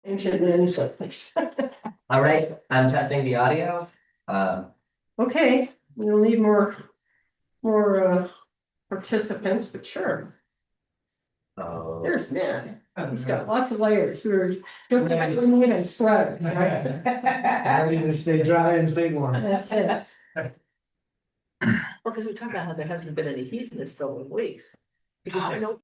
Ancient men, so. All right, I'm testing the audio. Okay, we'll need more participants, but sure. There's Ned. He's got lots of layers. We're doing it in sweat. Ready to stay dry and stay warm. That's it. Well, because we talked about how there hasn't been any heat in this for weeks. Because I know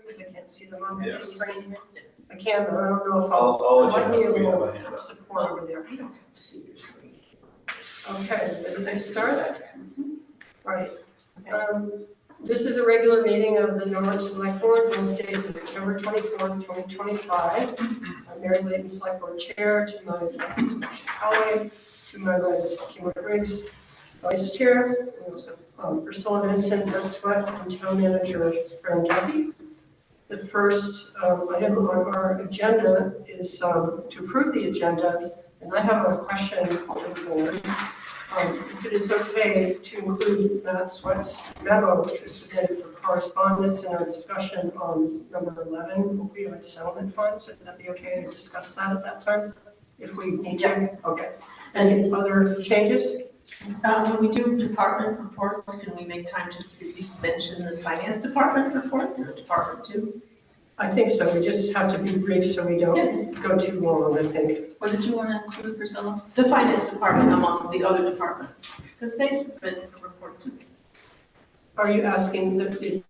because I can't see them on the Yes. screen. I can, but I don't know if I'll let might you be know if we have able a hand to up. support over there. I don't have to see your screen. Okay, ready to start? Right. This is a regular meeting of the Norwich Selectboard, Wednesday, September 24th, 2025. I'm Mary Layton, Selectboard Chair, to my left is Marcia Calloway, to my right is Kim Briggs, Vice Chair. We also have Priscilla Vincent, Brett Sweat, and Town Manager Fran Duffy. The first item on our agenda is to approve the agenda, and I have a question for the board. If it is okay to include Matt Sweat's memo, which was submitted for correspondence in our discussion on number 11, opioid settlement funds, would that be okay to discuss that at that time? If we need to? Okay. Any other changes? When we do department reports, can we make time to at least mention the finance department report, or department two? I think so. We just have to be brief so we don't go too long, I think. What did you want to include, Priscilla? The finance department among the other departments, because they submit a report to me. Are you asking that it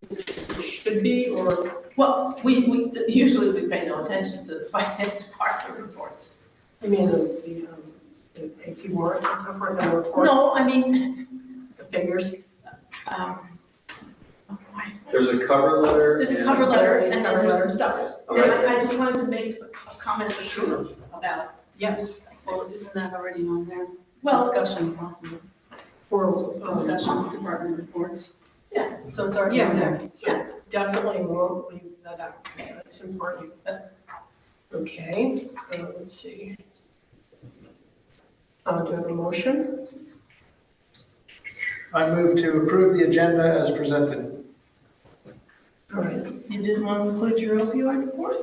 should be, or? Well, we usually we pay no attention to the finance department reports. I mean, the AP warrants and so forth and reports? No, I mean, The figures? There's a cover letter. There's a and- cover letter and There's then cover there's letter. some stuff. Okay. And I just wanted to make a comment about, Yes. Well, isn't that already on there? well, Discussion possible, For, discussion of department reports. yeah, So it's already on there. So definitely won't leave that out, because that's important. Okay, let's see. Do I have a motion? I move to approve the agenda as presented. All right. you didn't want to include your opioid report?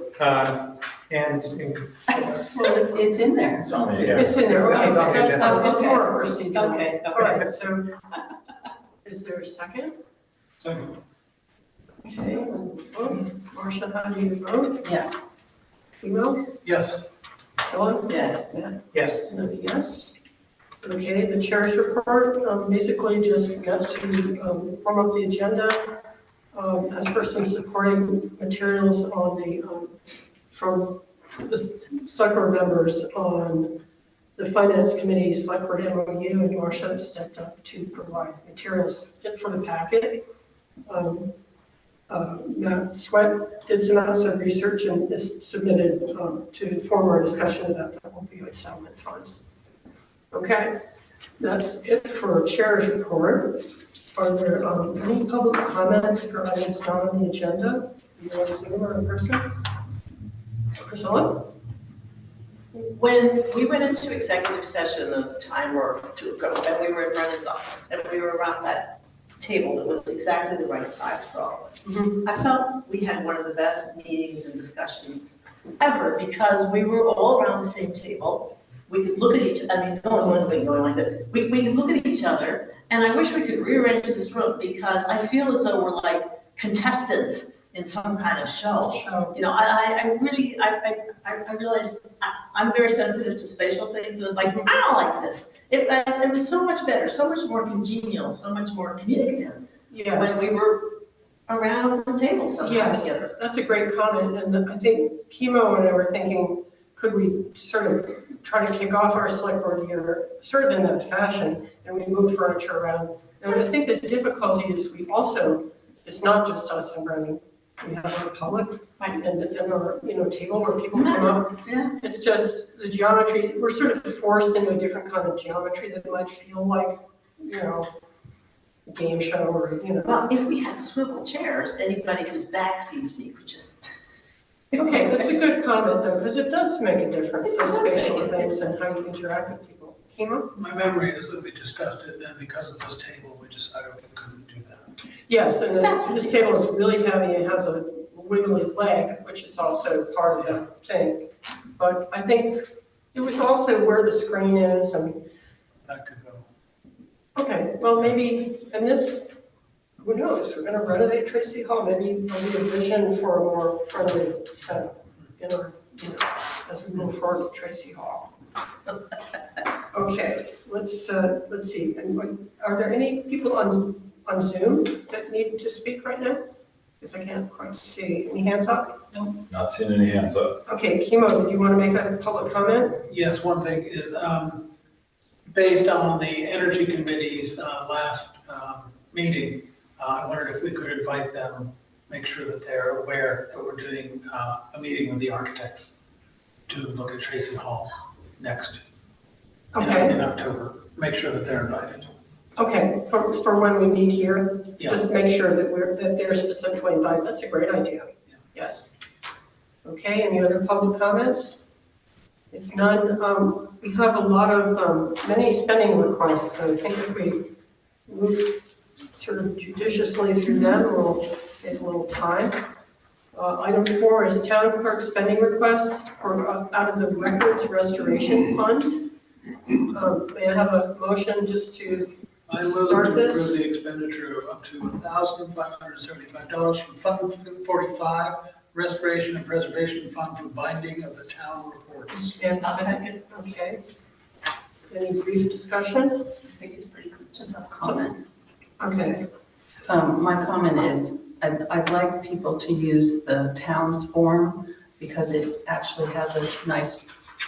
And Well, it's in there. It's on there, yeah. It's in there, okay, It's on the that's agenda. not, it's more procedural. Okay, All right, so is there a second? Second. Okay, vote. Marcia, how do you vote? Yes. Email? yes. Ellen? Yeah. Yes. Yes. Okay, the chair's report, basically just got to form up the agenda as person supporting materials on the, from the select board members on the finance committee, select board MOU, and Marcia stepped up to provide materials for the packet. Matt Sweat did some outside research and is submitted to form our discussion about the opioid settlement funds. Okay, that's it for chair's report. Are there any public comments for items not on the agenda? You want to Zoom or in person? Priscilla? When we went into executive session a time or two ago, and we were in Brennan's office, and we were around that table that was exactly the right size for all of us. I felt we had one of the best meetings and discussions ever, because we were all around the same table. We could look at each, I mean, no one was going like that. We could look at each other, and I wish we could rearrange this room, because I feel as though we're like contestants in some kind of show. Show. You know, I really, I realized I'm very sensitive to spatial things, and it's like, I don't like this. It was so much better, so much more congenial, so much more communicative when Yes. we were around the table somehow Yes, together. that's a great comment, and I think Chemo and I were thinking, could we sort of try to kick off our select board year sort of in that fashion, and we move furniture around. And I think the difficulty is we also, it's not just us and Brennan, we have our public and our, table where people come up. Yeah. It's just the geometry, we're sort of forced into a different kind of geometry that might feel like, a game show or, Well, if we had swivel chairs, anybody whose back seems to be could just. Okay, that's a good comment though, because it does make a difference, those spatial things and how you interact with people. Chemo? My memory is that we discussed it, and because of this table, we decided we couldn't do that. Yes, and this table is really heavy, it has a wiggly leg, which is also part of the thing. But I think it was also where the screen is and, That could go. okay, well, maybe, and this, who knows, we're gonna renovate Tracy Hall, maybe there'll be a vision for a more friendly setup in our, as we move forward with Tracy Hall. Okay, let's see, and are there any people on Zoom that need to speak right now? Because I can't quite see. Any hands up? Not seeing any hands up. Okay, Kimo, did you want to make a public comment? Yes, one thing is, based on the Energy Committee's last meeting, I wondered if we could invite them, make sure that they're aware that we're doing a meeting with the architects to look at Tracy Hall next Okay, in October. Make sure that they're invited. okay, for when we meet here, Yeah. just make sure that they're specifically invited. That's a great idea. Yeah. Yes. Okay, any other public comments? If none, we have a lot of, many spending requests, so I think if we move sort of judiciously through them, we'll save a little time. Item 4 is town clerk spending request for, out of the records restoration fund. May I have a motion just to I move start to this? approve the expenditure of up to $1,575 from Fund 45, Restoration and Preservation Fund for binding of the town reports. And I'll second, okay. Any brief discussion? I think it's pretty good. Just a comment. Okay, My comment is, I'd like people to use the town's form because it actually has a nice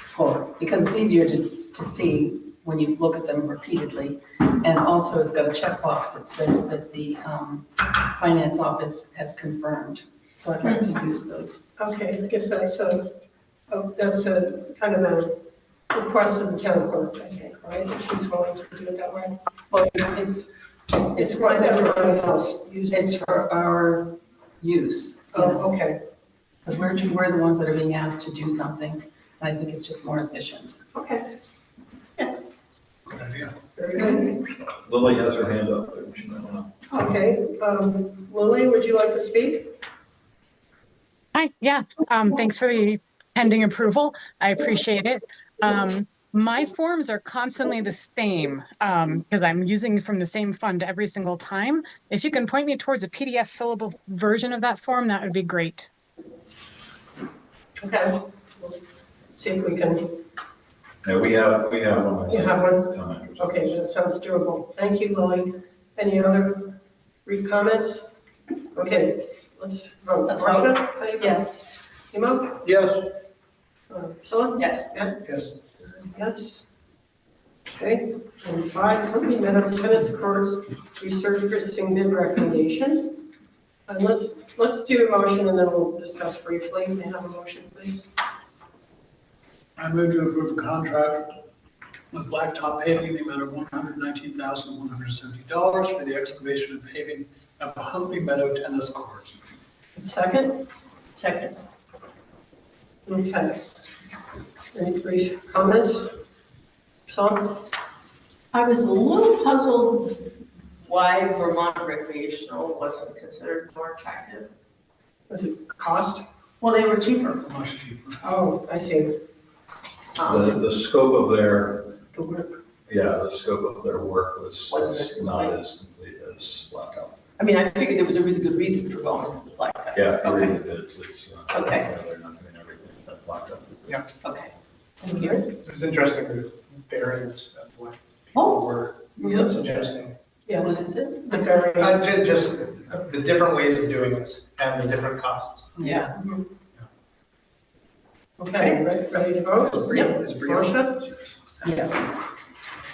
form, because it's easier to see when you look at them repeatedly. And also it's got a checkbox that says that the finance office has confirmed. So I'd like to use those. okay, I guess that's a kind of a request of the town clerk, I think, right? If she's willing to do it that way. Well, it's It's for everybody else using. It's for our use. Oh, okay, Because we're the ones that are being asked to do something, and I think it's just more efficient. okay, Good idea. very good. Lily has her hand up. She might wanna- Okay, Lily, would you like to speak? Hi, yeah, thanks for the pending approval. I appreciate it. My forms are constantly the same because I'm using from the same fund every single time. If you can point me towards a PDF fillable version of that form, that would be great. Okay. We'll see if we can, Yeah, we have one. you have one? Town manager's Okay, that sounds doable. Thank you, Lily. Any other brief comments? Okay, let's vote. Let's Marcia, how do you vote? Yes. Timo? Yes. Priscilla? Yes. Yeah? Yes. Yes. Okay, and 5, Huntley Meadow tennis courts resurfacing bid recommendation. And let's do a motion and then we'll discuss briefly. May I have a motion, please? I move to approve a contract with Blacktop Paving in the amount of $119,170 for the excavation and paving of the Huntley Meadow tennis courts. Second? Second. Okay. Any brief comments? Sean? I was a little puzzled why Vermont recreational wasn't considered more attractive. Was it cost? Well, they were cheaper. Much cheaper. Oh, I see. The scope of their, The work. the scope of their work was Wasn't as not complete. as complete as Blacktop. I mean, I figured there was a really good reason for going like that. Yeah, I Okay. agree. It's, Okay. yeah, they're not doing everything that Blacktop. Okay. Thank you. It was interesting, the variance of what people Oh. were Yes. suggesting. Yes. What is it? The variance. Just the different ways of doing this and the different costs. Yeah. Okay, ready to vote? Yep. Is Bria- Marcia? Yes.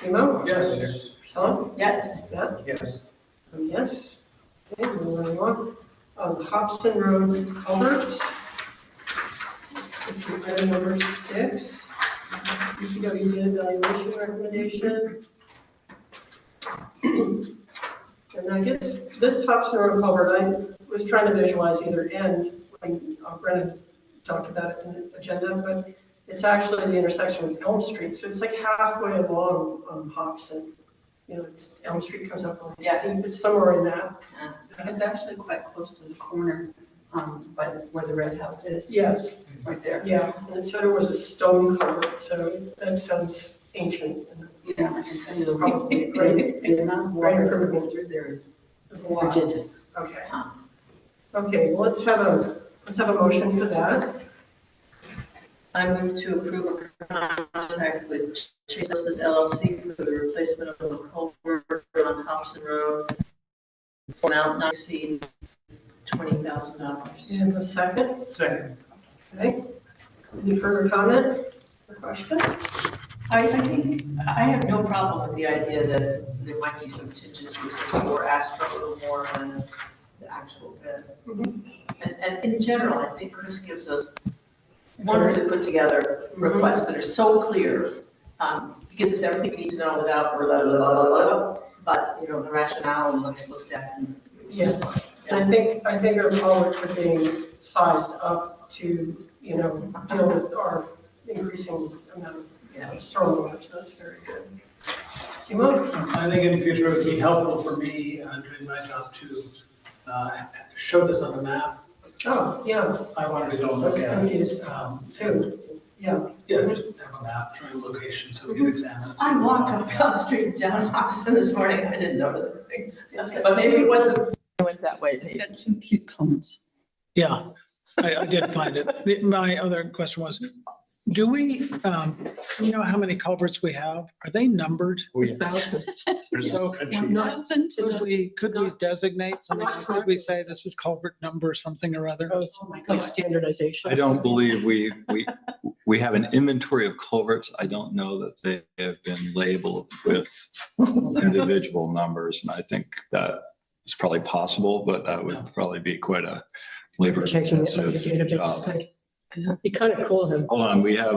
Timo? Yes. Sean? Yes. Yeah? Yes. Yes. Okay, moving on. Hopson Road Culvert. It's item number 6. DPW bid evaluation recommendation. And I guess this Hopson Road Culvert, I was trying to visualize either end, like Brennan talked about it in the agenda, but it's actually the intersection with Elm Street. So it's like halfway along Hopson. You know, Elm Street comes up on Yeah. steep, it's somewhere in that. It's actually quite close to the corner by where the red house is, Yes, right there. yeah, and it said it was a stone culvert, so that sounds ancient. And Yeah, I can tell It's you probably great. the amount of water that goes through there is There's a lot. prodigious. Okay. Okay, well, let's have a motion for that. I move to approve a contract with Chase Hostess LLC for the replacement of the culvert on Hopson Road. Amount not to exceed $20,000. And a second? Second. Okay. Any further comment or question? I think, I have no problem with the idea that there might be some contingencies or ask for a little more than the actual bid. And in general, I think Chris gives us wonderfully put together requests that are so clear. He gives us everything we need to know without blah, blah, blah, blah, blah, but, you know, the rationale and what's looked at. And Yes. And I think our culverts are being sized up to, you know, deal with our increasing amount of stormwater, so that's very good. Memo? I think in the future it would be helpful for me doing my job to show this on a map. Oh, yeah, I wanted to go and that's look at good it. news, too. Yeah. Yeah, just have a map, try a location so we can examine it. I walked up down the street down Hopson this morning, I didn't notice anything, but maybe it wasn't, it went that way. It's got 2 cute cones. Yeah, I did find it. My other question was, do we, you know how many culverts we have? Are they numbered? Thousand. So could we designate something? Could we say this is culvert number something or other? Oh, like standardization. I don't believe we have an inventory of culverts. I don't know that they have been labeled with individual numbers. And I think that is probably possible, but that would probably be quite a labor Checking it on the intensive database. job. Thing. Be kind of cool then. Hold on, we have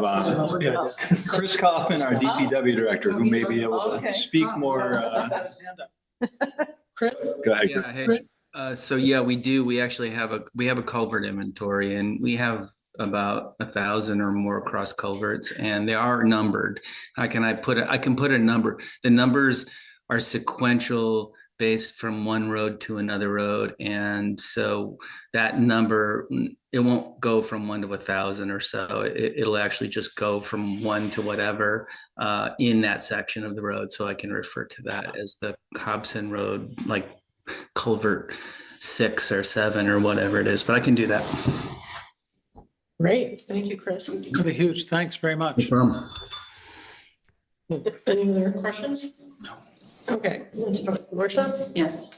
Chris Kaufman, our DPW director, who may be able to speak more. Chris? Go ahead, Yeah, Chris. hey, so yeah, we do. We actually have a culvert inventory, and we have about 1,000 or more cross culverts, and they are numbered. I can put a number. The numbers are sequential based from one road to another road, and so that number, it won't go from 1 to 1,000 or so. It'll actually just go from 1 to whatever in that section of the road. So I can refer to that as the Hopson Road, like culvert 6 or 7 or whatever it is. But I can do that. Great, thank you, Chris. Could be huge. Thanks very much. Any other questions? No. Okay, let's start. Marcia? Yes.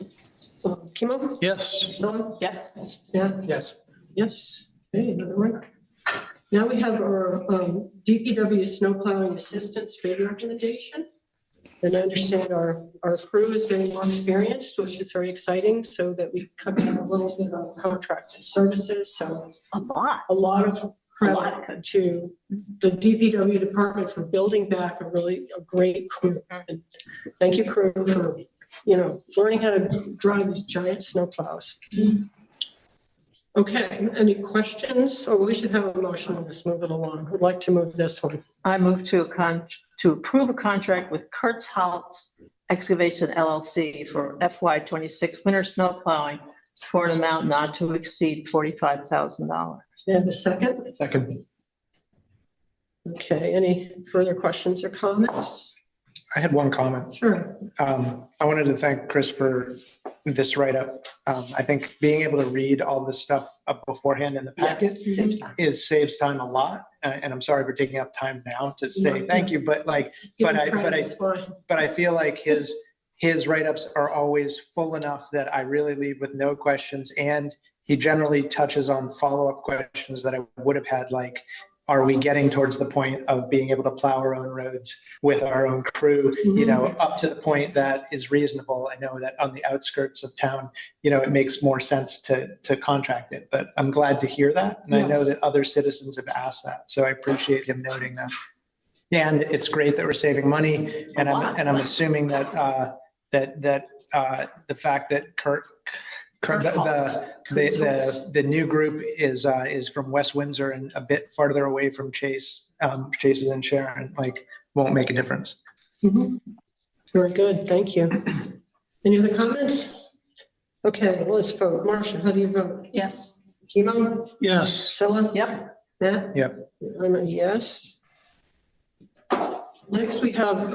Kimo? Yes. Priscilla? Yes. Yeah. Yes. Yes. Okay, another one. Now we have our DPW snowplowing assistance bid recommendation. And I understand our crew is getting more experienced, which is very exciting, so that we cut down a little bit on contracted services. So a lot of credit to the DPW department for building back a great crew. And thank you, crew, for, you know, learning how to drive these giant snowplows. Okay, any questions? Oh, we should have a motion on this, move it along. Would like to move this one. I move to approve a contract with Kurtz Halt Excavation LLC for FY26 winter snow plowing for an amount not to exceed $45,000. And a second? Second. Okay, any further questions or comments? I had one comment. Sure. I wanted to thank Chris for this write-up. I think being able to read all this stuff up beforehand in the packet saves time a lot. And I'm sorry for taking up time now to say thank you, but I feel like his write-ups are always full enough that I really leave with no questions. And he generally touches on follow-up questions that I would have had, like, are we getting towards the point of being able to plow our own roads with our own crew, you know, up to the point that is reasonable? I know that on the outskirts of town, you know, it makes more sense to contract it, but I'm glad to hear that. And I know that other citizens have asked that. So I appreciate him noting that. And it's great that we're saving money. And I'm assuming that, the fact that the new group is from West Windsor and a bit farther away from Chase's and Sharon, like, won't make a difference. Very good, thank you. Any other comments? Okay, well, let's vote. Marcia, how do you vote? Yes. Kimo? Yes. Priscilla? Yep. Matt? Yep. I'm a yes. Next, we have,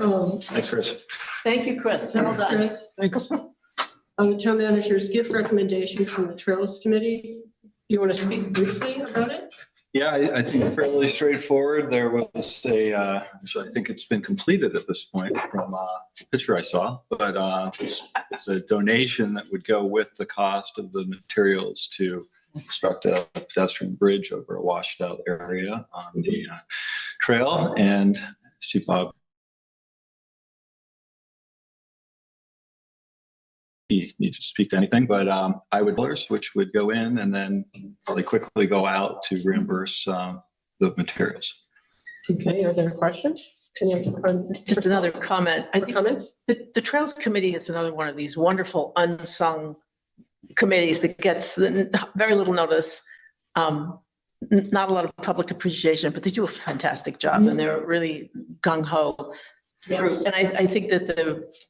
Thanks, Chris. Thank you, Chris. Well done. Chris. Thanks. The town manager's gift recommendation from the Trails Committee. You want to speak briefly about it? Yeah, I think fairly straightforward. There was so I think it's been completed at this point from the picture I saw, but it's a donation that would go with the cost of the materials to construct a pedestrian bridge over a washed out area on the trail. And Chief Bob, he needs to speak to anything, but I would, which would go in and then probably quickly go out to reimburse the materials. Okay, are there questions? Just another comment. I think Comments? the Trails Committee is another one of these wonderful unsung committees that gets very little notice, not a lot of public appreciation, but they do a fantastic job and they're really gung-ho. Yes. And I think that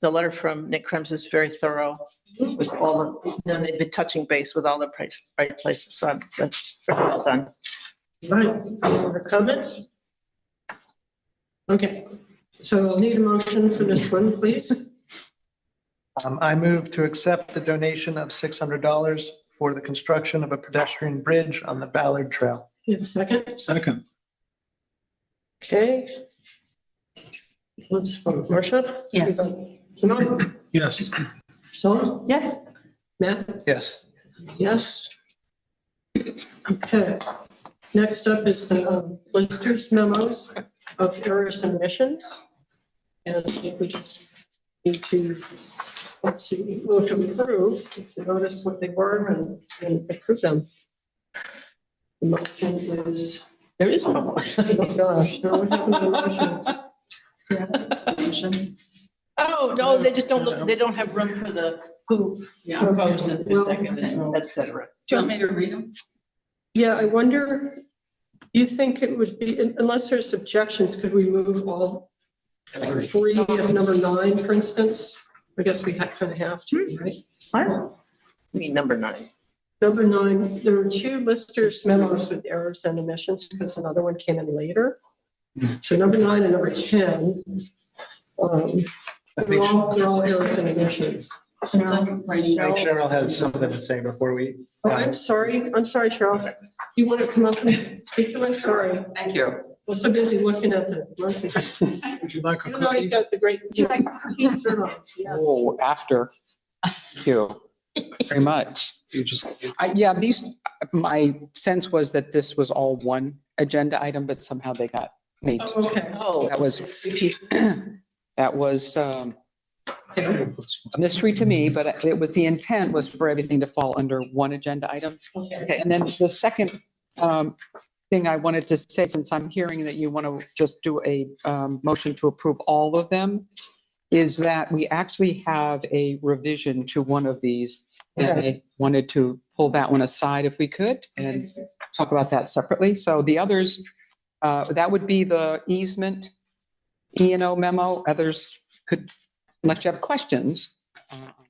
the letter from Nick Krems is very thorough with all the, then they've been touching base with all the right places. So that's very well done. Right, any other comments? Okay, so we'll need a motion for this one, please. I move to accept the donation of $600 for the construction of a pedestrian bridge on the Ballard Trail. You have a second? Second. Okay. Let's vote. Marcia? Yes. Simone? Yes. Sean? Yes. Matt? Yes. Yes. Okay. Next up is the listers memos of errors and omissions. And I think we just need to, let's see, move to approve, to notice what they were and approve them. The motion is, there is no motion. Oh gosh, no, what happened to the motion? Oh, no, they just don't, they don't have room for the who proposed it, the second, et cetera. Do you want me to read them? Yeah, I wonder, you think it would be, unless there's objections, could we move all three of number 9, for instance? I guess we kind of have to, right? What? I mean, number 9. Number 9, there were 2 listers memos with errors and omissions because another one came in later. So number 9 and number 10, they're all errors and omissions. Since I'm I writing think down. Cheryl has something to say before we. Oh, I'm sorry, Cheryl. You want to come up and speak to us? Sorry. Thank you. I was so busy looking at the monthly. Would you like a You know, you cookie? got the great. Yeah. Oh, after. Thank you very much. You just, Yeah, my sense was that this was all one agenda item, but somehow they got made. Oh, okay. Oh. That was a mystery to me, but it was, the intent was for everything to fall under one agenda item. Okay. And then the second thing I wanted to say, since I'm hearing that you want to just do a motion to approve all of them, is that we actually have a revision to one of these. And I wanted to pull that one aside if we could and talk about that separately. So the others, that would be the easement, E&O memo. Others could, unless you have questions.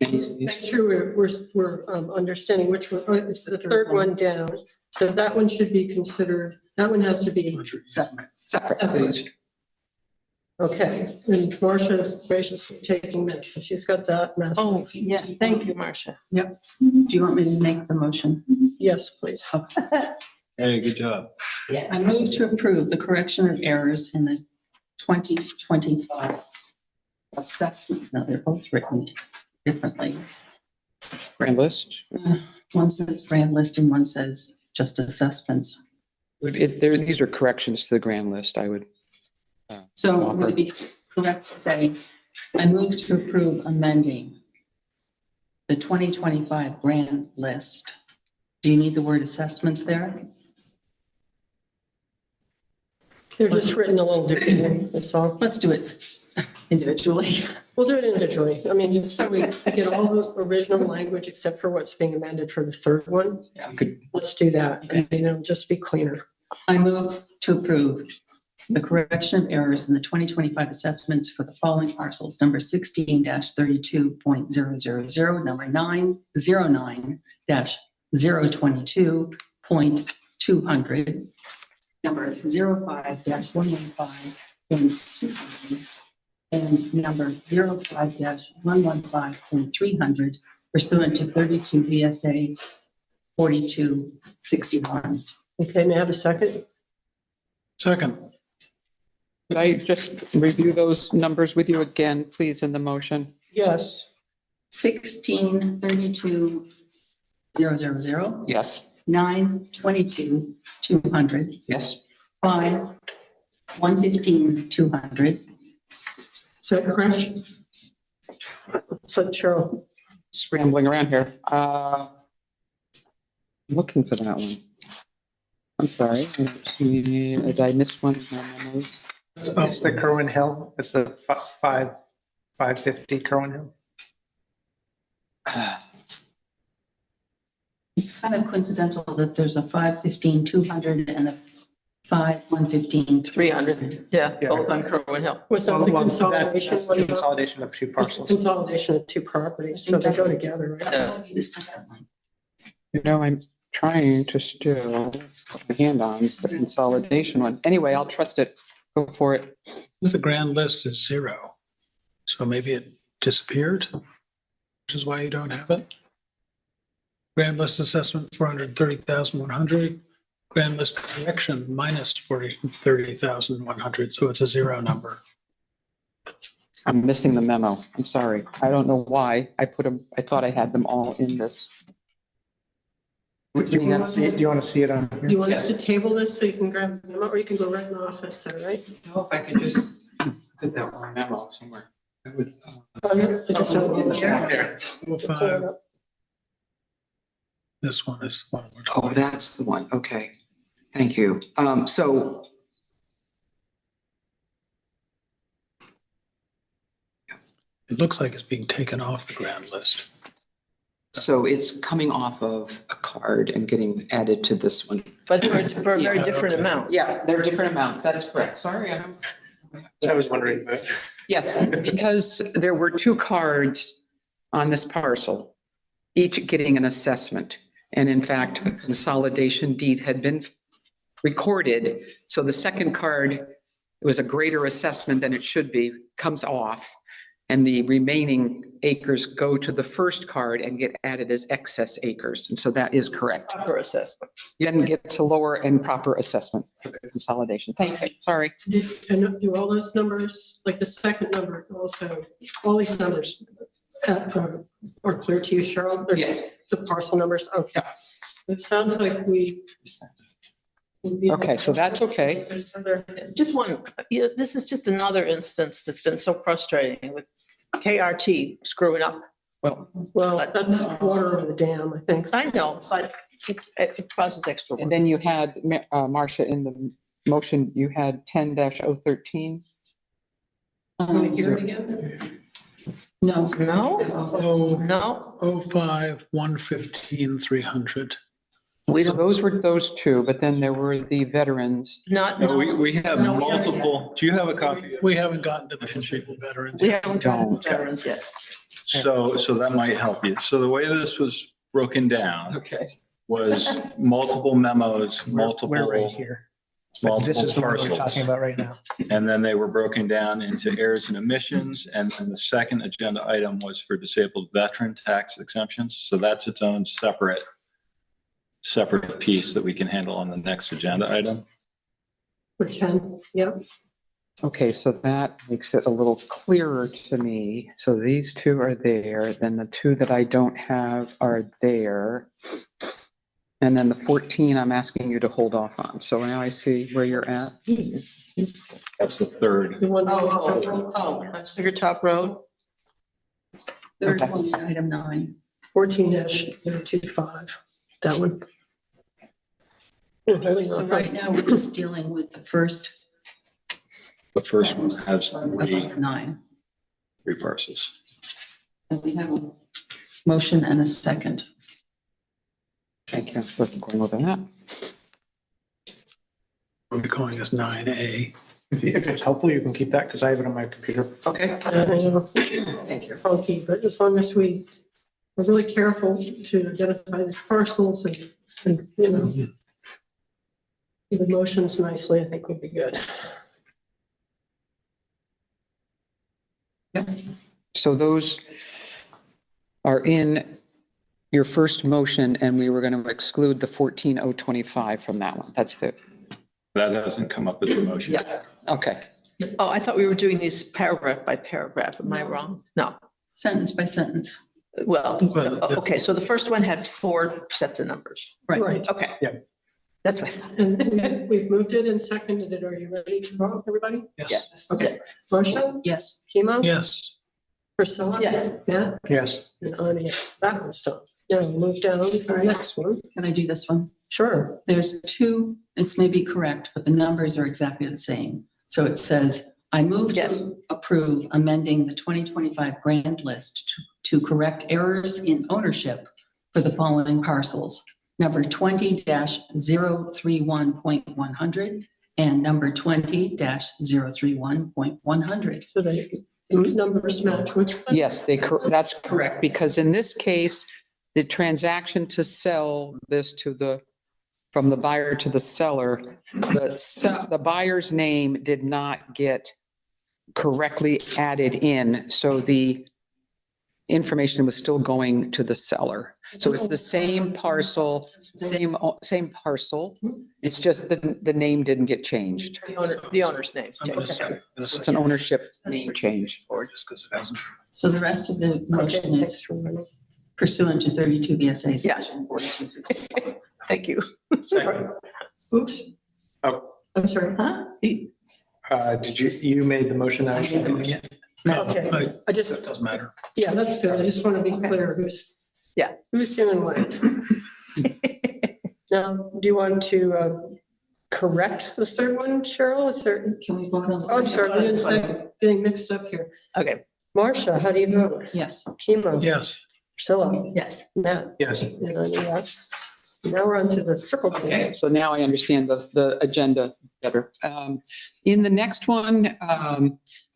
Make sure we're understanding which one, it's the third one down. So that one should be considered, that one has to be separate. Okay, and Marcia's graciously taking minutes. She's got that mess. Oh, yeah, thank you, Marcia. Do you want me to make the motion? Yes, please. Hey, good job. I move to approve the correction of errors in the 2025 assessments. Now, they're both written differently. Grand list. One says grand list and one says just assessments. These are corrections to the grand list, I would. So would it be correct to say, I move to approve amending the 2025 grand list? Do you need the word assessments there? They're just written a little differently, that's all. Let's do it individually. We'll do it individually. I mean, just so we get all the original language except for what's being amended for the third one. Could- Let's do that, and it'll just be cleaner. I move to approve the correction of errors in the 2025 assessments for the following parcels: number 16-32.000, number 909-022.200, number 05-115.200, and number 05-115.300 pursuant to 32 VSA 4261. Okay, may I have a second? Second. Could I just review those numbers with you again, please, in the motion? Yes. 1632,000, Yes. 922,200, Yes. 115,200. Is that correct? So Cheryl, Scrambling around here. Looking for that one. I'm sorry. I don't see- Did I miss one of my memos? It's the Kerwin Hill. It's the 550 Kerwin Hill. It's kind of coincidental that there's a 515,200 and a 115,300. 300, yeah, Yeah. both on Kerwin Hill. was that the Well, consolidation? that's the consolidation of two It's the parcels. consolidation of two properties, so they go together, right? That would be the second one. You know, I'm trying to still put my hand on the consolidation one. Anyway, I'll trust it. Go for it. The grand list is 0. So maybe it disappeared, which is why you don't have it. Grand list assessment, 430,100. Grand list correction, minus 30,100. So it's a 0 number. I'm missing the memo. I'm sorry. I don't know why I put them, I thought I had them all in this. Do you want to see it on here? You want us to table this so you can grab them, or you can go right in the office there, right? No, if I could just put that one memo somewhere. I would. Oh, yeah, I just have it here. Here. 05. This one is the one we're talking Oh, that's the one. Okay. Thank you. So It looks like it's being taken off the grand list. So it's coming off of a card and getting added to this one. But for a very different amount. Yeah, they're different amounts. That is correct. Sorry, I was wondering. Yes, because there were two cards on this parcel, each getting an assessment. And in fact, a consolidation deed had been recorded. So the second card, it was a greater assessment than it should be, comes off. And the remaining acres go to the first card and get added as excess acres. And so that is correct. Proper assessment. Then gets a lower and proper assessment for the consolidation. Thank you. Sorry. And do all those numbers, like the second number also, all these numbers are clear to you, Cheryl? There's Yes. the parcel numbers, okay. It sounds like we. Okay, so that's okay. Just one, this is just another instance that's been so frustrating with KRT screwing up. Well, Well, that's water over the dam, I think. I know, but it causes extra and work. then you had, Marcia, in the motion, you had 10-013. Can we hear it again? No, No, Oh, no, 05, 115, 300. we So don't, those were those two, but then there were the veterans. not, No, no, we have No, we haven't multiple, do you have a copy? We haven't gotten to the disabled veterans. we yet. haven't got Don't. veterans yet. So that might help you. So the way this was broken down Okay. was multiple memos, We're right multiple, here. But this multiple is the one we're parcels. talking about right now. And then they were broken down into errors and omissions. And then the second agenda item was for disabled veteran tax exemptions. So that's its own separate piece that we can handle on the next agenda item. For 10, yep. Okay, so that makes it a little clearer to me. So these two are there, then the two that I don't have are there. And then the 14, I'm asking you to hold off on. So now I see where you're at. That's the third. The one. That's your top road. third Okay. one, item 9. 14-025, that one. So right now, we're just dealing with the first. The first one has About 9. three parcels. And we have a motion and a second. Thank you for going over that. We're calling this 9A. If it's helpful, you can keep that because I have it on my computer. Okay. I know, Thank you. funky, but as long as we are really careful to identify these parcels and you know, the motions nicely, I think would be good. So those are in your first motion, and we were going to exclude the 14,025 from that one. That's the, That hasn't come up as a motion. yeah, okay. Oh, I thought we were doing these paragraph by paragraph. Am I wrong? No. Sentence by sentence. Well, okay, so the first one had 4 sets of numbers. Right. Okay. Yeah. That's right. And we've moved it and seconded it. Are you ready to vote, everybody? Yes. Okay. Marcia? Yes. Chemo? Yes. Priscilla? Yes. Matt? Yes. And Ani, yes. That one's done. Now we'll move down to the next one. Can I do this one? Sure. There's 2, this may be correct, but the numbers are exactly the same. So it says, I move Yes. to approve amending the 2025 grand list to correct errors in ownership for the following parcels. Number 20-031.100 and number 20-031.100. So the numbers match which one? Yes, that's correct, because in this case, the transaction to sell this to from the buyer to the seller, the buyer's name did not get correctly added in, so the information was still going to the seller. So it's the same parcel, same parcel. It's just the name didn't get changed. The owner's name. Okay. It's an ownership name change. Or just because it hasn't. So the rest of the motion is pursuant to 32 VSA section 4260. Thank you. Second. Oops. Oh. I'm sorry. Huh? Did you made the motion? I was seconding it. Okay. I just, It doesn't matter. yeah, that's good. I just want to be clear who's doing what. Now, do you want to correct the third one, Cheryl? Is there? Can we vote on? Oh, I'm sorry, I'm getting mixed up here. Okay. Marcia, how do you vote? Yes. Chemo? Yes. Priscilla? Yes. Matt? Yes. And I'm a yes. Now we're on to the circle. Okay, so now I understand the agenda better. In the next one,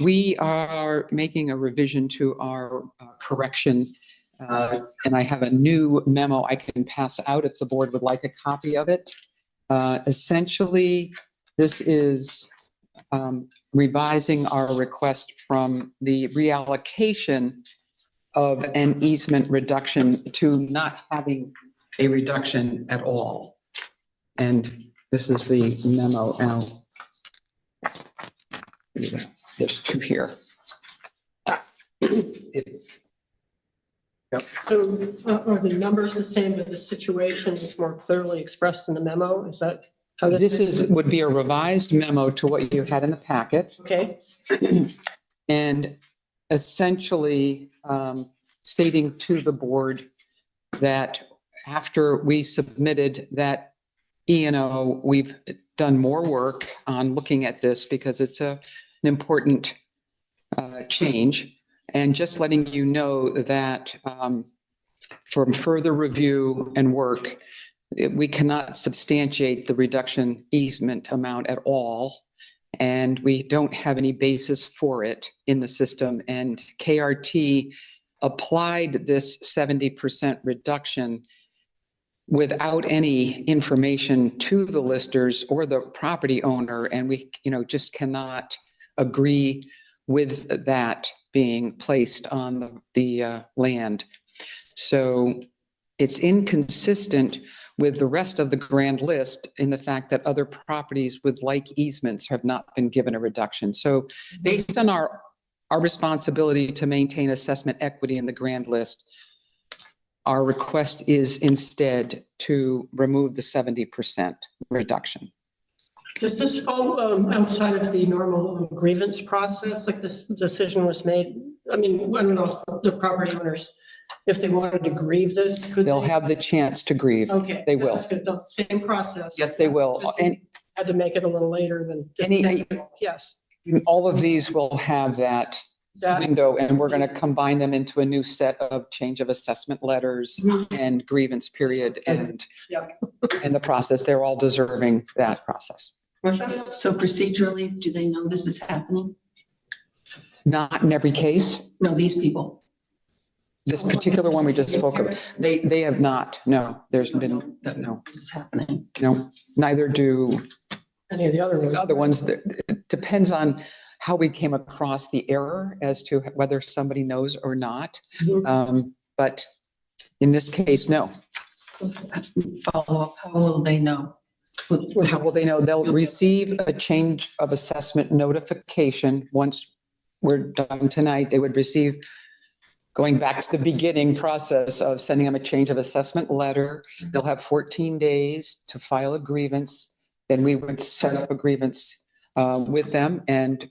we are making a revision to our correction. And I have a new memo I can pass out if the board would like a copy of it. Essentially, this is revising our request from the reallocation of an easement reduction to not having a reduction at all. And this is the memo now. There's 2 here. So are the numbers the same, but the situation is more clearly expressed in the memo? Is that how This would be a revised memo to what you had in the packet. Okay. And essentially stating to the board that after we submitted that E&O, we've done more work on looking at this because it's an important change. And just letting you know that from further review and work, we cannot substantiate the reduction easement amount at all. And we don't have any basis for it in the system. And KRT applied this 70% reduction without any information to the listers or the property owner. And we, just cannot agree with that being placed on the land. So it's inconsistent with the rest of the grand list in the fact that other properties with like easements have not been given a reduction. So based on our responsibility to maintain assessment equity in the grand list, our request is instead to remove the 70% reduction. Does this fall outside of the normal grievance process, like this decision was made? I mean, I don't know if the property owners, if they wanted to grieve this, could They'll they? have the chance to grieve. Okay. They will. That's good. The same process. Yes, they will. Just And had to make it a little later than. Yes. all of these will have that That, window, and we're going to combine them into a new set of change of assessment letters and grievance period and Yeah. and the process. They're all deserving that process. So procedurally, do they know this is happening? Not in every case. No, these people. This particular one we just spoke of, they have not. No, there's been, no, This is happening. no, neither do any of the other ones. other ones. It depends on how we came across the error as to whether somebody knows or not. Mhm. But In this case, no. Follow up, how will they know? How will they know? They'll receive a change of assessment notification once we're done tonight. They would receive, going back to the beginning process of sending them a change of assessment letter. They'll have 14 days to file a grievance. Then we would set up a grievance with them and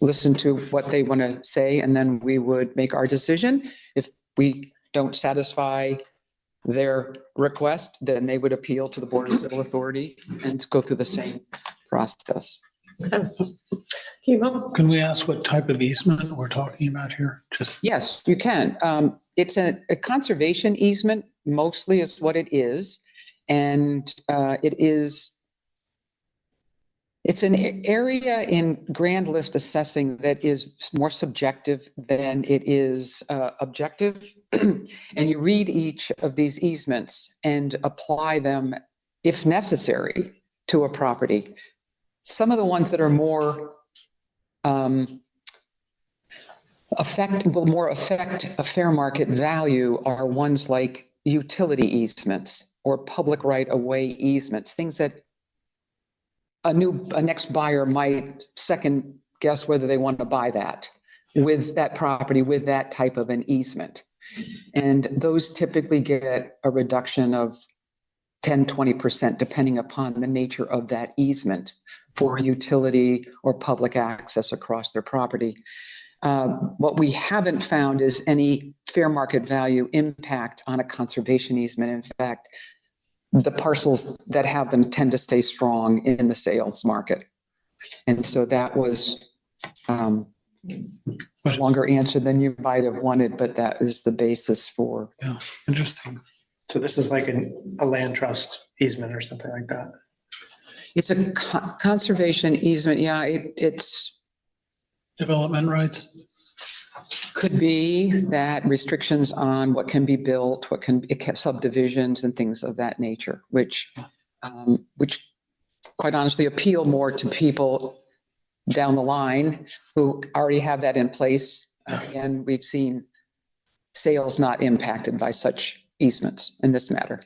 listen to what they want to say, and then we would make our decision. If we don't satisfy their request, then they would appeal to the Board of Civil Authority and go through the same process. Can we ask what type of easement we're talking about here? Just Yes, you can. It's a conservation easement, mostly is what it is. And it's an area in grand list assessing that is more subjective than it is objective. And you read each of these easements and apply them, if necessary, to a property. Some of the ones that are more affect a fair market value are ones like utility easements or public right-of-way easements, things that a next buyer might second guess whether they want to buy that with that property, with that type of an easement. And those typically get a reduction of 10, 20%, depending upon the nature of that easement for utility or public access across their property. What we haven't found is any fair market value impact on a conservation easement. In fact, the parcels that have them tend to stay strong in the sales market. And so that was a longer answer than you might have wanted, but that is the basis for. Yeah, interesting. So this is like a land trust easement or something like that. It's a conservation easement. Yeah, it's. Development rights? Could be that restrictions on what can be built, what can subdivisions and things of that nature, which quite honestly appeal more to people down the line who already have that in place. And we've seen sales not impacted by such easements in this matter.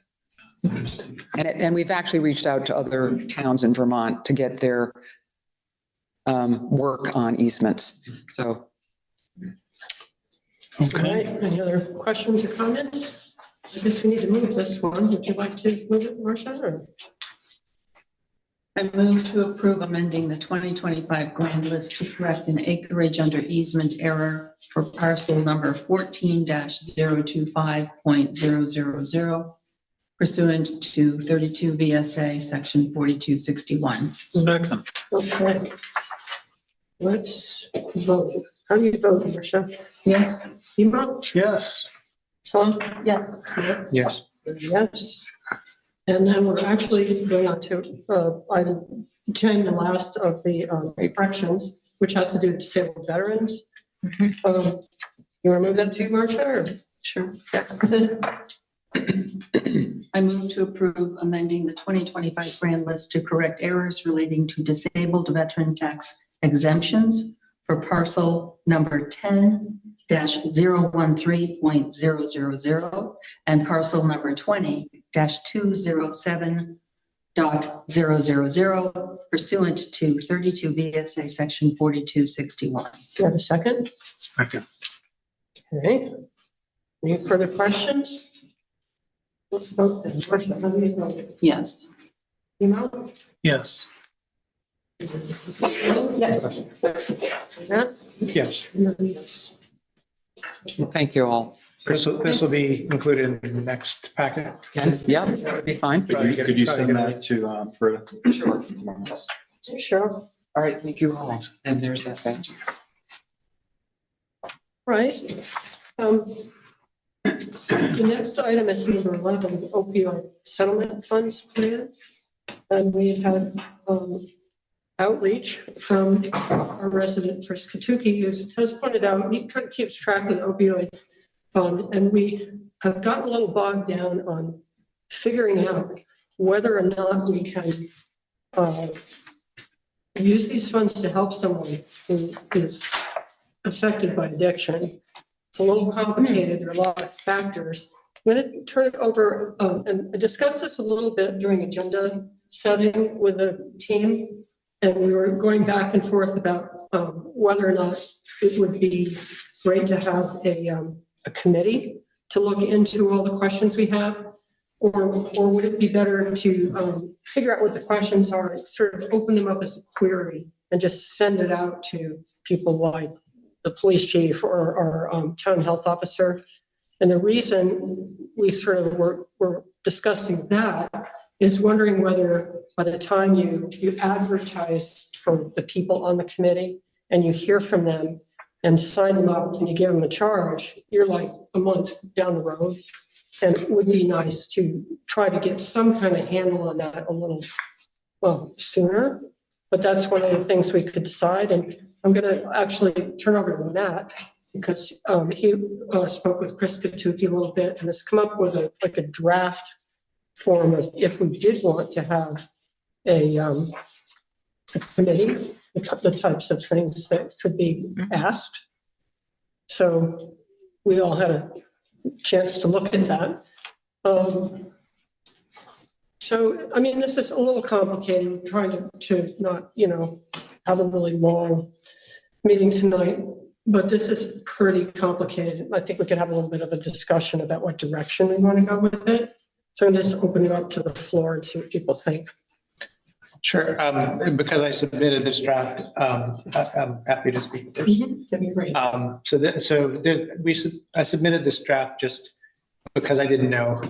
And we've actually reached out to other towns in Vermont to get their work on easements. So. All right, any other questions or comments? I guess we need to move this one. Would you like to move it, Marcia? Or? I move to approve amending the 2025 grand list to correct an acreage under easement error for parcel number 14-025.000 pursuant to 32 VSA section 4261. Second. Okay. Let's vote. How do you vote, Marcia? Yes. Memo? Yes. Tom? Yes. Yes. Yes. And then we're actually going on to item 10, the last of the corrections, which has to do with disabled veterans. You want to move that to Marcia? Or? Sure. Yeah. I move to approve amending the 2025 grand list to correct errors relating to disabled veteran tax exemptions for parcel number 10-013.000 and parcel number 20-207.000 pursuant to 32 VSA section 4261. Do you have a second? Second. Okay. Any further questions? Let's vote then. Marcia, how do you vote? Yes. Memo? Yes. Yes. Matt? Yes. Yes. Well, thank you all. This will be included in the next packet. Yeah, that would be fine. Could you send that to Britta? Sure. Sure. All right, thank you all. And there's that thing. Right. The next item is number 11, the opioid settlement funds plan. And we've had outreach from our resident, Chris Katuki, who has pointed out he keeps track of the opioid fund, and we have gotten a little bogged down on figuring out whether or not we can use these funds to help someone who is affected by addiction. It's a little complicated. There are a lot of factors. going to turn it over and discuss this a little bit during agenda setting with the team. And we were going back and forth about whether or not it would be great to have a committee to look into all the questions we have, or would it be better to figure out what the questions are and sort of open them up as a query and just send it out to people like the police chief or town health officer. And the reason we sort of were discussing that is wondering whether by the time you advertise for the people on the committee and you hear from them and sign them up and you give them a charge, you're like a month down the road. And it would be nice to try to get some kind of handle on that a little, well, sooner. But that's one of the things we could decide. And I'm going to actually turn over to Matt because he spoke with Chris Katuki a little bit and has come up with a draft form of if we did want to have a committee, the types of things that could be asked. So we all had a chance to look at that. So, I mean, this is a little complicated, trying to not, have a really long meeting tonight, but this is pretty complicated. I think we could have a little bit of a discussion about what direction we want to go with it. So I'm just open it up to the floor and see what people think. Sure. Because I submitted this draft, I'm happy to speak first. That'd be great. I submitted this draft just because I didn't know.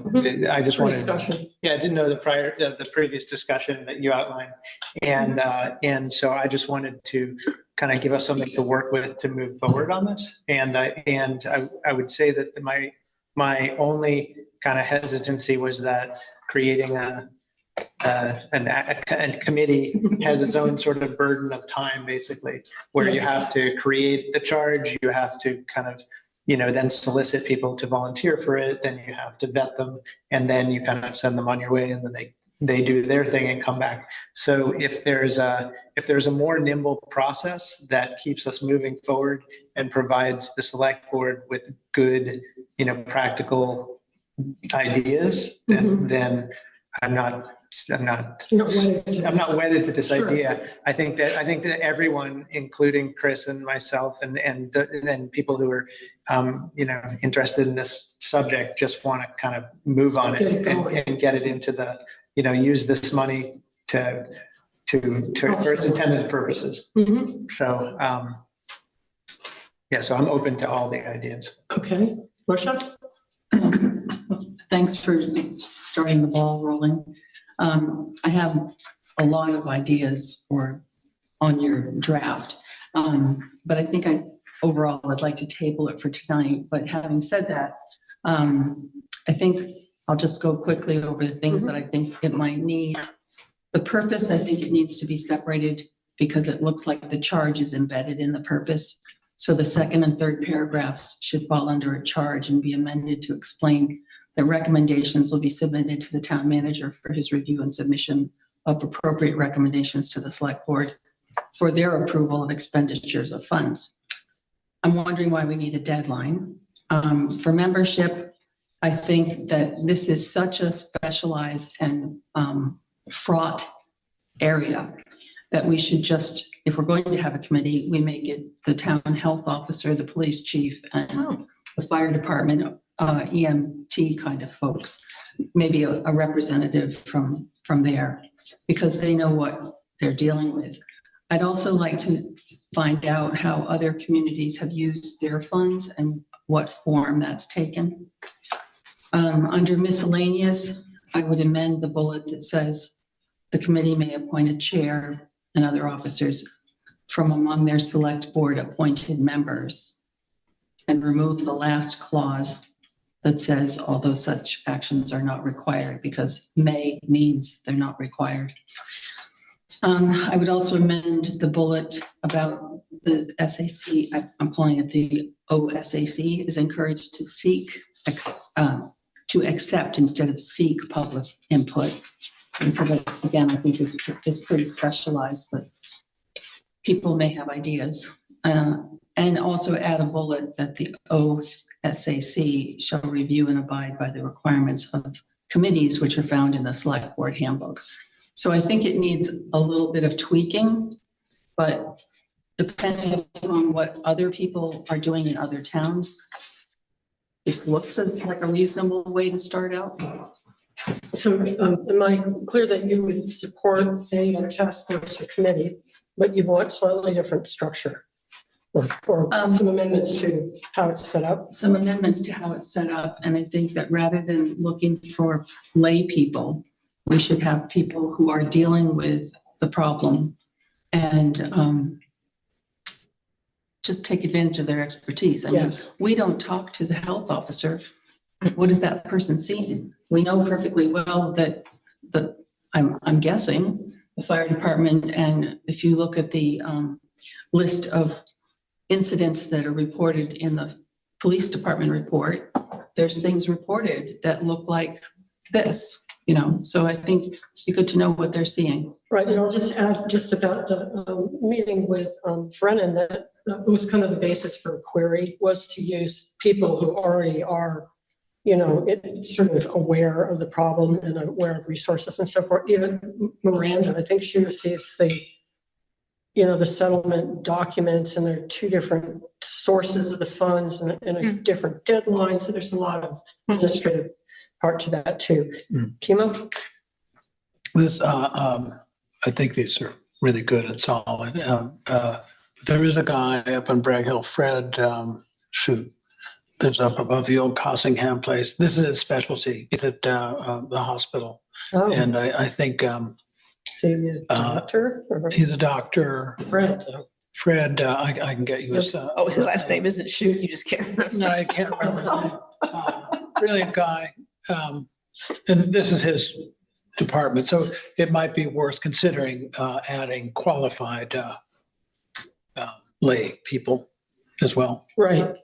I just wanted. Discussion. Yeah, I didn't know the previous discussion that you outlined, and so I just wanted to kind of give us something to work with to move forward on this. And I would say that my only kind of hesitancy was that creating a committee has its own sort of burden of time, basically, where you have to create the charge, you have to kind of, then solicit people to volunteer for it, then you have to vet them, and then you kind of send them on your way, and then they do their thing and come back. So if there's a more nimble process that keeps us moving forward and provides the select board with good, practical ideas, then I'm not wedded to this idea. I think that everyone, including Chris and myself and then people who are, interested in this subject, just want to kind of move on it and get it into the, use this money for its intended purposes. So, so I'm open to all the ideas. Okay, Marsha? Thanks for starting the ball rolling. I have a lot of ideas on your draft, but I think overall I'd like to table it for tonight. But having said that, I think I'll just go quickly over the things that I think it might need. The purpose, I think it needs to be separated because it looks like the charge is embedded in the purpose. So the second and third paragraphs should fall under a charge and be amended to explain that recommendations will be submitted to the town manager for his review and submission of appropriate recommendations to the select board for their approval of expenditures of funds. I'm wondering why we need a deadline. For membership, I think that this is such a specialized and fraught area that we should just, if we're going to have a committee, we make it the town health officer, the police chief, and the fire department, EMT kind of folks, maybe a representative from there, because they know what they're dealing with. I'd also like to find out how other communities have used their funds and what form that's taken. Under miscellaneous, I would amend the bullet that says the committee may appoint a chair and other officers from among their select board appointed members, and remove the last clause that says although such actions are not required, because may means they're not required. I would also amend the bullet about the SAC, I'm calling it the OSAC, is encouraged to seek, to accept instead of seek public input. Again, I think is pretty specialized, but people may have ideas. And also add a bullet that the SAC shall review and abide by the requirements of committees which are found in the Select Board handbook. So I think it needs a little bit of tweaking, but depending on what other people are doing in other towns, this looks as like a reasonable way to start out. So am I clear that you would support a task force or committee, but you want slightly different structure? Or some amendments to how it's set up? Some amendments to how it's set up. And I think that rather than looking for lay people, we should have people who are dealing with the problem and just take advantage of their expertise. I mean, we don't talk to the health officer. What is that person seeing? We know perfectly well that I'm guessing the fire department, and if you look at the list of incidents that are reported in the police department report, there's things reported that look like this, you know, so I think it'd be good to know what they're seeing. Right, and I'll just add just about the meeting with Brennan, that was kind of the basis for a query, was to use people who already are, you know, sort of aware of the problem and aware of resources and so forth. Even Miranda, I think she receives the, you know, the settlement documents, and there are two different sources of the funds and a different deadline. So there's a lot of administrative part to that too. Kimo? This, I think these are really good and solid. There is a guy up in Bragg Hill, Fred, who lives up above the old Cossingham place. This is his specialty. He's at the hospital. Oh, And I think so you're a doctor? Or he's a doctor. Fred? Fred, I can get you his. Oh, his last name isn't Shoot, you just can't remember. No, I can't remember his name. Brilliant guy. And this is his department, so it might be worth considering adding qualified lay people as well. Right.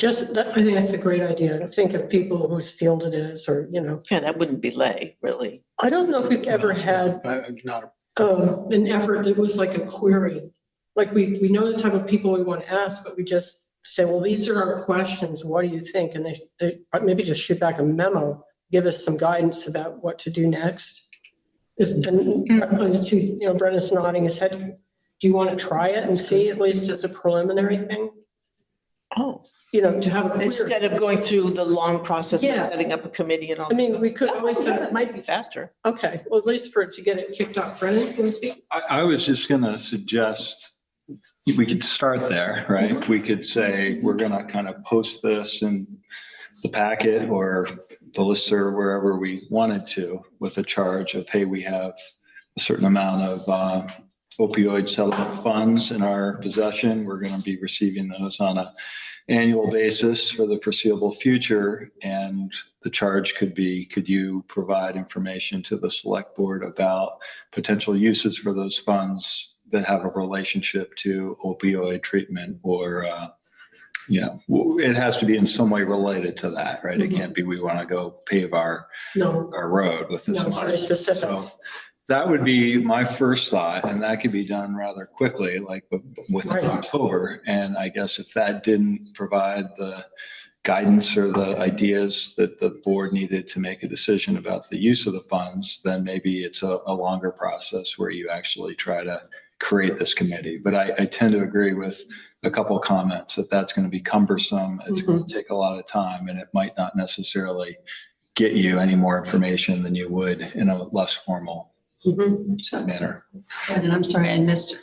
I think that's a great idea. Think of people whose field it is, or, you know. Yeah, that wouldn't be lay, really. I don't know if we've ever had Not an effort that was like a query. Like we know the type of people we want to ask, but we just say, well, these are our questions. What do you think? And they maybe just shoot back a memo, give us some guidance about what to do next. And I see, you know, Brendan's nodding his head. Do you want to try it and see, at least as a preliminary thing? Oh, You know, to have a query. instead of going through the long process of Yeah. setting up a committee and all. I mean, this we could always stuff. send It might be faster. Okay, well, at least to get it kicked off. Brendan, can you speak? I was just gonna suggest we could start there, right? We could say, we're gonna kind of post this in the packet or the listserv, wherever we wanted to, with a charge of, hey, we have a certain amount of opioid settlement funds in our possession. We're gonna be receiving those on an annual basis for the foreseeable future. And the charge could be, could you provide information to the select board about potential uses for those funds that have a relationship to opioid treatment, or, you know, it has to be in some way related to that, right? It can't be, we want to go pave our road with this No, it's money. very specific. So that would be my first thought, and that could be done rather quickly, like within Right. October. And I guess if that didn't provide the guidance or the ideas that the board needed to make a decision about the use of the funds, then maybe it's a longer process where you actually try to create this committee. But I tend to agree with a couple of comments that that's going to be cumbersome. It's going to take a lot of time, and it might not necessarily get you any more information than you would in a less formal manner. And I'm sorry, I missed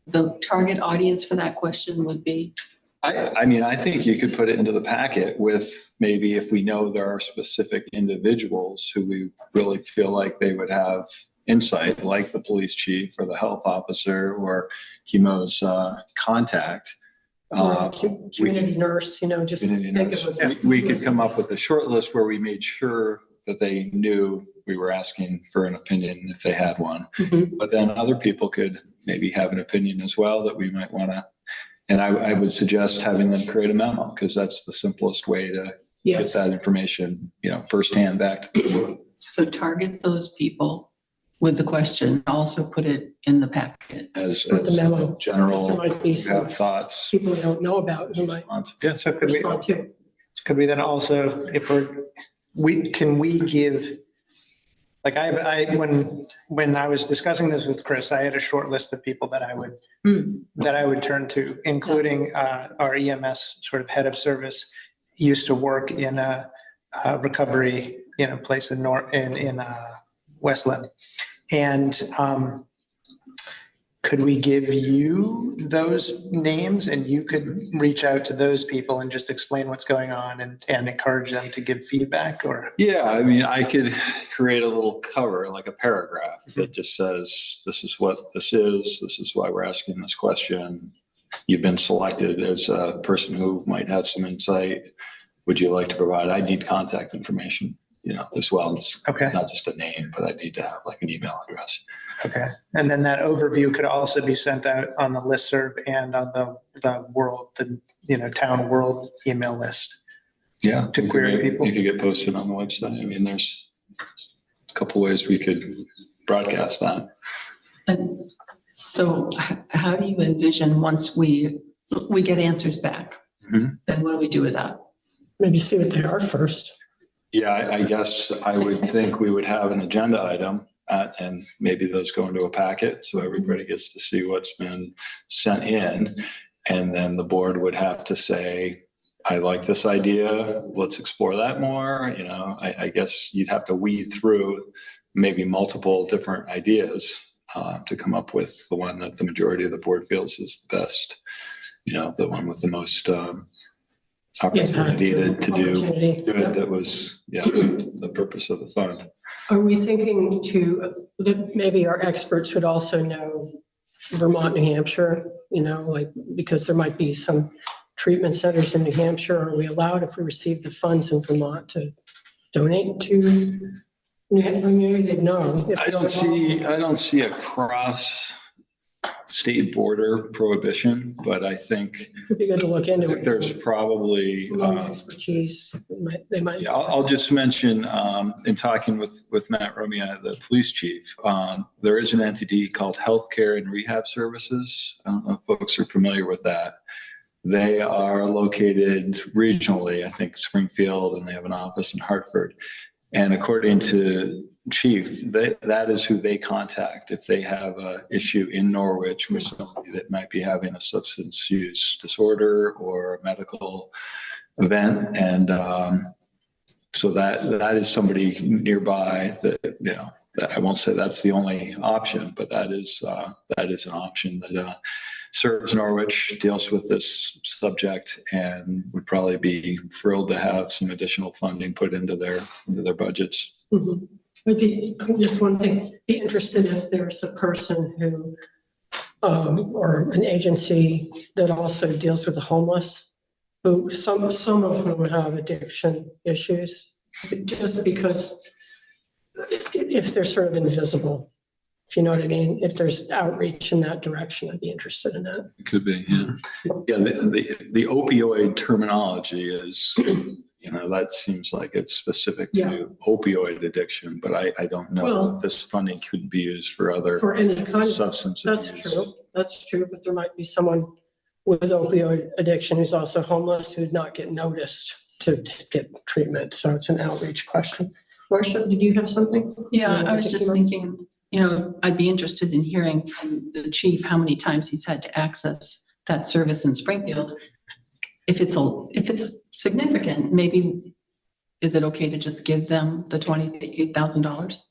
the target audience for that question would be. I mean, I think you could put it into the packet with, maybe if we know there are specific individuals who we really feel like they would have insight, like the police chief or the health officer or Kimo's contact. Community nurse, you know, just Community think nurse. of it. We could come up with a short list where we made sure that they knew we were asking for an opinion if they had one. But then other people could maybe have an opinion as well that we might want to. And I would suggest having them create a memo, because that's the simplest way to get that information, you know, firsthand back to the board. So target those people with the question, also put it in the packet. As With the memo. general, There might be some have thoughts. people we don't know about who might Yeah, so could we, respond to. Could we then also, if can we give, like when I was discussing this with Chris, I had a short list of people that I would turn to, including our EMS sort of head of service, used to work in a recovery, place in Westland. And could we give you those names and you could reach out to those people and just explain what's going on and encourage them to give feedback? Or Yeah, I mean, I could create a little cover, like a paragraph that just says, this is what this is why we're asking this question. You've been selected as a person who might have some insight. Would you like to provide? I need contact information, as well. It's okay. Not just a name, but I need to have like an email address. Okay. And then that overview could also be sent out on the listserv and on the town world email list. Yeah. To query people. You could get posted on the website. I mean, there's a couple ways we could broadcast that. And so how do you envision once we get answers back? Mhm. Then what do we do with that? Maybe see what they are first. Yeah, I guess I would think we would have an agenda item and maybe those go into a packet so everybody gets to see what's been sent in. And then the board would have to say, I like this idea, let's explore that more. I guess you'd have to weed through maybe multiple different ideas to come up with the one that the majority of the board feels is the best, the one with the most opportunity to do it. That was, the purpose of the fund. Are we thinking that maybe our experts would also know Vermont, New Hampshire, because there might be some treatment centers in New Hampshire. Are we allowed, if we receive the funds in Vermont, to donate to New Hampshire? Maybe they'd know. I don't see a cross state border prohibition, but I think It'd be good to look into it. there's probably Expertise, they might. Yeah, I'll just mention, in talking with Matt Romeo, the police chief, there is an entity called Healthcare and Rehab Services. I don't know if folks are familiar with that. They are located regionally, I think Springfield, and they have an office in Hartford. And according to Chief, that is who they contact if they have an issue in Norwich with somebody that might be having a substance use disorder or a medical event. And so that is somebody nearby that, I won't say that's the only option, but that is an option that serves Norwich, deals with this subject, and would probably be thrilled to have some additional funding put into their budgets. Mm-hmm. Would be just one thing, be interested if there's a person who, or an agency that also deals with the homeless, who some of whom have addiction issues, just because if they're sort of invisible, if you know what I mean, if there's outreach in that direction, I'd be interested in that. It could be, yeah. Yeah, the opioid terminology is, that seems like it's specific to opioid addiction, but I don't know if this funding couldn't be used for any kind of substance abuse. That's true, but there might be someone with opioid addiction who's also homeless who'd not get noticed to get treatment. So it's an outreach question. Marcia, did you have something? Yeah, I was just thinking, I'd be interested in hearing from the chief how many times he's had to access that service in Springfield. If it's significant, maybe is it okay to just give them the $28,000?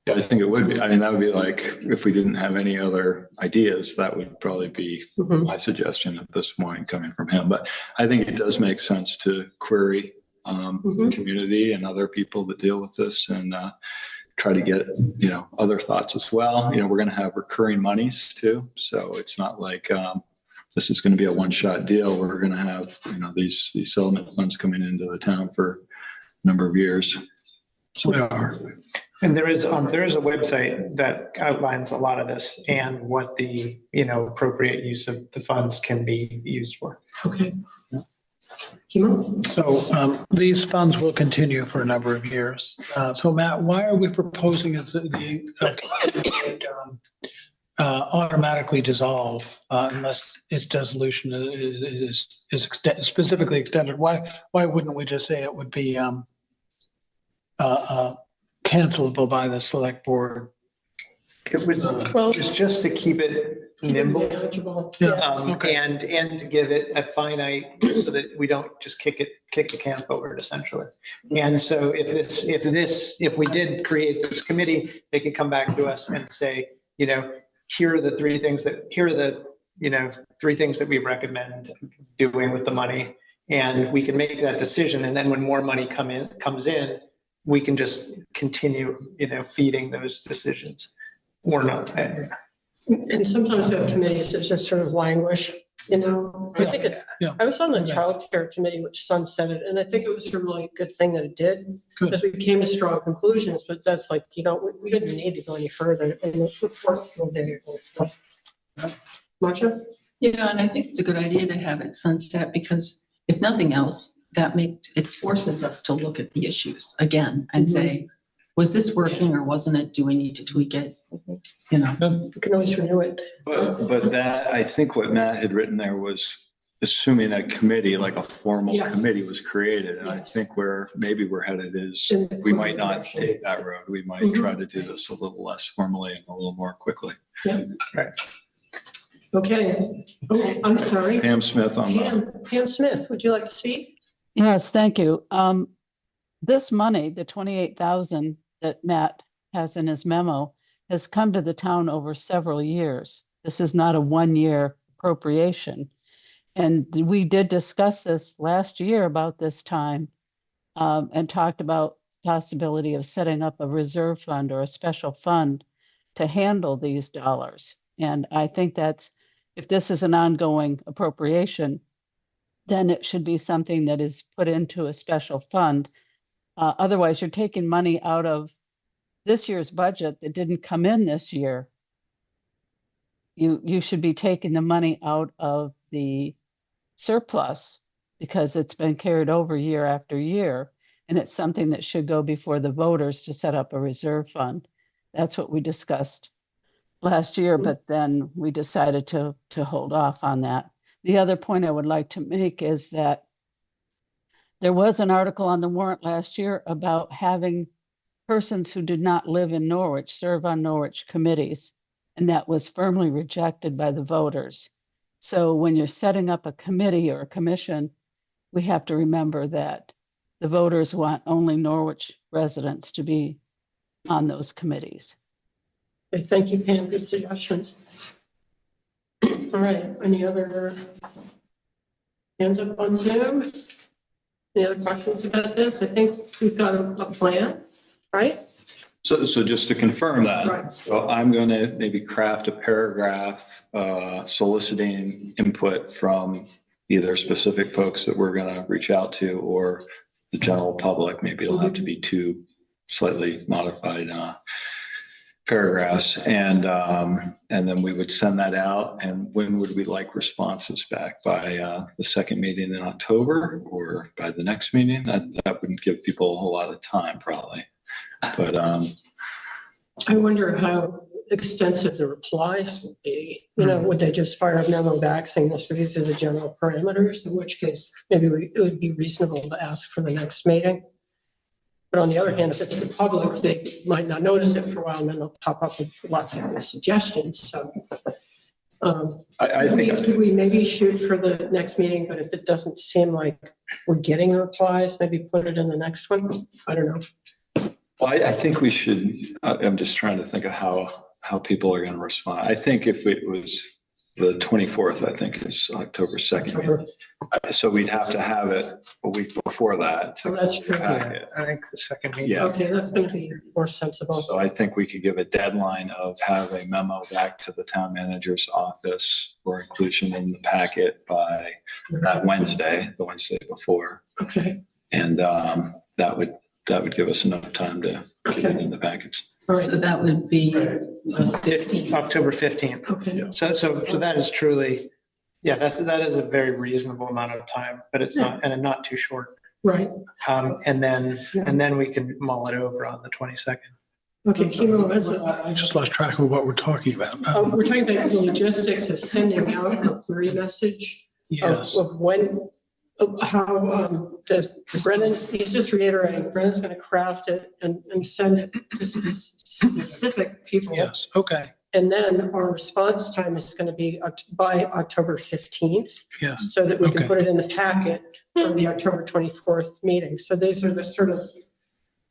Yeah, I think it would be. I mean, that would be like, if we didn't have any other ideas, that would probably be my suggestion at this point coming from him. But I think it does make sense to query the community and other people that deal with this and try to get, other thoughts as well. We're going to have recurring monies too. So it's not like this is going to be a one-shot deal. We're going to have, these settlement funds coming into the town for a number of years. So we are. And there is a website that outlines a lot of this and what the, appropriate use of the funds can be used for. Okay. Kimo? So these funds will continue for a number of years. So Matt, why are we proposing as the automatically dissolve unless its dissolution is specifically extended. Why wouldn't we just say it would be cancelable by the select board? It was, Well, it's just to keep it nimble. manageable. Okay. And to give it a finite, so that we don't just kick the can forward essentially. And so if we did create this committee, they could come back to us and say, here are the three things that we recommend doing with the money. And we can make that decision. And then when more money comes in, we can just continue, feeding those decisions or not. And sometimes we have committees that just sort of languish, I think I was on the childcare committee, which sunsetted, and I think it was a really good thing that it did. Good. Because we came to strong conclusions, but that's like, we didn't need to go any further, and the report's still there and stuff. Marcia? Yeah, and I think it's a good idea to have it sunset because if nothing else, it forces us to look at the issues again and say, was this working or wasn't it? Do we need to tweak it? You can always renew it. But that, I think what Matt had written there was assuming a committee, like a formal Yes. committee was created. And I Yes. think where maybe we're headed is we might not take that road. We might Mhm. try to do this a little less formally and a little more quickly. Okay. Oh, I'm sorry. Pam Smith on the. Pam Smith, would you like to speak? Yes, thank you. This money, the 28,000 that Matt has in his memo, has come to the town over several years. This is not a one-year appropriation. And we did discuss this last year about this time and talked about possibility of setting up a reserve fund or a special fund to handle these dollars. And I think that's, if this is an ongoing appropriation, then it should be something that is put into a special fund. Otherwise, you're taking money out of this year's budget that didn't come in this year. You should be taking the money out of the surplus because it's been carried over year after year. And it's something that should go before the voters to set up a reserve fund. That's what we discussed last year, but then we decided to hold off on that. The other point I would like to make is that there was an article on the warrant last year about having persons who did not live in Norwich serve on Norwich committees, and that was firmly rejected by the voters. So when you're setting up a committee or a commission, we have to remember that the voters want only Norwich residents to be on those committees. Okay, thank you, Pam. Good suggestions. All right, any other hands up on Zoom? Any other questions about this? I think we've got a plan, right? So just to confirm that, Right. so I'm going to maybe craft a paragraph soliciting input from either specific folks that we're going to reach out to or the general public. Maybe it'll have to be two slightly modified paragraphs, and then we would send that out. And when would we like responses back? By the second meeting in October or by the next meeting? That wouldn't give people a whole lot of time, probably. But I wonder how extensive the replies would be. Would they just fire a memo back saying these are the general parameters, in which case maybe it would be reasonable to ask for the next meeting. But on the other hand, if it's the public, they might not notice it for a while and then they'll pop up with lots of suggestions. So I think could we maybe shoot for the next meeting, but if it doesn't seem like we're getting replies, maybe put it in the next one? I don't know. Well, I think we should, I'm just trying to think of how people are going to respond. I think if it was the 24th, I think is October 2nd. So we'd have to have it a week before that. Oh, that's true. I think the second meeting. Yeah. Okay, that's going to be more sensible. So I think we could give a deadline of having a memo back to the town manager's office for inclusion in the packet by that Wednesday, the Wednesday before. Okay. And that would give us enough time to get it in the packets. All right. So that would be the 15th. October 15th. Okay. So that is truly, that is a very reasonable amount of time, but it's not, and not too short. Right. And then we can mull it over on the 22nd. Okay, chemo as a, I just lost track of what we're talking about. we're talking about the logistics of sending out a query message Yes, of when, of how, Brennan's, he's just reiterating, Brennan's gonna craft it and send it to specific people. yes, okay, And then our response time is gonna be by October 15th, yes. so that we can Okay. put it in the packet for the October 24th meeting. So these are the sort of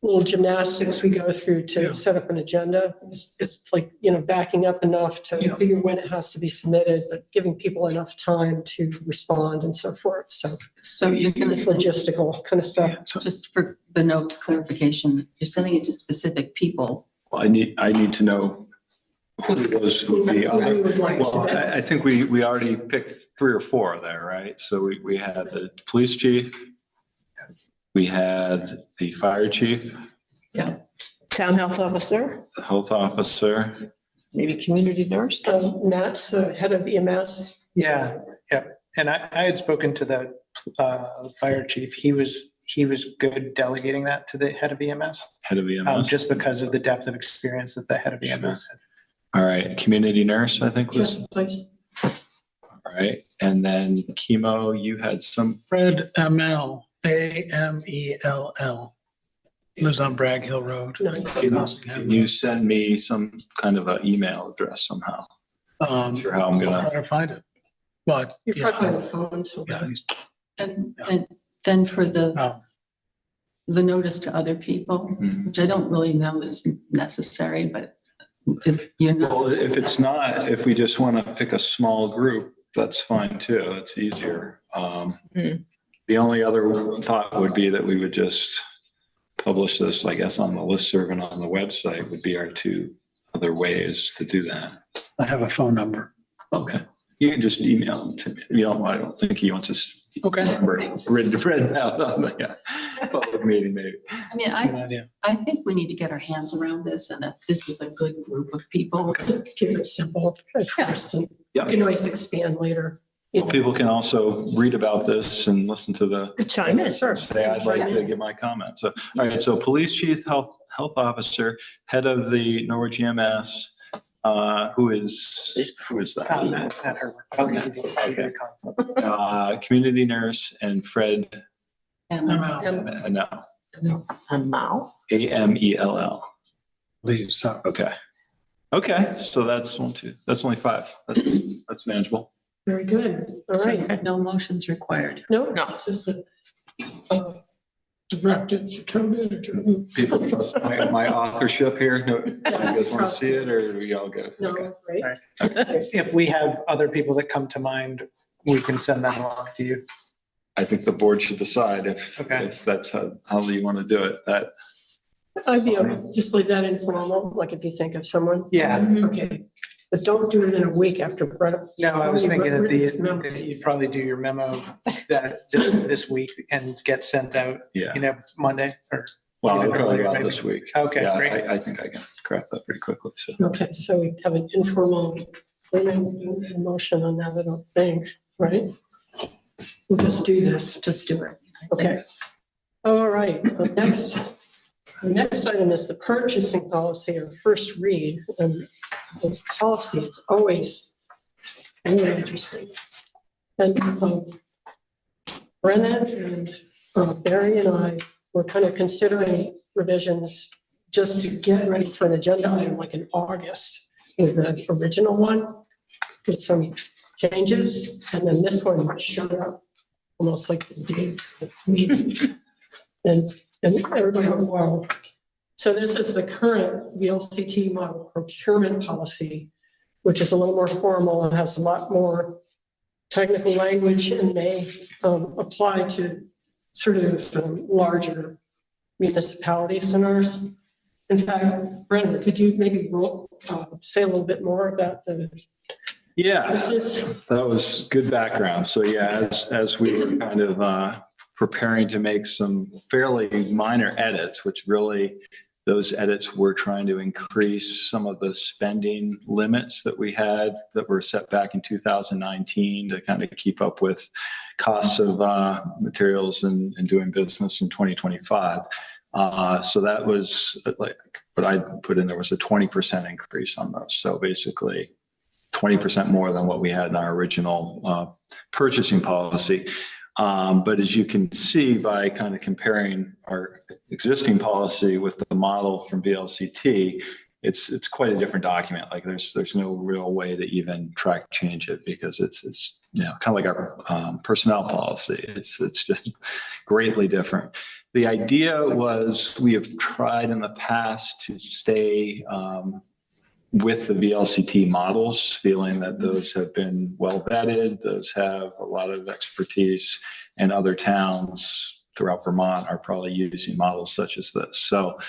little gymnastics we go through Yeah. to set up an agenda. It's like, backing up enough to Yeah. figure when it has to be submitted, but giving people enough time to respond and so forth. So So you're going it's to, logistical kind of stuff. Yeah, so- just for the notes clarification, you're sending it to specific people. Well, I need to know who those would be. Who we would like to Well, do. I think we already picked 3 or 4 there, right? So we had the police chief. We had the fire chief, Town health officer, the health officer. maybe community nurse. Matt's head of EMS. Yeah, yeah. And I had spoken to the fire chief. He was good delegating that to the head of EMS, Head of EMS. just because of the depth of experience that the head of EMS had. All right, community nurse, I think was, Yes, please. all right. And then chemo, you had some, Fred Amell, Amell, lives on Bragg Hill Road. can you send me some kind of an email address somehow? Sure how I'm I'll gonna, try to find it. But, You're yeah, probably on the phone, so. yeah, And then for oh, the notice to other people, Mhm. which I don't really know is necessary, but if you're not, well, if it's not, if we just want to pick a small group, that's fine too. It's easier. The only other thought would be that we would just publish this, I guess, on the listserv and on the website would be our 2 other ways to do that. I have a phone number. Okay. You can just email them to me. I don't think he wants us Okay. written out on the public meeting, maybe. I mean, Good idea. I think we need to get our hands around this and that this is a good group of people. Keep it simple at first, and you Yeah. can always expand later. Well, people can also read about this and listen to the, Chime in, sure. say, I'd like to give my comment. So, all right, so police chief, health officer, head of the Norwich EMS, who is that? Matt Herbert. I'll give you the contact. Community nurse and Fred, And Amell, no, Amell. Amell. please, Okay. Okay, so that's 1, 2, that's only 5. That's manageable. Very good. All right. no motions required. No, it's just a directed to town manager. People trust my authorship here. No, you guys want to see it or do we all go? Okay. No, right? If we have other people that come to mind, we can send them along to you. I think the board should decide if that's how you want to do it. That, I'd be okay, just leave that informal, like if you think of someone. Yeah. Okay, but don't do it in a week after Brett. No, I was thinking that Brennan's memo. that you'd probably do your memo this week and get sent out, yeah. Monday or. Well, I'll Either probably earlier, go out maybe. this week. Okay, Yeah, great. I think I can craft that pretty quickly. So, Okay, so we have an informal motion on that, I don't think, right? We'll just do this, just do it. Okay. All right, the next item is the purchasing policy or first read. And this policy is always very interesting. And Brennan and Barry and I were kind of considering revisions just to get ready for an agenda item like in August with the original one with some changes. And then this one showed up almost like the day of the meeting. And everybody went, wow. So this is the current VLCT model procurement policy, which is a little more formal and has a lot more technical language and may apply to sort of larger municipalities and ours. In fact, Brendan, could you maybe say a little bit more about the yeah, differences? that was good background. So yeah, as we were kind of preparing to make some fairly minor edits, which really those edits were trying to increase some of the spending limits that we had that were set back in 2019 to kind of keep up with costs of materials and doing business in 2025. So that was like, what I put in there was a 20% increase on those. So basically 20% more than what we had in our original purchasing policy. But as you can see by kind of comparing our existing policy with the model from VLCT, it's quite a different document. Like there's no real way to even track change it because it's kind of like our personnel policy. It's just greatly different. The idea was we have tried in the past to stay with the VLCT models, feeling that those have been well vetted, those have a lot of expertise, and other towns throughout Vermont are probably using models such as this. So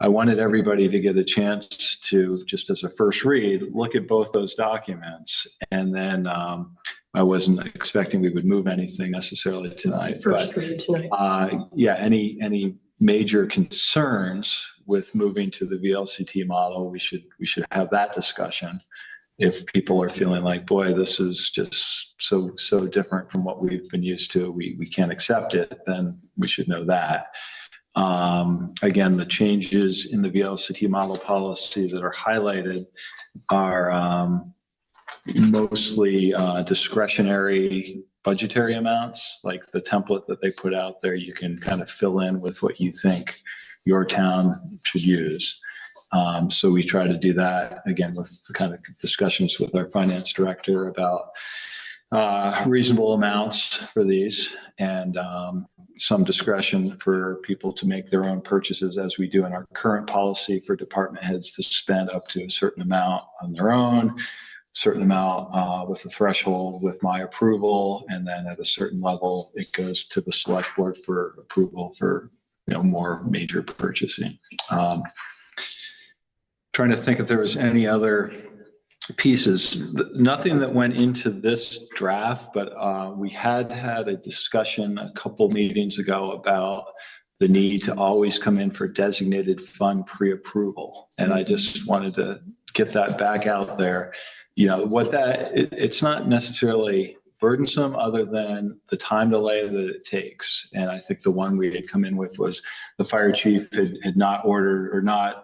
I wanted everybody to get a chance to, just as a first read, look at both those documents. And then I wasn't expecting we would move anything necessarily tonight. First read tonight. Any major concerns with moving to the VLCT model, we should have that discussion. If people are feeling like, boy, this is just so different from what we've been used to, we can't accept it, then we should know that. Again, the changes in the VLCT model policy that are highlighted are mostly discretionary budgetary amounts, like the template that they put out there. You can kind of fill in with what you think your town should use. So we try to do that again with the kind of discussions with our finance director about reasonable amounts for these and some discretion for people to make their own purchases, as we do in our current policy for department heads to spend up to a certain amount on their own, certain amount with the threshold with my approval, and then at a certain level it goes to the select board for approval for more major purchasing. Trying to think if there was any other pieces. Nothing that went into this draft, but we had a discussion a couple meetings ago about the need to always come in for designated fund pre-approval, and I just wanted to get that back out there. It's not necessarily burdensome other than the time delay that it takes. And I think the one we had come in with was the fire chief had not ordered or not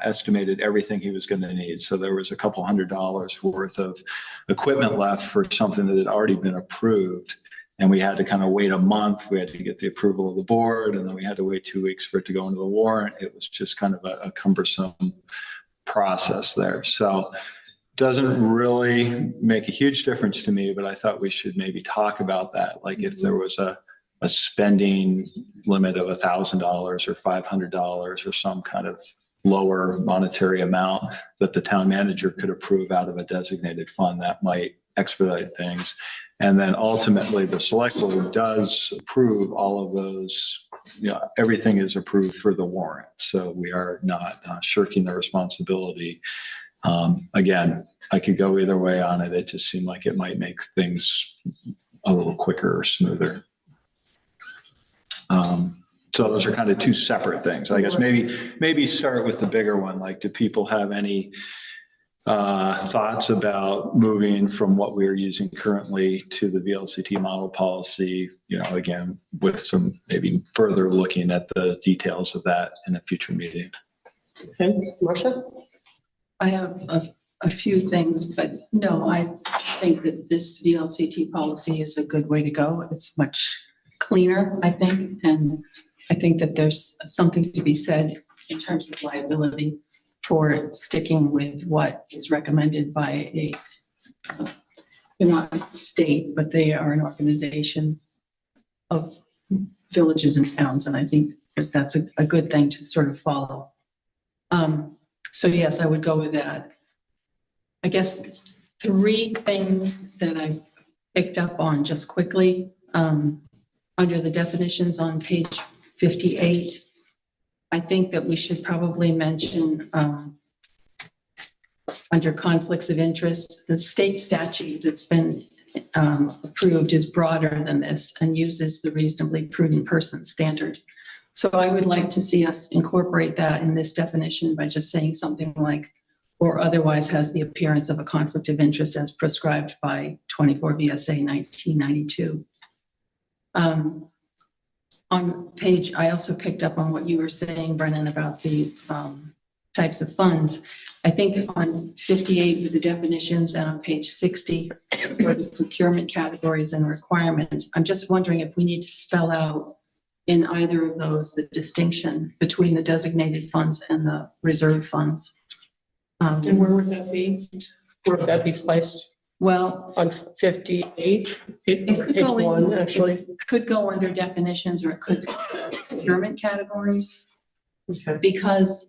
estimated everything he was going to need. So there was a couple $100 worth of equipment left for something that had already been approved. And we had to kind of wait a month. We had to get the approval of the board, and then we had to wait 2 weeks for it to go into the warrant. It was just kind of a cumbersome process there. So doesn't really make a huge difference to me, but I thought we should maybe talk about that. Like if there was a spending limit of $1,000 or $500 or some kind of lower monetary amount that the town manager could approve out of a designated fund, that might expedite things. And then ultimately the select board does approve all of those. Everything is approved for the warrant. So we are not shirking the responsibility. Again, I could go either way on it. It just seemed like it might make things a little quicker or smoother. So those are kind of two separate things. I guess maybe start with the bigger one. Like, do people have any thoughts about moving from what we're using currently to the VLCT model policy? Again, with some maybe further looking at the details of that in a future meeting. Okay, Marcia? I have a few things, but no, I think that this VLCT policy is a good way to go. It's much cleaner, I think, and I think that there's something to be said in terms of liability for sticking with what is recommended by they're not state, but they are an organization of villages and towns, and I think that that's a good thing to sort of follow. So yes, I would go with that. I guess 3 things that I picked up on just quickly. Under the definitions on page 58, I think that we should probably mention under conflicts of interest, the state statute that's been approved is broader than this and uses the reasonably prudent person standard. So I would like to see us incorporate that in this definition by just saying something like, or otherwise has the appearance of a conflict of interest as prescribed by 24 VSA 1992. On page, I also picked up on what you were saying, Brennan, about the types of funds. I think on 58 with the definitions and on page 60 for the procurement categories and requirements, I'm just wondering if we need to spell out in either of those the distinction between the designated funds and the reserve funds. And where would that be? Where would that be placed? Well, On 58, it could page go in, 1, actually. it could go under definitions, or it could procurement categories. Okay. Because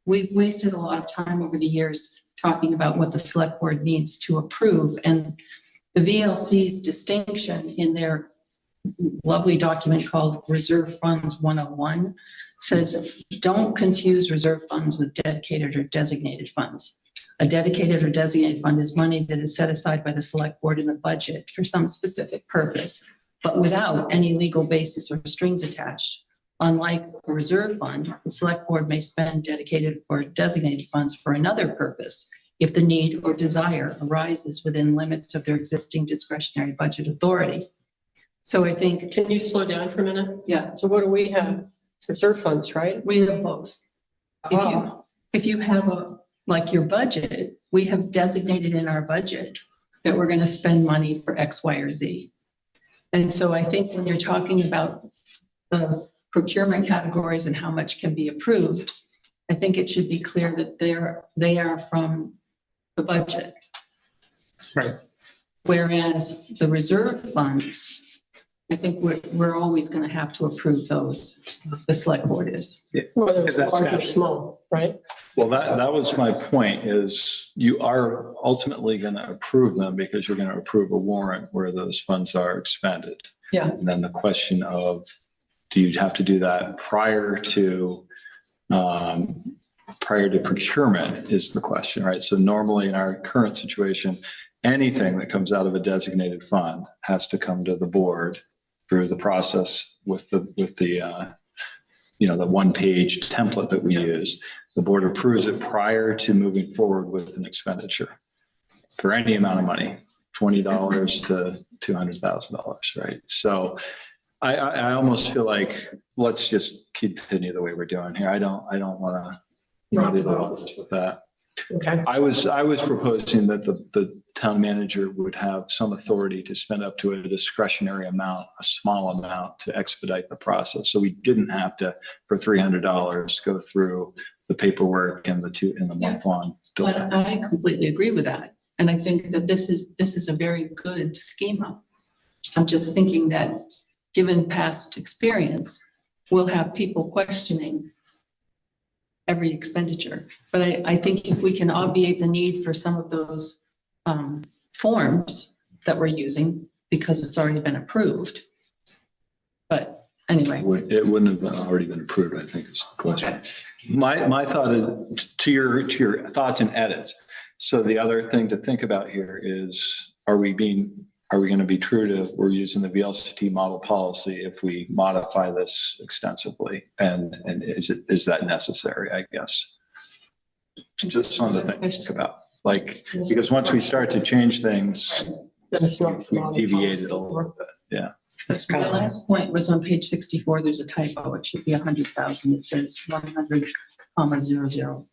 we've wasted a lot of time over the years talking about what the select board needs to approve, and the VLC's distinction in their lovely document called Reserve Funds 101 says, don't confuse reserve funds with dedicated or designated funds. A dedicated or designated fund is money that is set aside by the select board in the budget for some specific purpose, but without any legal basis or strings attached. Unlike a reserve fund, the select board may spend dedicated or designated funds for another purpose if the need or desire arises within limits of their existing discretionary budget authority. So I think, Can you slow down for a minute? yeah, So what do we have? Reserve funds, right? we have both. If you have like your budget, we have designated in our budget that we're going to spend money for X, Y, or Z. And so I think when you're talking about the procurement categories and how much can be approved, I think it should be clear that they are from the budget. Right. Whereas the reserve funds, I think we're always going to have to approve those. The select board is. Whether it's large or small, right? Well, that was my point, is you are ultimately going to approve them because you're going to approve a warrant where those funds are expended. Yeah. And then the question of, do you have to do that prior to procurement is the question, right? So normally in our current situation, anything that comes out of a designated fund has to come to the board through the process with the one-page template that we use. The board approves it prior to moving forward with an expenditure for any amount of money, $20 to $200,000, right? So I almost feel like let's just continue the way we're doing here. I don't want to with that. Okay. I was proposing that the town manager would have some authority to spend up to a discretionary amount, a small amount, to expedite the process. So we didn't have to, for $300, go through the paperwork and the month-long delay. But I completely agree with that. And I think that this is a very good schema. I'm just thinking that given past experience, we'll have people questioning every expenditure. But I think if we can obviate the need for some of those forms that we're using because it's already been approved. But anyway. It wouldn't have already been approved, I think is the question. Okay. My thought is to your thoughts and edits. So the other thing to think about here is, are we going to be true to, we're using the VLCT model policy if we modify this extensively? And is that necessary, I guess? Just something to think about. Like, because once we start to change things, we deviated a little bit. Yeah. My last point was on page 64. There's a typo. It should be 100,000. It says 100,000.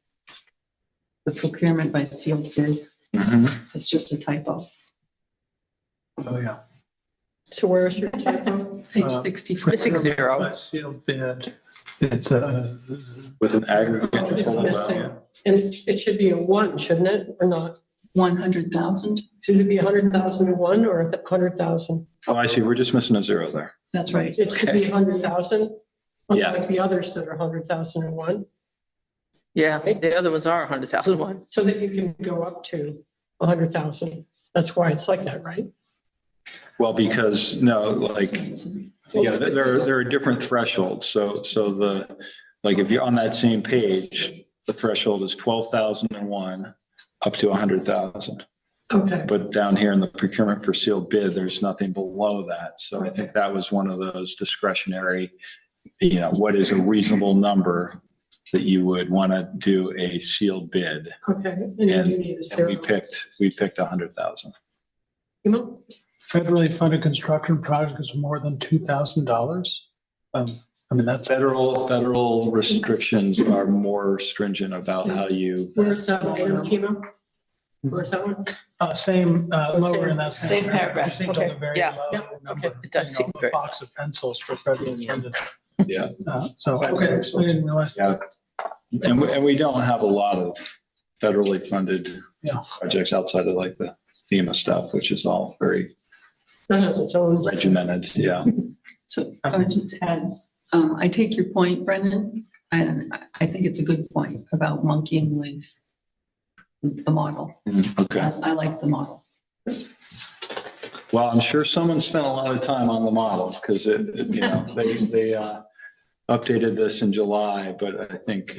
The procurement by sealed bid. It's just a typo. Oh, yeah. So where is your typo? Page 64. 60. Sealed bid. It's with an aggregate It's total missing. value. And it should be a 1, shouldn't it, or not? 100,000. Should it be 100,001 or 100,000? Oh, I see. We're just missing a zero there. That's right. It should be 100,000, Yeah. like the others that are 100,001, Yeah, the other ones are 100,001. so that you can go up to 100,000. That's why it's like that, right? Well, because there are different thresholds. So if you're on that same page, the threshold is 12,001 up to 100,000. Okay. But down here in the procurement for sealed bid, there's nothing below that. So I think that was one of those discretionary, what is a reasonable number that you would want to do a sealed bid. Okay. And we picked 100,000. federally funded construction project is more than $2,000. I mean, that's. Federal restrictions are more stringent about how you. Where's that one, Chemo? Where's that one? Same, lower in that. Same paragraph. It seems Okay. like a very Yeah. low Yeah. number. It does seem A very box of pencils for federally funded. Yeah. So, okay, I didn't realize. Yeah. And we don't have a lot of federally funded Yeah. projects outside of like the FEMA stuff, which is all very That has its own. regimented. Yeah. So I would just add, I take your point, Brendan, and I think it's a good point about monkeying with the model. Okay. I like the model. Well, I'm sure someone spent a lot of time on the model because they updated this in July, but I think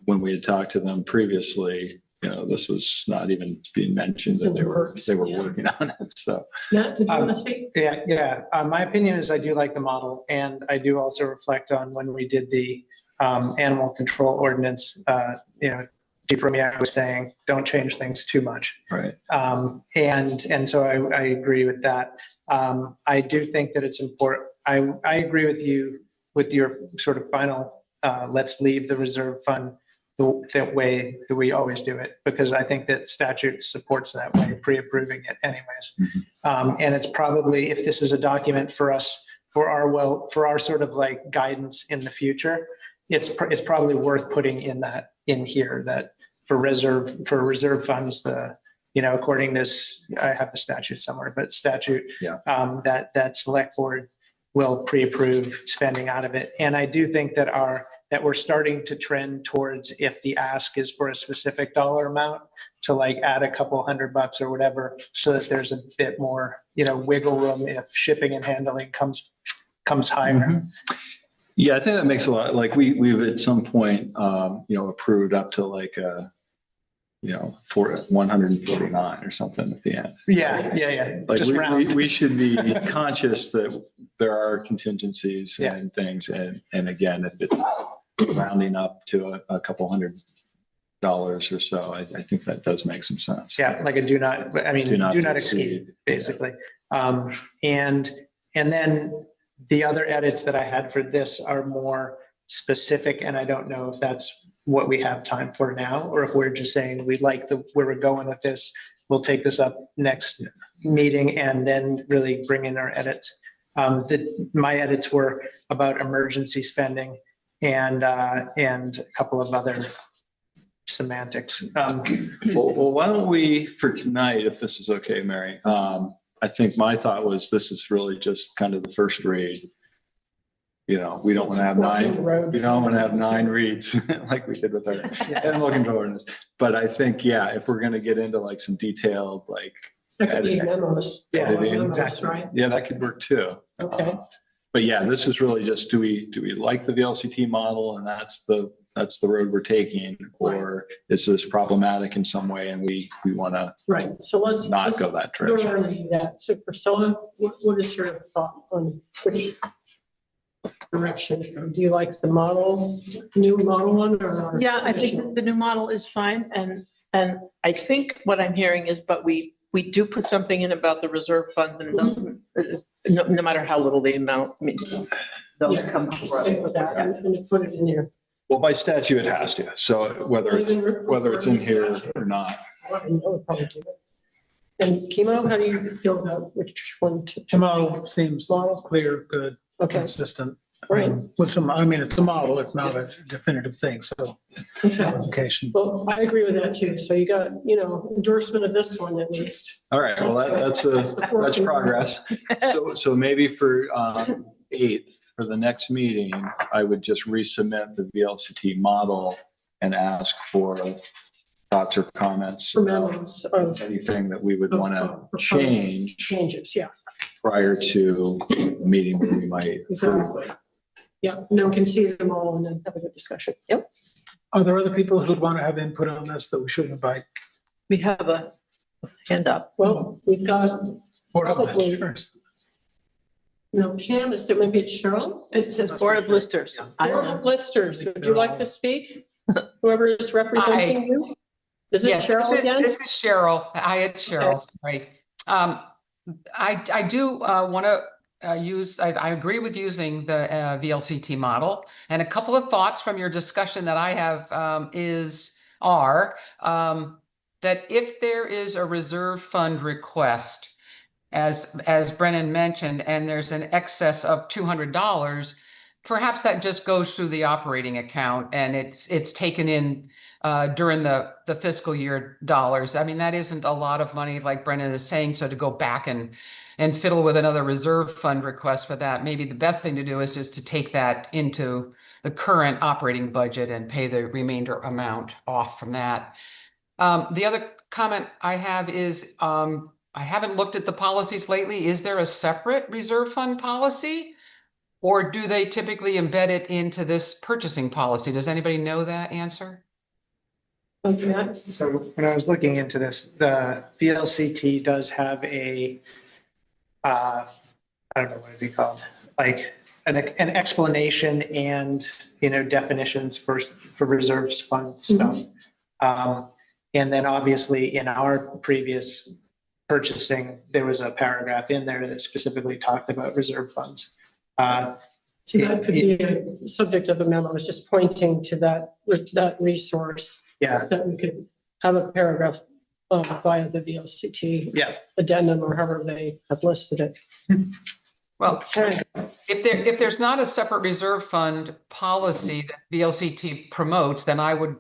when we had talked to them previously, this was not even being mentioned that they were working on it. So. Matt, did you want to speak? Yeah. My opinion is I do like the model, and I do also reflect on when we did the animal control ordinance. Chief Romeo was saying, don't change things too much. Right. And so I agree with that. I do think that it's important. I agree with you with your sort of final, let's leave the reserve fund the way that we always do it, because I think that statute supports that way, pre-approving it anyways. And it's probably, if this is a document for us, for our sort of like guidance in the future, it's probably worth putting in here that for reserve funds, according to this, I have the statute somewhere, but statute, that select board will pre-approve spending out of it. And I do think that we're starting to trend towards, if the ask is for a specific dollar amount, to like add a couple $100 or whatever, so that there's a bit more, wiggle room if shipping and handling comes higher. Mm-hmm. Yeah, I think that makes a lot, like we've at some point, approved up to like, for 149 or something at the end. Yeah. Like Just round. we should be conscious that there are contingencies and things. And again, if it's rounding up to a couple $100 or so, I think that does make some sense. Yeah, like a do not exceed, basically. And then the other edits that I had for this are more specific, and I don't know if that's what we have time for now, or if we're just saying we like where we're going with this. We'll take this up next meeting and then really bring in our edits. My edits were about emergency spending and a couple of other semantics. Well, why don't we, for tonight, if this is okay, Mary, I think my thought was this is really just kind of the first read. We don't want to have nine reads like we did with our animal control ordinance. But I think, if we're going to get into like some detailed, like That could be memos. Exactly. Right? Yeah, that could work too. Okay. But this is really just, do we like the VLCT model and that's the road we're taking, or is this problematic in some way and we want to So let's not go that go direction? around and do that. So Priscilla, what is your thought on which direction? Do you like the new model one, or? Yeah, I think the new model is fine, and I think what I'm hearing is, but we do put something in about the reserve funds, and it doesn't, no matter how little the amount, those come Stick before. with that and put it in there. Well, by statute, it has to. So whether it's in here or not. I would probably do it. And Chemo, how do you feel about which one to? Memo seems clear, good, consistent. Right. With some, it's a model, it's not a definitive thing, so. Clarification. Well, I agree with that too. So you got, endorsement of this one at least. All right. Well, that's progress. So maybe for 8th, for the next meeting, I would just resubmit the VLCT model and ask for thoughts or comments. For memos. Anything that we would want to change. Changes, prior to the meeting where we might. Exactly. Yeah, no one can see them all and then have a good discussion. Yep. Are there other people who'd want to have input on this that we should invite? We have a hand up. Well, we've got probably, Pam, is there maybe it's Cheryl? It says Board of Listers. Board of Listers, would you like to speak? Whoever is representing you? Is it Yes, Cheryl again? This is Cheryl. Hi, it's Cheryl. Right. I do want to I agree with using the VLCT model. And a couple of thoughts from your discussion that I have are that if there is a reserve fund request, as Brennan mentioned, and there's an excess of $200, perhaps that just goes through the operating account and it's taken in during the fiscal year dollars. I mean, that isn't a lot of money, like Brennan is saying. So to go back and fiddle with another reserve fund request for that, maybe the best thing to do is just to take that into the current operating budget and pay the remainder amount off from that. The other comment I have is I haven't looked at the policies lately. Is there a separate reserve fund policy? Or do they typically embed it into this purchasing policy? Does anybody know that answer? So when I was looking into this, the VLCT does have a, I don't know what it'd be called, like an explanation and, definitions for reserves fund stuff. And then obviously in our previous purchasing, there was a paragraph in there that specifically talked about reserve funds. So that could be a subject of a memo. I was just pointing to that resource. Yeah. That we could have a paragraph via the VLCT addendum or however they have listed it. Well, if there's not a separate reserve fund policy that VLCT promotes, then I would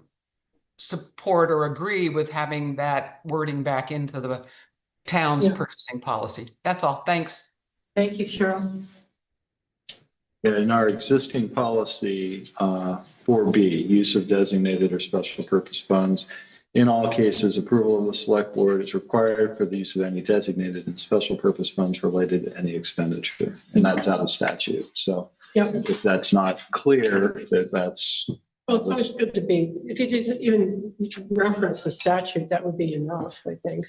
support or agree with having that wording back into the town's purchasing policy. That's all. Thanks. Thank you, Cheryl. Yeah, in our existing policy, 4B, use of designated or special purpose funds. In all cases, approval of the select board is required for the use of any designated and special purpose funds related to any expenditure. And that's out of statute. So if that's not clear, that's... Well, it's always good to be, if you just even reference the statute, that would be enough, I think.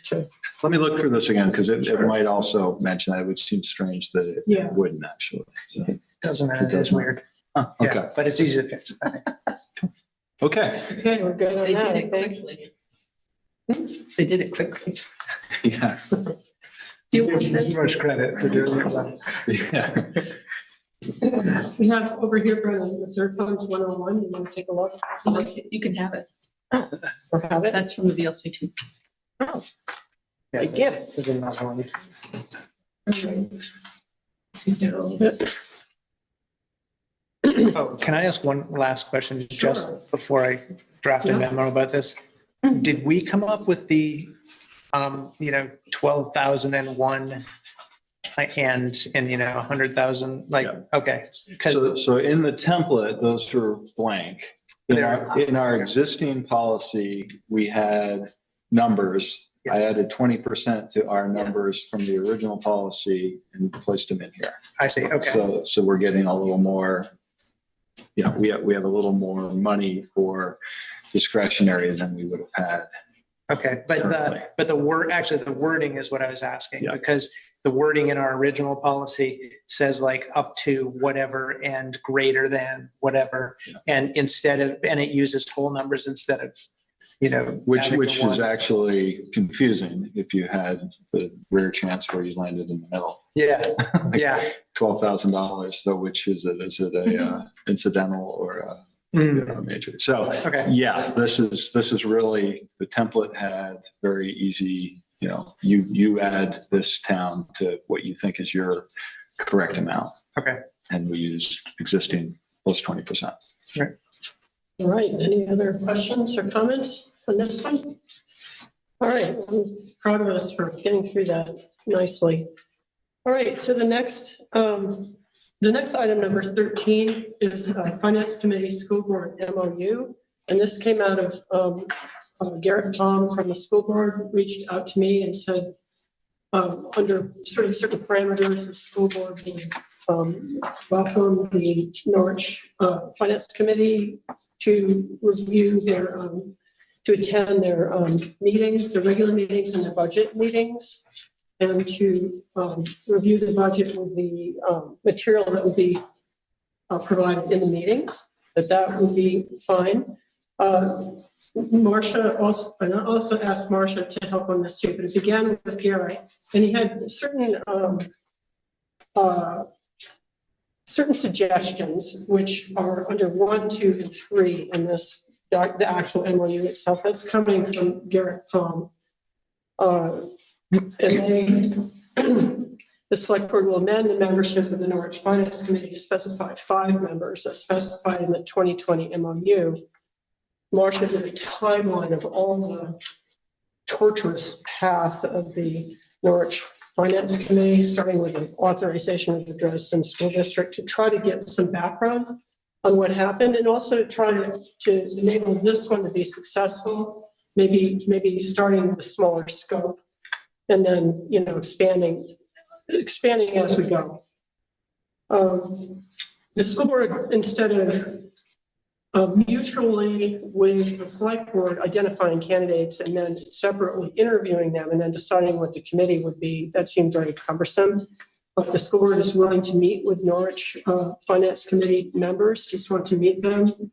Let me look through this again, because it might also mention that. It would seem strange that it wouldn't actually. So. Doesn't matter. It's weird. Huh, okay. Yeah, but it's easy to fix. Okay. Okay, we're good on They that, did I it think. quickly. They did it quickly. Yeah. Do you want Too much credit for doing it well. Yeah. We have over here, Brennan, Reserve Funds 101. You want to take a look? You can have it. Or have it? That's from the VLCT. Oh, Yeah, good gift. it's in that one. Oh, can I ask one last question just before I draft a memo about this? Did we come up with the, 12,001 and 100,000, like, okay. So in the template, those are blank. In our existing policy, we had numbers. I added 20% to our numbers from the original policy and placed them in here. I see, okay. So we're getting a little more, we have a little more money for discretionary than we would have had. Okay, but the wording is what I was asking, because the wording in our original policy says like up to whatever and greater than whatever. And and it uses whole numbers instead of, which is actually confusing if you had the rare chance where you landed in the middle. Yeah, like yeah. $12,000. So which is it? Is it a incidental or a major? So yes, this is really, the template had very easy, you add this town to what you think is your correct amount. Okay. And we use existing plus 20%. Right. All right, any other questions or comments on this one? All right, I'm proud of us for getting through that nicely. All right, so the next item, number 13, is Finance Committee School Board MOU. And this came out of Garrett Palm from the School Board reached out to me and said, under sort of certain parameters, the School Board welcome the Norwich Finance Committee to review their, to attend their meetings, their regular meetings and their budget meetings, and to review the budget with the material that would be provided in the meetings, that would be fine. Marcia also, and I also asked Marcia to help on this too, but it began with Gary, and he had certain suggestions, which are under 1, 2, and 3 in this, the actual MOU itself. That's coming from Garrett Palm. And the select board will amend the membership of the Norwich Finance Committee to specify 5 members as specified in the 2020 MOU. Marcia did a timeline of all the torturous path of the Norwich Finance Committee, starting with the authorization of the Dresden School District, to try to get some background on what happened, and also to try to enable this one to be successful, maybe starting with a smaller scope, and then, you know, expanding as we go. The school board, instead of mutually with the select board identifying candidates and then separately interviewing them and then deciding what the committee would be, that seemed very cumbersome. But the school board is willing to meet with Norwich Finance Committee members, just want to meet them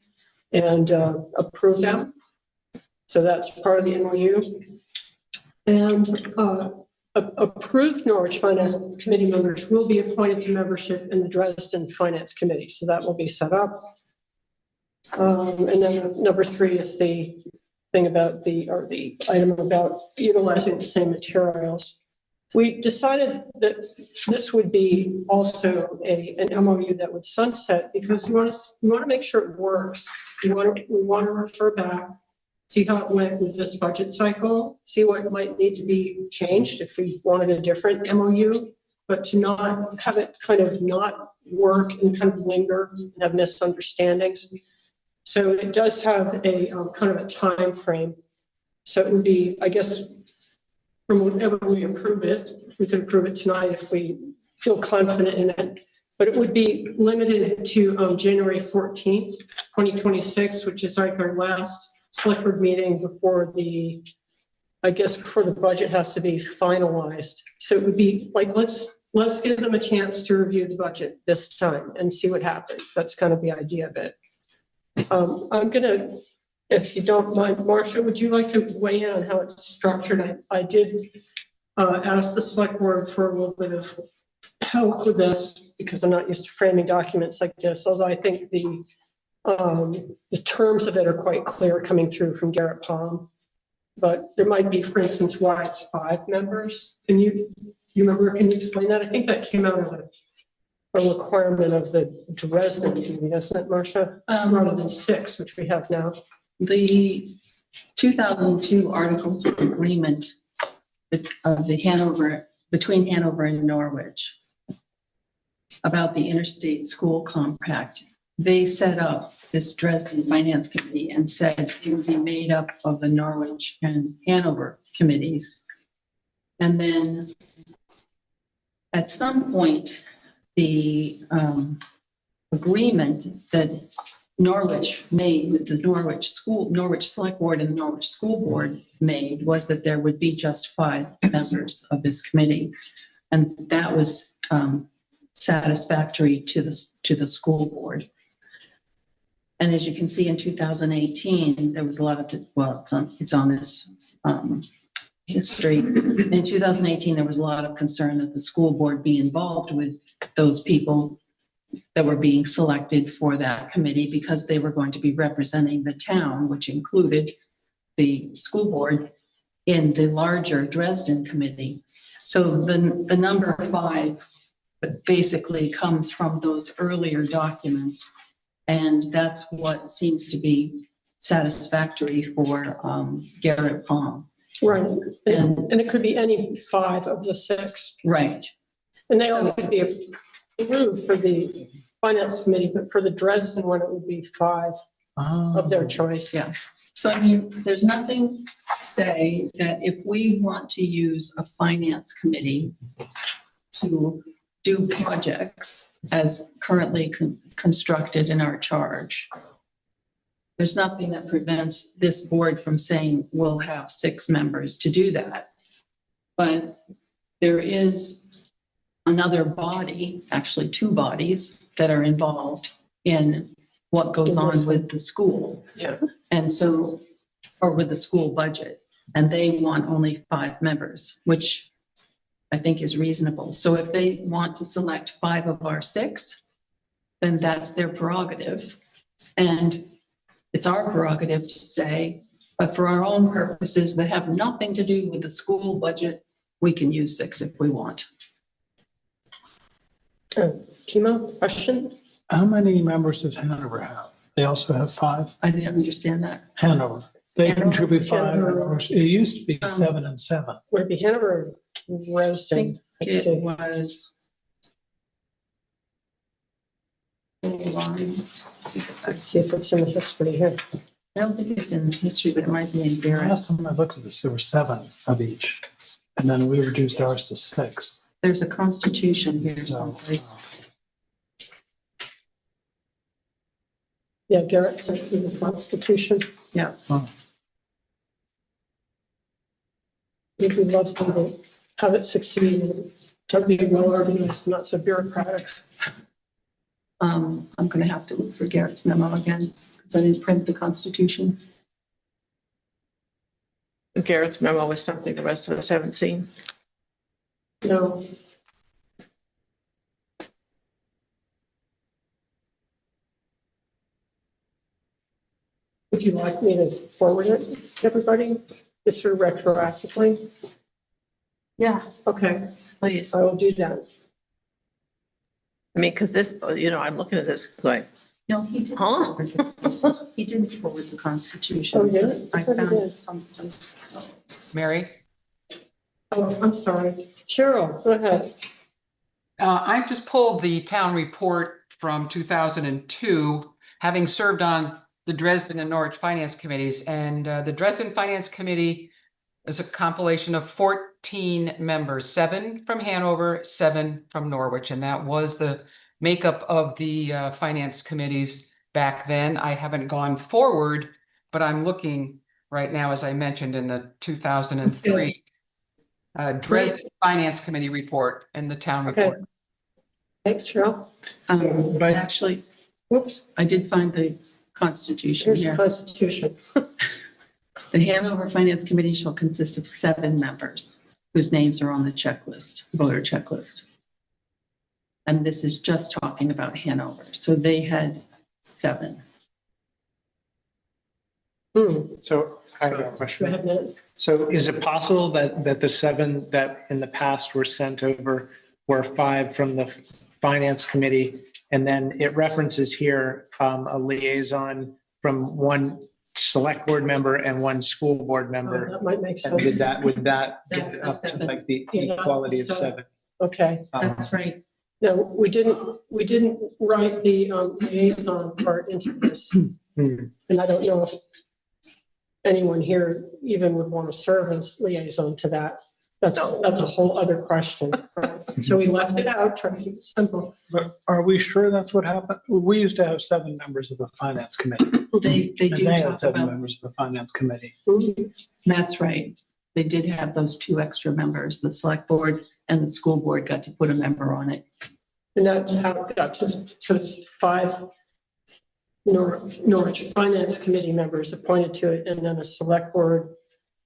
and approve them. So that's part of the MOU. And approved Norwich Finance Committee members will be appointed to membership in the Dresden Finance Committee. So that will be set up. And then number 3 is the thing about the item about utilizing the same materials. We decided that this would be also an MOU that would sunset because we want to make sure it works. We want to refer back, see how it went with this budget cycle, see what might need to be changed if we wanted a different MOU, but to not have it kind of not work and kind of linger and have misunderstandings. So it does have a kind of a time frame. So it would be, I guess, from whenever we approve it, we could approve it tonight if we feel confident in it. But it would be limited to January 14th, 2026, which is like our last select board meeting before the budget has to be finalized. So it would be like, let's give them a chance to review the budget this time and see what happens. That's kind of the idea of it. I'm gonna, if you don't mind, Marcia, would you like to weigh in on how it's structured? I did ask the select board for a little bit of help with this because I'm not used to framing documents like this, although I think the terms of it are quite clear coming through from Garrett Palm. But there might be, for instance, why it's 5 members. Can you remember, can you explain that? I think that came out of a requirement of the Dresden committee, isn't it, Marcia? Rather than 6, which we have now. The 2002 Articles of Agreement of the between Hanover and Norwich about the Interstate School Compact, they set up this Dresden Finance Committee and said it would be made up of the Norwich and Hanover committees. And then at some point, the agreement that Norwich made with the Norwich Select Board and the Norwich School Board made was that there would be just 5 members of this committee. And that was satisfactory to the school board. And as you can see in 2018, there was a lot of, well, it's on this history. In 2018, there was a lot of concern that the school board be involved with those people that were being selected for that committee because they were going to be representing the town, which included the school board in the larger Dresden committee. So the number 5 basically comes from those earlier documents. And that's what seems to be satisfactory for Garrett Palm. Right. And it could be any 5 of the 6. Right. And they all could be approved for the finance committee, but for the Dresden one, it would be 5 of their choice. Yeah. So, I mean, there's nothing to say that if we want to use a finance committee to do projects as currently constructed in our charge, there's nothing that prevents this board from saying we'll have 6 members to do that. But there is another body, actually 2 bodies that are involved in what goes on with the school. Yeah. And so or with the school budget, and they want only 5 members, which I think is reasonable. So if they want to select 5 of our 6, then that's their prerogative. And it's our prerogative to say, but for our own purposes that have nothing to do with the school budget, we can use 6 if we want. Chemo, question? How many members does Hanover have? They also have 5? I didn't understand that. Hanover. They Hanover, contribute 5. Hanover. It used to be 7 and 7. Would it be Hanover or I Dresden? think Let's it see. was. Hold on. Let's see if it's in the history here. I don't think it's in history, but it might be in Last Garrett's. time I looked at this, there were 7 of each. And then we reduced ours to 6. There's a constitution here So, someplace. Yeah, Garrett sent me the Constitution. Yeah. We'd love to have it succeed, to be well organized, not so bureaucratic. I'm going to have to look for Garrett's memo again, because I didn't print the Constitution. Garrett's memo was something the rest of us haven't seen. No. Would you like me to forward it to everybody, just sort of retroactively? Yeah. Okay, Please. I will do that. I mean, because this, I'm looking at this going, No, he didn't. Huh? He didn't forward the Constitution. Oh, yeah? I thought it found it is. someplace else. Mary? Oh, I'm sorry. Cheryl, go ahead. I just pulled the town report from 2002, having served on the Dresden and Norwich Finance Committees. And the Dresden Finance Committee is a compilation of 14 members, 7 from Hanover, 7 from Norwich. And that was the makeup of the finance committees back then. I haven't gone forward, but I'm looking right now, as I mentioned, in the 2003 Dresden Finance Committee report and the town Okay. report. Thanks, Cheryl. but- Actually, Whoops, I did find the Constitution here's the here. Constitution. The Hanover Finance Committee shall consist of 7 members whose names are on the checklist, voter checklist. And this is just talking about Hanover. So they had 7. So I have a Go question. ahead, Ned. So is it possible that the 7 that in the past were sent over were 5 from the finance committee? And then it references here a liaison from 1 select board member and 1 school board Oh, member. that might make And sense. would that That's get the up to 7. like the Yeah, that's equality the of 7. 7? Okay. That's right. No, we didn't write the liaison part into this. And I don't know if anyone here even would want to serve as liaison to that. That's a whole other question. So we left it out, trying to keep it simple. But are we sure that's what happened? We used to have 7 members of the finance committee. They And do they had talk 7 about, members of the finance committee. that's right. They did have those 2 extra members. The select board and the school board got to put a member on it. And that's how it got to, so it's 5 Norwich Finance Committee members appointed to it, and then a select board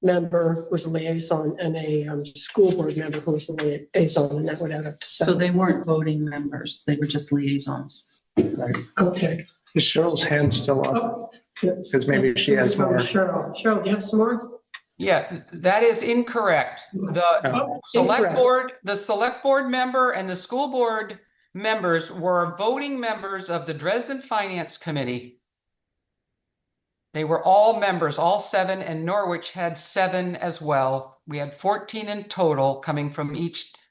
member was a liaison, and a school board member who was a liaison, and that would add up to So 7. they weren't voting members. They were just liaisons. Okay. Is Cheryl's hand still up? Oh, Because maybe she has more. Cheryl, do you have some more? Yeah, that is incorrect. The Oh, select incorrect. board, the select board member and the school board members were voting members of the Dresden Finance Committee. They were all members, all 7, and Norwich had 7 as well. We had 14 in total coming from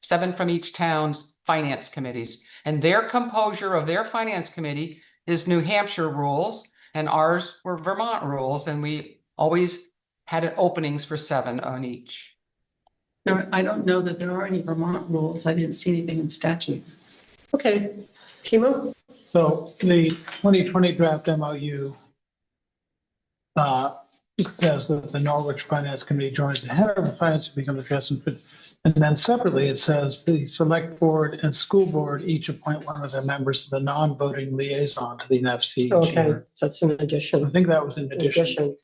7 from each town's finance committees. And their composure of their finance committee is New Hampshire rules, and ours were Vermont rules, and we always had openings for 7 on each. I don't know that there are any Vermont rules. I didn't see anything in statute. Okay. Chemo? So the 2020 draft MOU it says that the Norwich Finance Committee joins the Hanover Finance to become the Dresden. And then separately, it says the select board and school board each appoint one of their members to the non-voting liaison to the NFC each Okay, year. so that's an I addition. think that was in addition.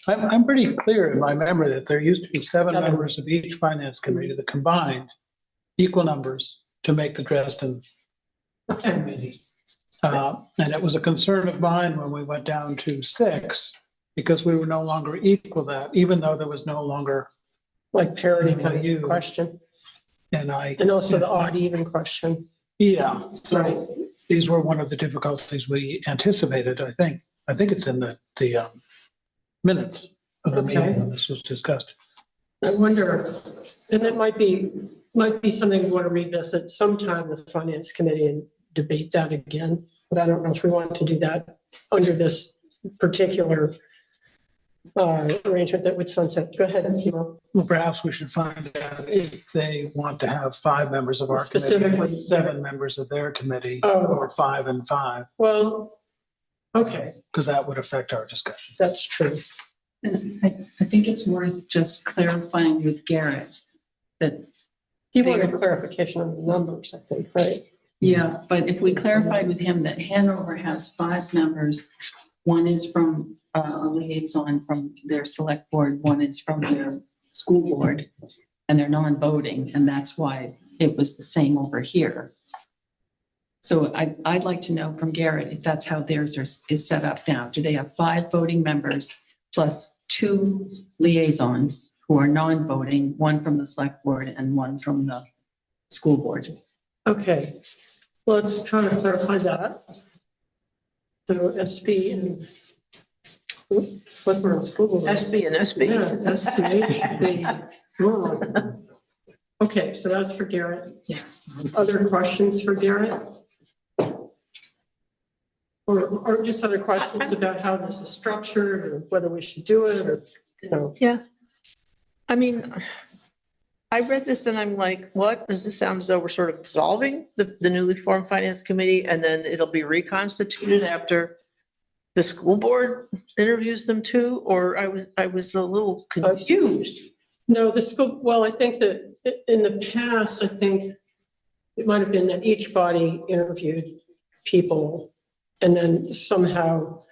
I'm pretty clear in my memory that there used to be seven members of each finance committee that combined equal numbers to make the Dresden committee. And it was a concern of mine when we went down to 6, because we were no longer equal that, even though there was no longer. Like parity kind of you. question, And also the odd even question. Yeah, Right. so these were one of the difficulties we anticipated, I think. I think it's in the minutes of the meeting when this was discussed. I wonder, and it might be something we want to revisit sometime with the finance committee and debate that again, but I don't know if we want to do that under this particular arrangement that would sunset. Go ahead, Memo. Well, perhaps we should find out if they want to have 5 members of our committee, Specifically. 7 members of their committee, Oh. or 5 and 5, Well, okay, because that would affect our discussion. that's true. And I think it's worth just clarifying with Garrett that, He wanted clarification on the numbers, I think, right? yeah, but if we clarified with him that Hanover has 5 members, one is from a liaison from their select board, one is from their school board, and they're non-voting, and that's why it was the same over here. So I'd like to know from Garrett if that's how theirs is set up now. Do they have 5 voting members plus 2 liaisons who are non-voting, one from the select board and one from the school board? Okay, let's try to clarify that. So SP and, what were on school board? SB and SB. Yeah, SPH. Okay, so that's for Garrett. Yeah. Other questions for Garrett? Or just other questions about how this is structured or whether we should do it or, you know? Yeah. I mean, I read this and I'm like, what? Does this sound as though we're sort of dissolving the newly formed finance committee and then it'll be reconstituted after the school board interviews them too? Or I was a little confused. No, the school, well, I think that in the past, I think it might have been that each body interviewed people and then somehow,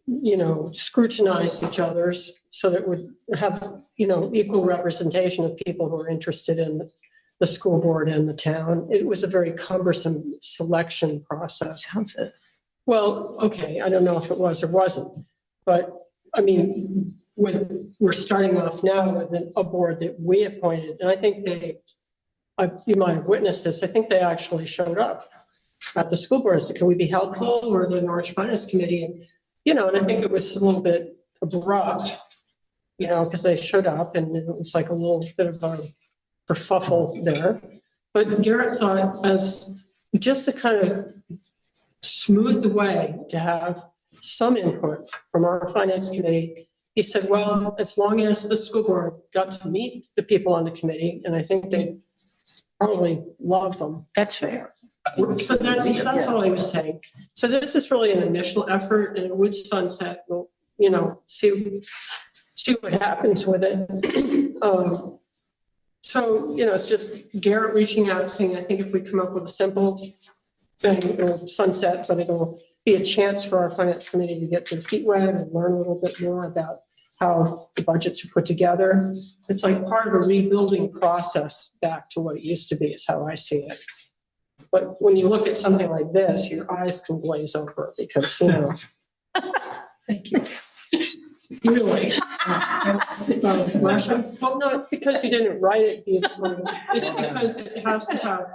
you know, scrutinized each other's so that it would have, you know, equal representation of people who are interested in the school board and the town. It was a very cumbersome selection process. Sounds it. Well, okay, I don't know if it was or wasn't, but I mean, we're starting off now with a board that we appointed, and I think you might have witnessed this, I think they actually showed up at the school board and said, can we be helpful? Or the Norwich Finance Committee, and, you know, and I think it was a little bit abrupt, you know, because they showed up and it was like a little bit of a kerfuffle there. But Garrett thought as just to kind of smooth the way to have some input from our finance committee, he said, well, as long as the school board got to meet the people on the committee, and I think they probably love them. That's fair. So that's all he was saying. So this is really an initial effort, and it would sunset. We'll, you know, see what happens with it. So, you know, it's just Garrett reaching out saying, I think if we come up with a simple thing, it'll sunset, but it'll be a chance for our finance committee to get their feet wet and learn a little bit more about how the budgets are put together. It's like part of a rebuilding process back to what it used to be, is how I see it. But when you look at something like this, your eyes can glaze over because, you know. Thank you. Really. Marcia? Well, no, it's because you didn't write it beautifully. It's because it has to have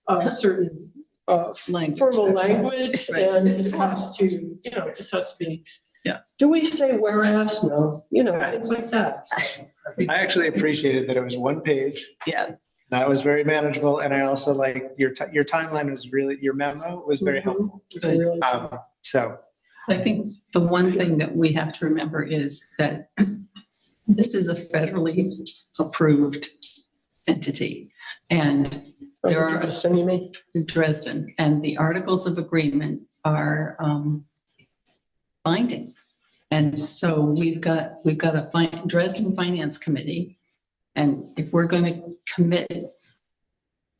a certain formal language, and it has to, you know, it just has to be. Yeah. Do we say whereas? No, you know, it's like that. I actually appreciated that it was 1 page. Yeah. That was very manageable. And I also like your timeline was really, your memo was very helpful. Really. So. I think the one thing that we have to remember is that this is a federally approved entity. And there are Dresden, and the articles of agreement are binding. And so we've got a Dresden Finance Committee. And if we're going to commit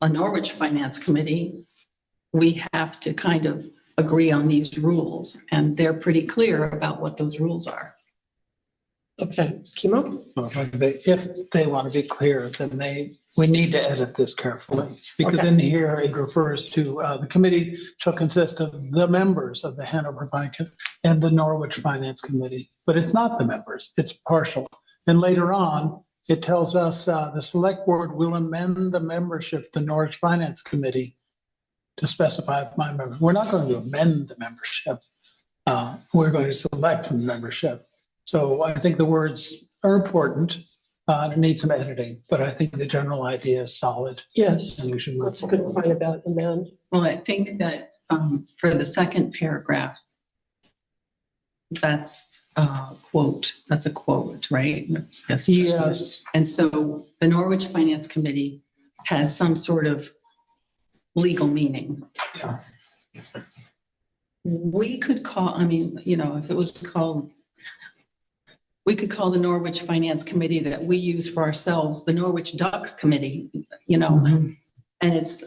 a Norwich Finance Committee, we have to kind of agree on these rules, and they're pretty clear about what those rules are. Okay, Kimo? So if they want to be clear, then we need to edit this carefully. Because Okay. in here, it refers to, the committee shall consist of the members of the Hanover Finance and the Norwich Finance Committee. But it's not the members, it's partial. And later on, it tells us the select board will amend the membership of the Norwich Finance Committee to specify my members. We're not going to amend the membership. We're going to select from the membership. So I think the words are important and it needs some editing, but I think the general idea is solid. Yes, And we should move that's a good point about amend. Well, I think that for the second paragraph, that's a quote, right? Yes. Yes. And so the Norwich Finance Committee has some sort of legal meaning. Yeah. We could call, if it was called, we could call the Norwich Finance Committee that we use for ourselves, the Norwich Duck Committee, Mhm. and it's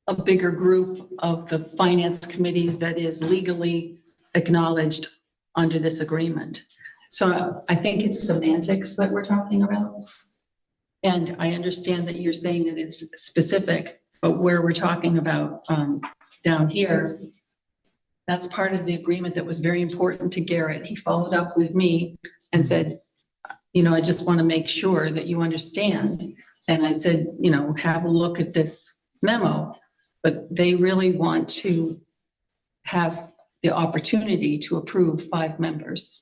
a bigger group of the finance committee that is legally acknowledged under this agreement. So I think it's semantics that we're talking about. And I understand that you're saying that it's specific, but where we're talking about down here, that's part of the agreement that was very important to Garrett. He followed up with me and said, I just want to make sure that you understand. And I said, have a look at this memo, but they really want to have the opportunity to approve 5 members.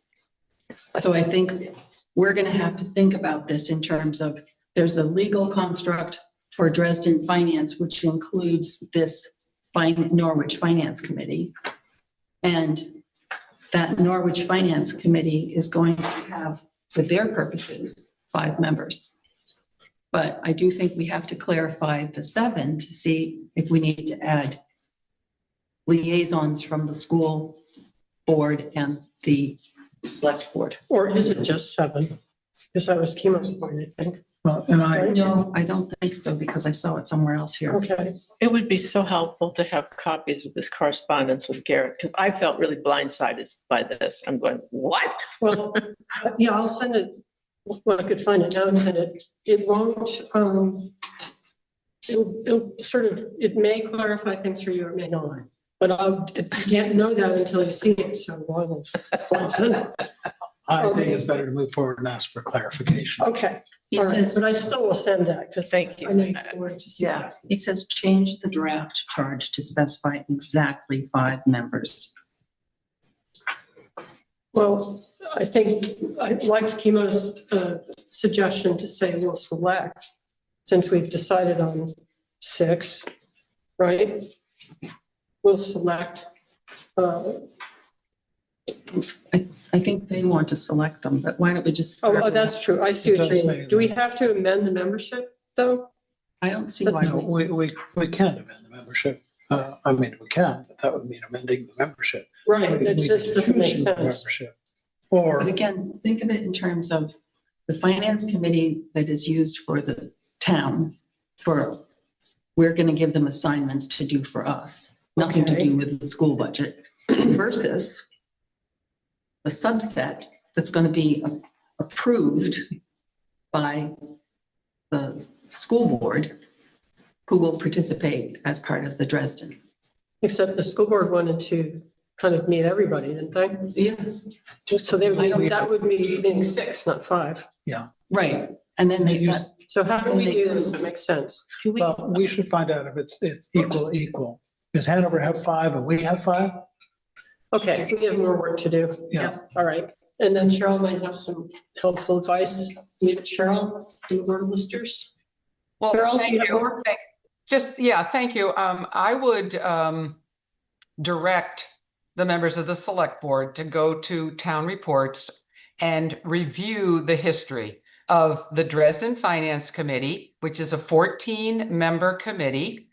So I think we're going to have to think about this in terms of there's a legal construct for Dresden Finance, which includes this Norwich Finance Committee. And that Norwich Finance Committee is going to have, for their purposes, 5 members. But I do think we have to clarify the 7 to see if we need to add liaisons from the school board and the select board. Or is it just 7? Because that was Kimo's point, I think. Well, and No, I don't think so because I saw it somewhere else here. Okay. It would be so helpful to have copies of this correspondence with Garrett, because I felt really blindsided by this. I'm going, what? Well, yeah, I'll send it, when I could find it now and send it. It won't, it'll sort of, it may clarify things for you, it may not. But you can't know that until you see it, so I'll send it. I think it's better to move forward and ask for clarification. Okay, He all right, says, but I still will send that, because Thank you. I know you wanted to see Yeah. that. he says, change the draft charge to specify exactly 5 members. Well, I think I liked Kimo's suggestion to say we'll select, since we've decided on 6, right? We'll select, I think they want to select them, but why don't we just? start oh, with- that's true. I see what you mean. Do we have to amend the membership, though? I don't see why. No, we can amend the membership. We can, but that would mean amending the membership. Right, We- it we just could doesn't make choose the sense. membership. Or, But again, think of it in terms of the finance committee that is used for the town we're going to give them assignments to do for us, nothing to Okay. do with the school budget versus the subset that's going to be approved by the school board who will participate as part of the Dresden. Except the school board wanted to kind of meet everybody, didn't they? Yes. So that would be meeting 6, not 5. Right. And then they, So how do we do this? It makes sense. well, we should find out if it's equal. Does Hanover have 5 and we have 5? Okay, we have more work to do. Yeah. All right. And then Cheryl might have some helpful advice. Meet Cheryl from the Board of Listers. Well, Cheryl, thank you have you. more? Thank you. I would direct the members of the select board to go to town reports and review the history of the Dresden Finance Committee, which is a 14-member committee.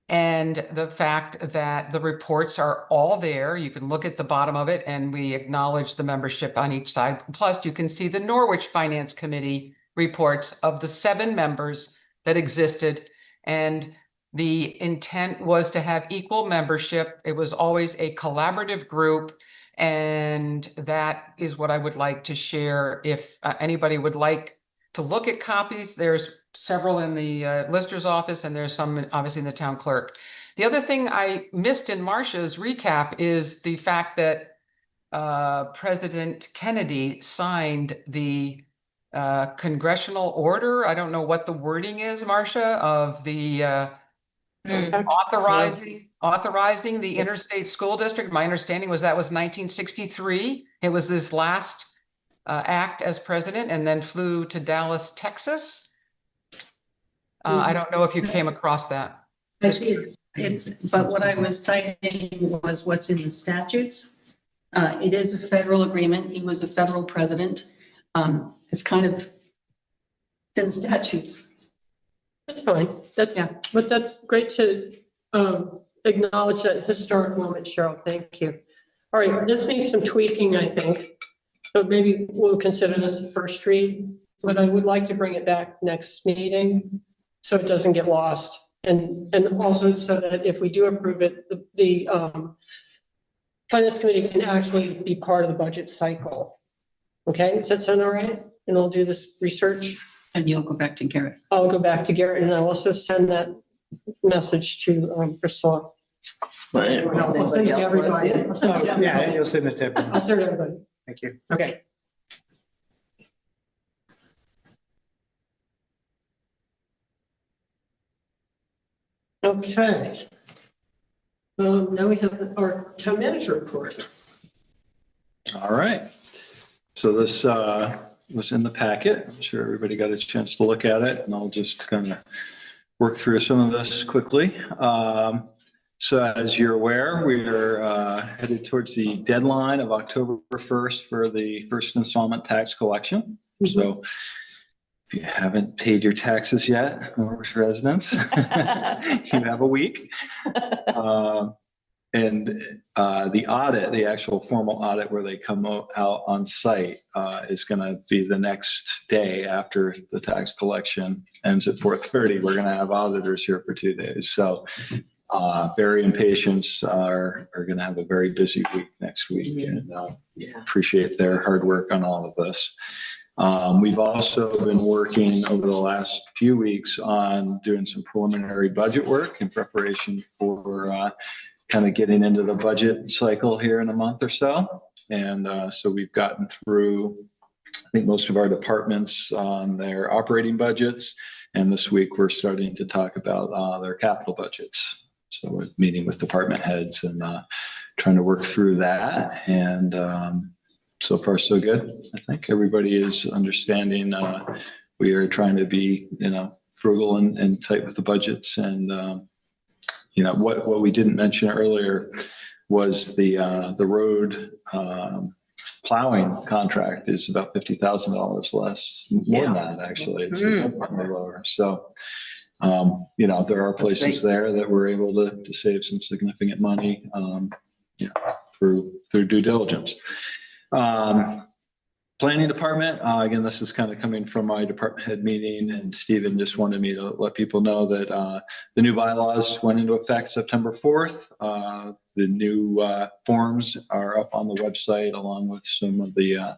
And the fact that the reports are all there, you can look at the bottom of it and we acknowledge the membership on each side. Plus, you can see the Norwich Finance Committee reports of the 7 members that existed. And the intent was to have equal membership. It was always a collaborative group. And that is what I would like to share. If anybody would like to look at copies, there's several in the lister's office, and there's some obviously in the town clerk. The other thing I missed in Marcia's recap is the fact that President Kennedy signed the congressional order. I don't know what the wording is, Marcia, of the authorizing the interstate school district. My understanding was that was 1963. It was this last act as president, and then flew to Dallas, Texas. I don't know if you came across that. I did. But what I was citing was what's in the statutes. It is a federal agreement. He was a federal president. It's kind of in statutes. That's fine. But that's great to acknowledge that historic moment, Cheryl. Thank you. All right, this needs some tweaking, I think. So maybe we'll consider this a first read, but I would like to bring it back next meeting so it doesn't get lost. And also so that if we do approve it, the Finance Committee can actually be part of the budget cycle. Okay, does that sound all right? And I'll do this research. And you'll go back to Garrett. I'll go back to Garrett, and I'll also send that message to Priscilla. I'll send it to everybody. Yeah, you'll send it to everyone. I'll send it to everybody. Thank you. Okay. Okay. Now we have our town manager report. All right. So this was in the packet. I'm sure everybody got a chance to look at it, and I'll just kind of work through some of this quickly. So as you're aware, we are headed towards the deadline of October 1st for the first installment tax collection. So if you haven't paid your taxes yet, Norwich residents, you have a week. And the audit, the actual formal audit where they come out on site is going to be the next day after the tax collection ends at 4:30. We're going to have auditors here for 2 days. So very impatient are going to have a very busy week next week, and appreciate their hard work on all of this. We've also been working over the last few weeks on doing some preliminary budget work in preparation for kind of getting into the budget cycle here in a month or so. And so we've gotten through, I think, most of our departments on their operating budgets. And this week we're starting to talk about their capital budgets. So we're meeting with department heads and trying to work through that. And so far so good. I think everybody is understanding we are trying to be, frugal and tight with the budgets. And what we didn't mention earlier was the road plowing contract is about $50,000 less, more than that actually. It's lower. So there are places there that we're able to save some significant money through due diligence. Planning department, again, this is kind of coming from my department head meeting, and Stephen just wanted me to let people know that the new bylaws went into effect September 4th. The new forms are up on the website along with some of the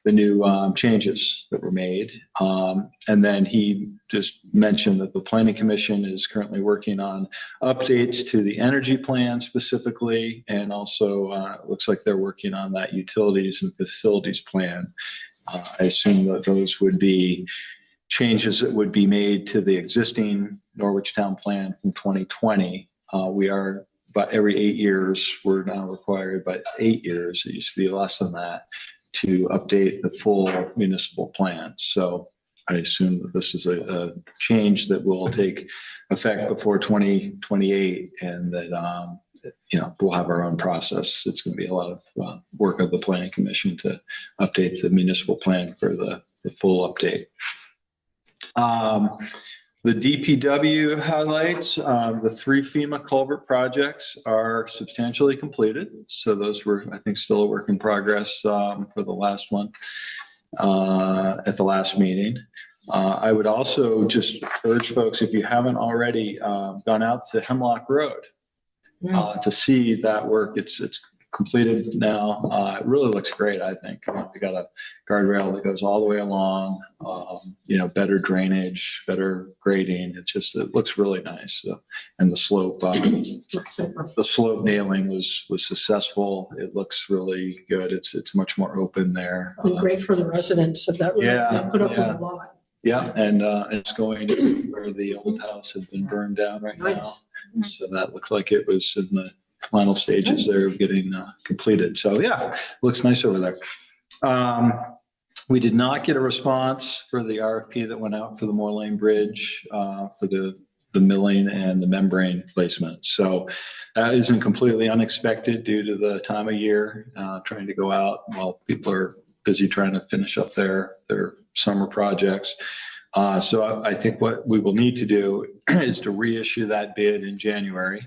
new changes that were made. And then he just mentioned that the Planning Commission is currently working on updates to the energy plan specifically, and also it looks like they're working on that utilities and facilities plan. I assume that those would be changes that would be made to the existing Norwich Town Plan from 2020. We are about every 8 years, we're now required by 8 years, it used to be less than that, to update the full municipal plan. So I assume that this is a change that will take effect before 2028, and that we'll have our own process. It's going to be a lot of work of the Planning Commission to update the municipal plan for the full update. The DPW highlights, the 3 FEMA culvert projects are substantially completed. So those were, I think, still a work in progress for the last one at the last meeting. I would also just urge folks, if you haven't already gone out to Hemlock Road to see that work, it's completed now. It really looks great, I think. We got a guardrail that goes all the way along, better drainage, better grading. It looks really nice. And the slope, the slope nailing was successful. It looks really good. It's much more open there. And great for the residents of that room. Yeah, They put up with yeah. a lot. Yeah, and it's going where the old house has been burned down right now. So that looked like it was in the final stages there of getting completed. So yeah, looks nice over there. We did not get a response for the RFP that went out for the Moore Lane Bridge for the milling and the membrane placement. So that isn't completely unexpected due to the time of year trying to go out while people are busy trying to finish up their summer projects. So I think what we will need to do is to reissue that bid in January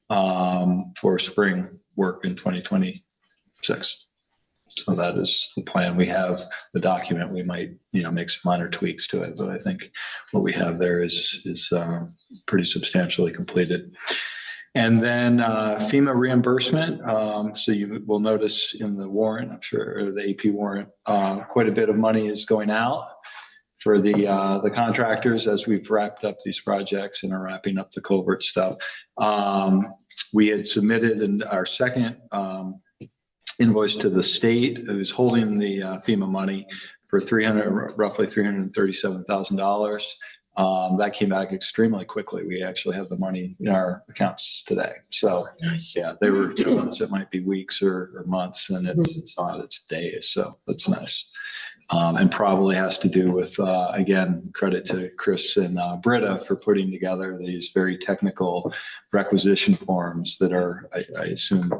for spring work in 2026. So that is the plan. We have the document. We might, make some minor tweaks to it, but I think what we have there is pretty substantially completed. And then FEMA reimbursement. So you will notice in the warrant, I'm sure, or the AP warrant, quite a bit of money is going out for the contractors as we've wrapped up these projects and are wrapping up the culvert stuff. We had submitted our second invoice to the state who's holding the FEMA money for roughly $337,000. That came back extremely quickly. We actually have the money in our accounts today. So yeah, they were telling us it might be weeks or months, and it's not, it's days. So that's nice. And probably has to do with, again, credit to Chris and Britta for putting together these very technical requisition forms that are, I assume,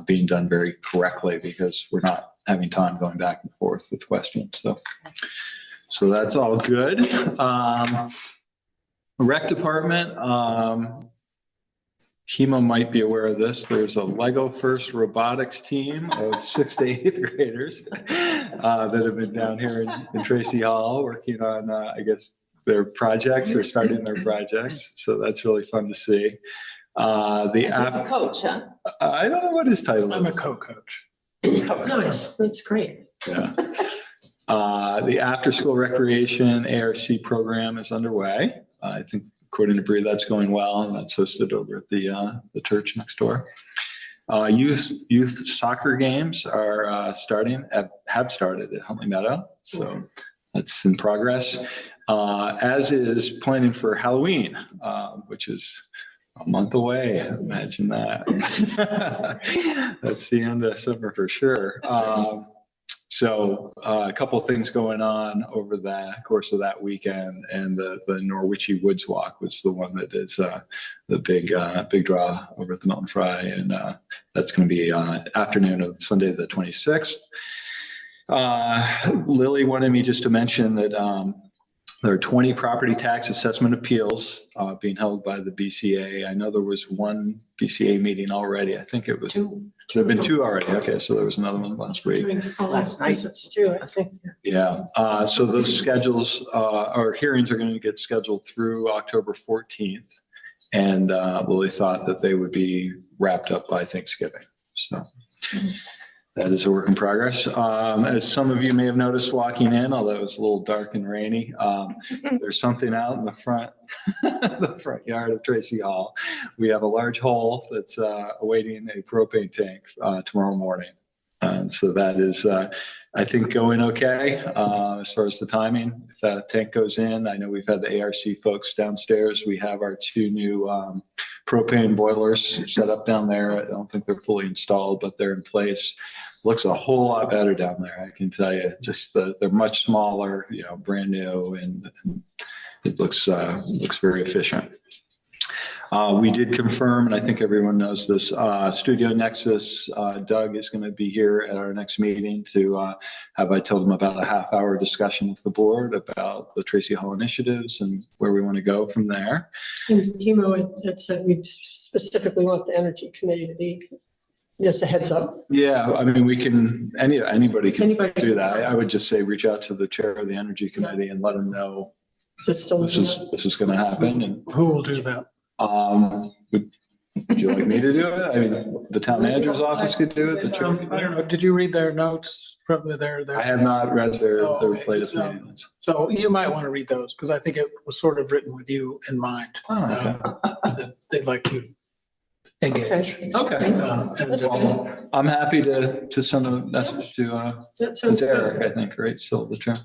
being done very correctly because we're not having time going back and forth with questions. So that's all good. Rec department, Memo might be aware of this. There's a Lego First robotics team of 6th to 8th graders that have been down here in Tracy Hall working on, I guess, their projects or starting their projects. So that's really fun to see. He's a coach, huh? I don't know what his title is. I'm a co-coach. Nice, that's great. Yeah. The after-school recreation ARC program is underway. I think according to Bree, that's going well, and that's hosted over at the church next door. Youth soccer games are have started at Huntley Meadow, so that's in progress. As is planning for Halloween, which is a month away. Imagine that. That's the end of summer for sure. So a couple of things going on over the course of that weekend, and the Norwich Woods Walk was the one that is the big draw over at the Mountain Fry, and that's going to be afternoon of Sunday the 26th. Lily wanted me just to mention that there are 20 property tax assessment appeals being held by the BCA. I know there was one BCA meeting already. I think it was there have been 2 already. Okay, so there was another one last week. Last night. Too, I think. Yeah. So those schedules or hearings are going to get scheduled through October 14th, and Lily thought that they would be wrapped up by Thanksgiving. So. That is a work in progress. As some of you may have noticed walking in, although it's a little dark and rainy, there's something out in the front, the front yard of Tracy Hall. We have a large hole that's awaiting a propane tank tomorrow morning. And so that is, I think, going okay as far as the timing. If that tank goes in, I know we've had the ARC folks downstairs. We have our 2 new propane boilers set up down there. I don't think they're fully installed, but they're in place. Looks a whole lot better down there, I can tell you. Just they're much smaller, brand new, and it looks very efficient. We did confirm, and I think everyone knows this, Studio Nexus, Doug is going to be here at our next meeting to I told him about a half-hour discussion with the board about the Tracy Hall initiatives and where we want to go from there. And Memo had said we specifically want the Energy Committee to be, just a heads up. Yeah, I mean, we can, anybody can do that. I would just say reach out to the chair of the Energy Committee and let them know this is going to happen. And who will do that? Would you like me to do it? I mean, the town manager's office could do it. The chair. I don't know, did you read their notes from their? I have not read their Oh, okay. latest So- meetings. So you might want to read those, because I think it was sort of written with you in mind. Oh, okay. That they'd like to engage. Okay. And, I'm happy to send a message to, That sounds it's Eric, good. I think, right? Still the chair.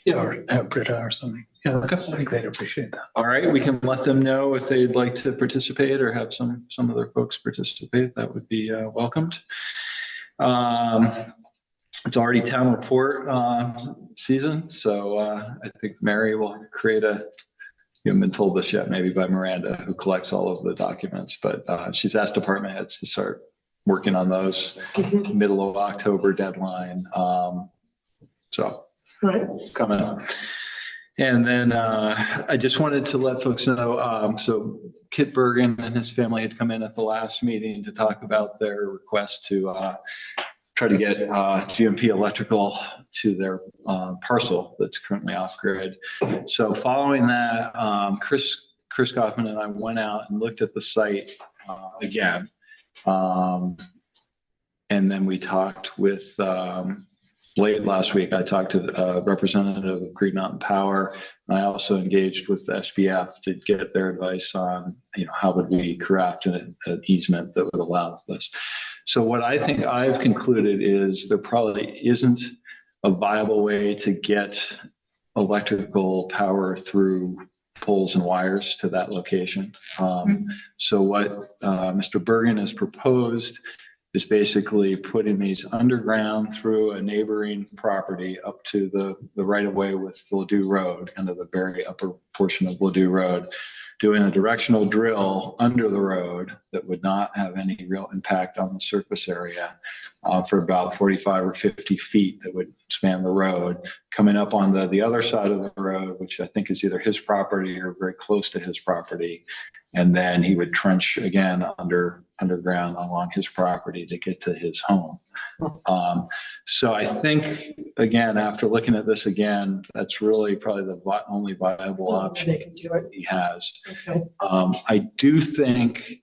yeah, or have Britta or something. Yeah, Okay. I think they'd appreciate that. All right, we can let them know if they'd like to participate or have some other folks participate. That would be welcomed. It's already town report season, so I think Mary will create a, you haven't been told this yet, maybe by Miranda, who collects all of the documents, but she's asked department heads to start working on those. Middle of October deadline. So Right. coming up. And then I just wanted to let folks know, so Kit Bergen and his family had come in at the last meeting to talk about their request to try to get GMP electrical to their parcel that's currently off grid. So following that, Chris Kaufman and I went out and looked at the site again. And then we talked with, late last week, I talked to a representative of Green Mountain Power. And I also engaged with the SBF to get their advice on, how would we craft an easement that would allow this. So what I think I've concluded is there probably isn't a viable way to get electrical power through poles and wires to that location. So what Mr. Bergen has proposed is basically putting these underground through a neighboring property up to the right of way with Ladue Road, kind of the very upper portion of Ladue Road, doing a directional drill under the road that would not have any real impact on the surface area for about 45 or 50 feet that would span the road, coming up on the other side of the road, which I think is either his property or very close to his property. And then he would trench again underground along his property to get to his home. So I think, again, after looking at this again, that's really probably the only viable option They can do it. he has. Okay. I do think,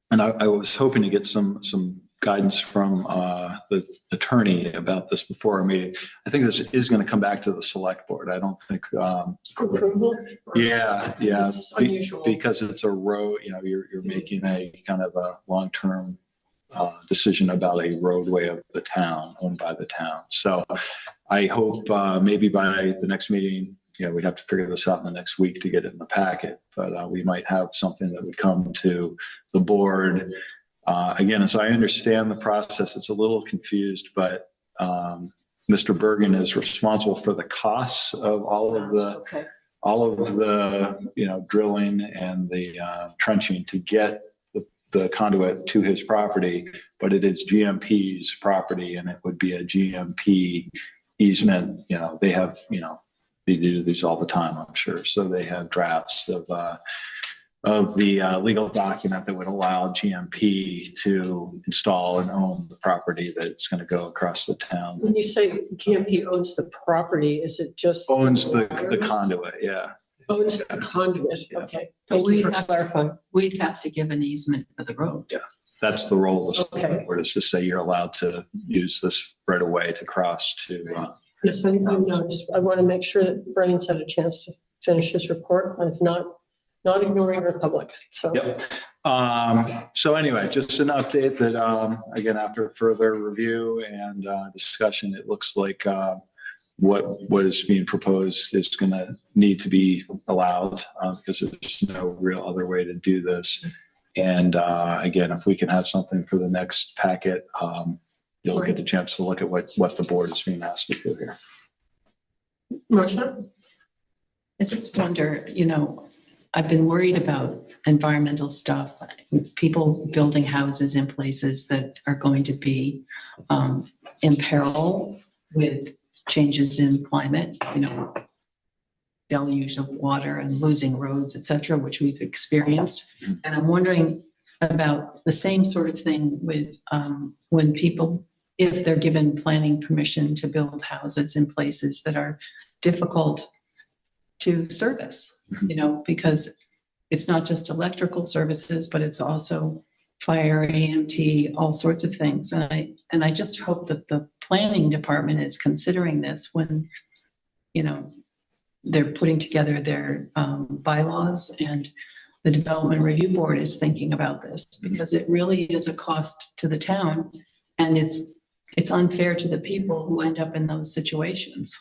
and I was hoping to get some guidance from the attorney about this before our meeting. I think this is going to come back to the select board. I don't think. For approval? Yeah. It's unusual. Because it's a road, you're making a kind of a long-term decision about a roadway of the town, owned by the town. So I hope maybe by the next meeting, we'd have to figure this out in the next week to get it in the packet, but we might have something that would come to the board. Again, as I understand the process, it's a little confused, but Mr. Bergen is responsible for the costs of all of the drilling and the trenching to get the conduit to his property, but it is GMP's property and it would be a GMP easement. They have, they do these all the time, I'm sure. So they have drafts of the legal document that would allow GMP to install and own the property that's going to go across the town. When you say GMP owns the property, is it just? Owns the conduit, yeah. Owns the conduit, okay. But Thank you for clarifying. We'd have to give an easement for the road. Yeah, that's the role of the Okay. select board, is to say you're allowed to use this right away to cross to. Yes, I noticed. I want to make sure that Brennan's had a chance to finish his report. And it's not ignoring the public, so. Yep. So anyway, just an update that, again, after further review and discussion, it looks like what is being proposed is going to need to be allowed because there's no real other way to do this. And again, if we can have something for the next packet, you'll get the chance to look at what the board is being asked to do here. Marcia? I just wonder, I've been worried about environmental stuff, people building houses in places that are going to be in peril with changes in climate, deluge of water and losing roads, et cetera, which we've experienced. And I'm wondering about the same sort of thing with when people, if they're given planning permission to build houses in places that are difficult to service, because it's not just electrical services, but it's also fire, AMT, all sorts of things. And I just hope that the planning department is considering this when, you know, they're putting together their bylaws, and the development review board is thinking about this, because it really is a cost to the town, and it's unfair to the people who end up in those situations.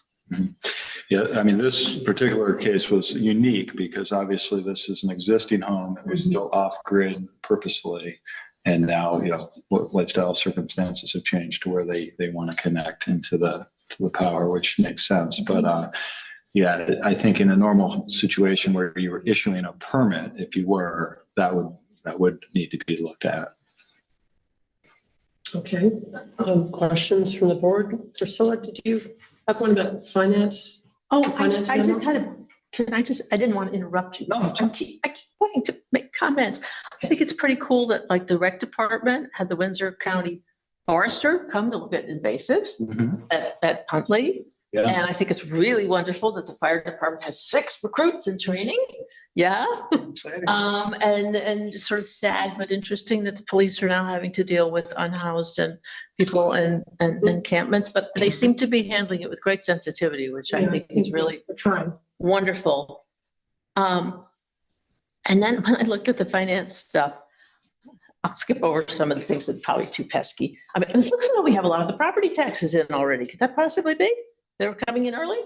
Yeah, I mean, this particular case was unique because obviously this is an existing home that was built off grid purposefully. And now, you know, lifestyle circumstances have changed to where they want to connect into the power, which makes sense. But yeah, I think in a normal situation where you were issuing a permit, if you were, that would need to be looked at. Okay, questions from the board? Priscilla, did you have one about finance? Oh, Finance I just memo? I didn't want to interrupt you. I keep wanting to make comments. I think it's pretty cool that like the rec department had the Windsor County Forester come to look at invasives at Huntley. Yeah. And I think it's really wonderful that the fire department has 6 recruits in training. Yeah. And sort of sad, but interesting that the police are now having to deal with unhoused and people and encampments, but they seem to be handling it with great sensitivity, which I think is really wonderful. And then when I looked at the finance stuff, I'll skip over some of the things that are probably too pesky. I mean, it looks as though we have a lot of the property taxes in already. Could that possibly be? They were coming in early?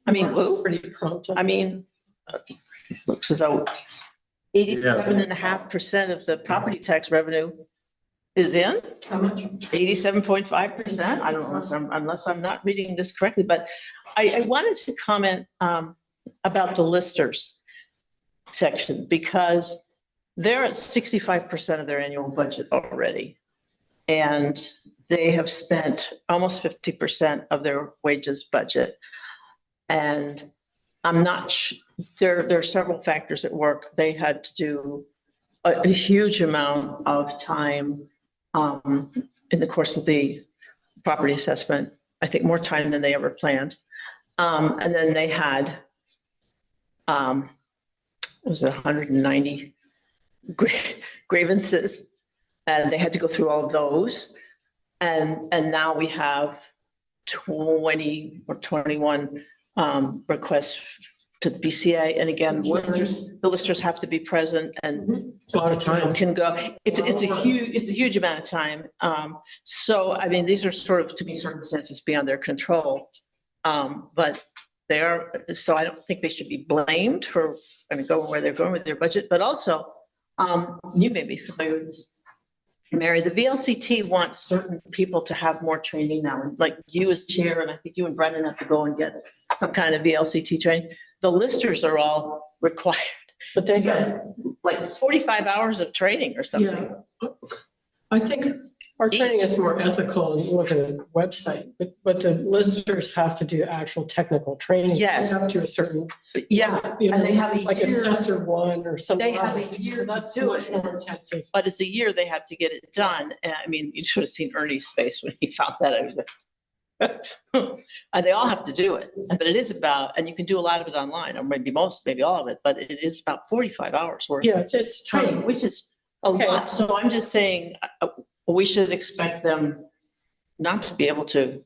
I mean, who? Pretty prompt. I mean, looks as though 87.5% of the property tax revenue is in. How much? 87.5%. I don't know unless I'm not reading this correctly, but I wanted to comment about the listers section, because they're at 65% of their annual budget already. And they have spent almost 50% of their wages budget. And I'm not there are several factors at work. They had to do a huge amount of time in the course of the property assessment. I think more time than they ever planned. And then they had, was it 190 grievances, and they had to go through all of those. And now we have 20 or 21 requests to the BCA. And again, the listers have to be present, and It's a lot of time. can go. It's a huge amount of time. So I mean, these are sort of, to me, circumstances beyond their control. But they are, so I don't think they should be blamed for going where they're going with their budget. But also, you may be familiar with this, Mary, the VLCT wants certain people to have more training now, like you as chair, and I think you and Brendan have to go and get some kind of VLCT training. The listers are all required, But they get like 45 hours of training or something. Yeah. I think our training is more ethical and look at a website, but the listers have to do actual technical training. Yes. Up to a certain. Yeah, You know, and they have a like year. assessor 1 or something. They have a like that. year to That's do much it. more intensive. But it's a year they have to get it done. And I mean, you should have seen Ernie's face when he found that. I was like, and they all have to do it. But it is about, and you can do a lot of it online, or maybe all of it, but it is about 45 hours worth. Yeah, it's Training, which is a lot. So I'm just saying, we should expect them not to be able to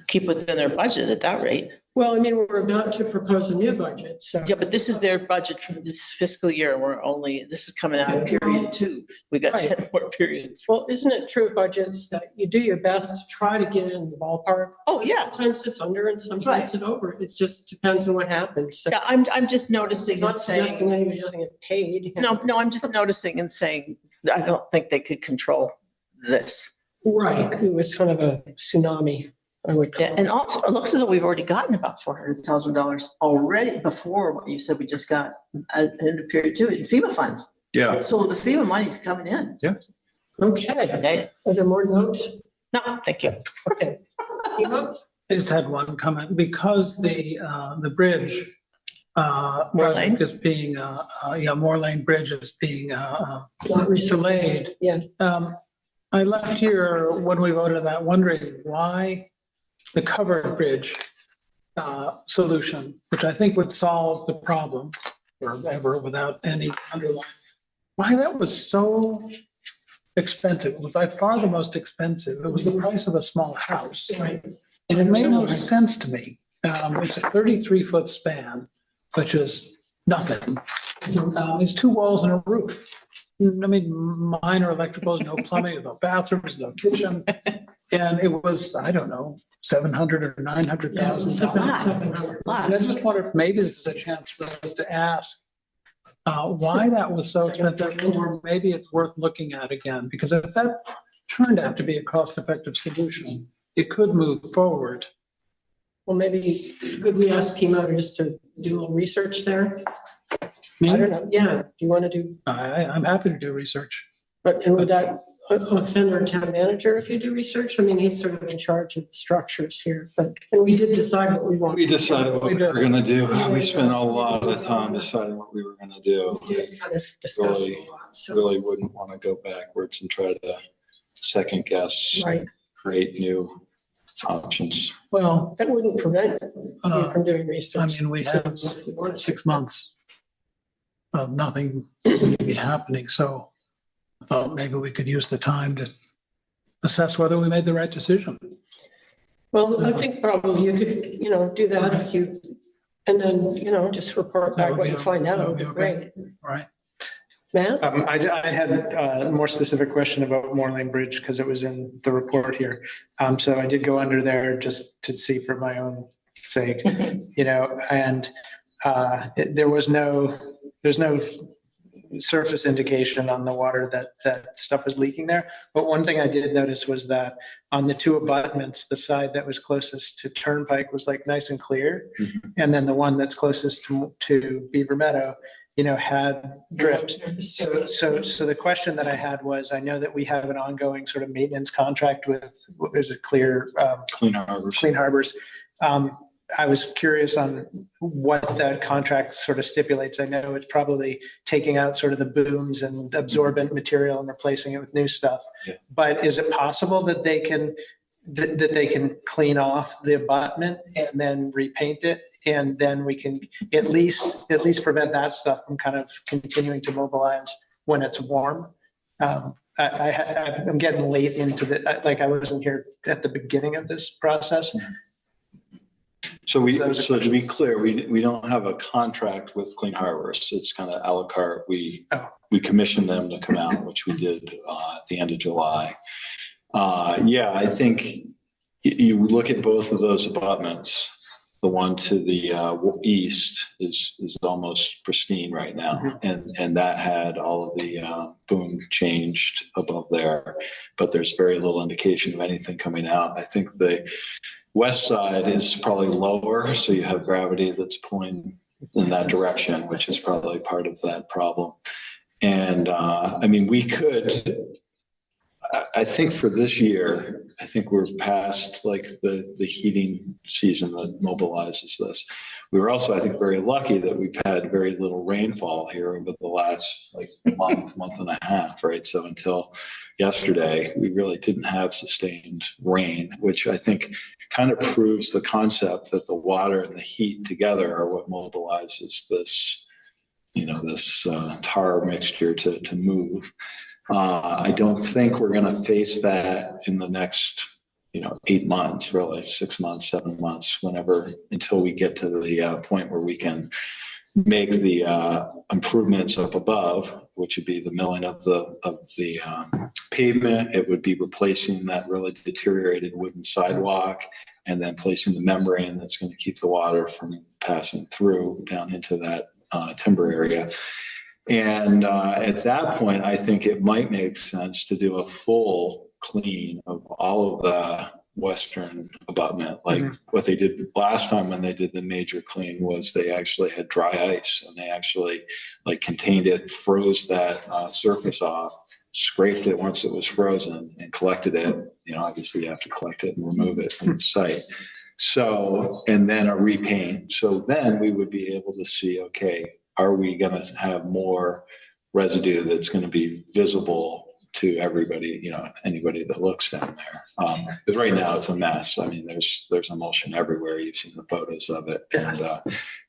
keep within their budget at that rate. Well, I mean, we're about to propose a new budget, so. Yeah, but this is their budget for this fiscal year. This is coming out of period 2. We got 10 more periods. Well, isn't it true of budgets that you do your best to try to get in the ballpark? Oh, yeah. Sometimes it's under and sometimes it's over. It just depends on what happens. So Yeah, I'm just noticing I'm and not suggesting saying, anybody doesn't get paid. no, I'm just noticing and saying, I don't think they could control this. Right, it was kind of a tsunami, I would call Yeah, it. and also, it looks as though we've already gotten about $400,000 already before what you said we just got at the end of period 2 in FEMA funds. Yeah. So the FEMA money's coming in. Okay, Okay, are there more notes? no, thank you. Okay. Memo? I just had one comment, because the bridge Moore Lane? project is being, Moore Lane Bridge is being Not delayed. Yeah. I left here when we voted on that wondering why the covered bridge solution, which I think would solve the problem, forever without any underlying. Why that was so expensive, it was by far the most expensive. It was the price of a small house. Right. And it made no sense to me. It's a 33-foot span, which is nothing. It's 2 walls and a roof. I mean, minor electricals, no plumbing, no bathrooms, no kitchen. And it was, I don't know, $700,000 or $900,000. And I just wonder if maybe this is a chance for us to ask why that was so expensive, or maybe it's worth looking at again. Because if that turned out to be a cost-effective solution, it could move forward. Well, maybe could we ask Memo just to do a little research there? I don't know. Yeah. Do you want to do, I'm happy to do research. but, and would that offend our town manager if you do research? I mean, he's sort of in charge of structures here, but, and we did decide what we want. We decided what we were gonna do. We spent a lot of time deciding what we were gonna do. We did kind of discuss it a lot, so. Really wouldn't want to go backwards and try to second guess, Right. create new options. Well, That wouldn't prevent you from doing research. I mean, we have 6 months of nothing to be happening, so I thought maybe we could use the time to assess whether we made the right decision. Well, I think probably you could, do that if you, and then, just report back what you find out. That would be great. All right. Matt? I had a more specific question about Moorlane Bridge because it was in the report here. So I did go under there just to see for my own sake, and there's no surface indication on the water that stuff is leaking there. But one thing I did notice was that on the 2 abutments, the side that was closest to Turnpike was like nice and clear. Mm-hmm. And then the one that's closest to Beaver Meadow, had drips. So the question that I had was, I know that we have an ongoing sort of maintenance contract with, is it Clean Harbors. I was curious on what that contract sort of stipulates. I know it's probably taking out sort of the booms and absorbent material and replacing it with new stuff. Yeah. But is it possible that they can clean off the abutment and then repaint it, and then we can at least prevent that stuff from kind of continuing to mobilize when it's warm? I'm getting late into I wasn't here at the beginning of this process. So to be clear, we don't have a contract with Clean Harbors. It's kind of a la carte. We commissioned them to come out, which we did at the end of July. I think you look at both of those abutments. The one to the east is almost pristine right now, and that had all of the boom changed above there, but there's very little indication of anything coming out. I think the west side is probably lower, so you have gravity that's pulling in that direction, which is probably part of that problem. And we could, I think for this year, I think we're past like the heating season that mobilizes this. We were also, I think, very lucky that we've had very little rainfall here over the last month and a half, right? So until yesterday, we really didn't have sustained rain, which I think kind of proves the concept that the water and the heat together are what mobilizes this, this tar mixture to move. I don't think we're going to face that in the next, 8 months, really 6 months, 7 months, until we get to the point where we can make the improvements up above, which would be the milling of the pavement. It would be replacing that really deteriorated wooden sidewalk, and then placing the membrane that's going to keep the water from passing through down into that timber area. And at that point, I think it might make sense to do a full clean of all of the western abutment. Like what they did last time when they did the major clean was they actually had dry ice, and they actually contained it, froze that surface off, scraped it once it was frozen, and collected it. Obviously you have to collect it and remove it from the site. So, and then a repaint. So then we would be able to see, okay, are we going to have more residue that's going to be visible to everybody, anybody that looks down there. Because right now it's a mess. I mean, there's emulsion everywhere. You've seen the photos of it. And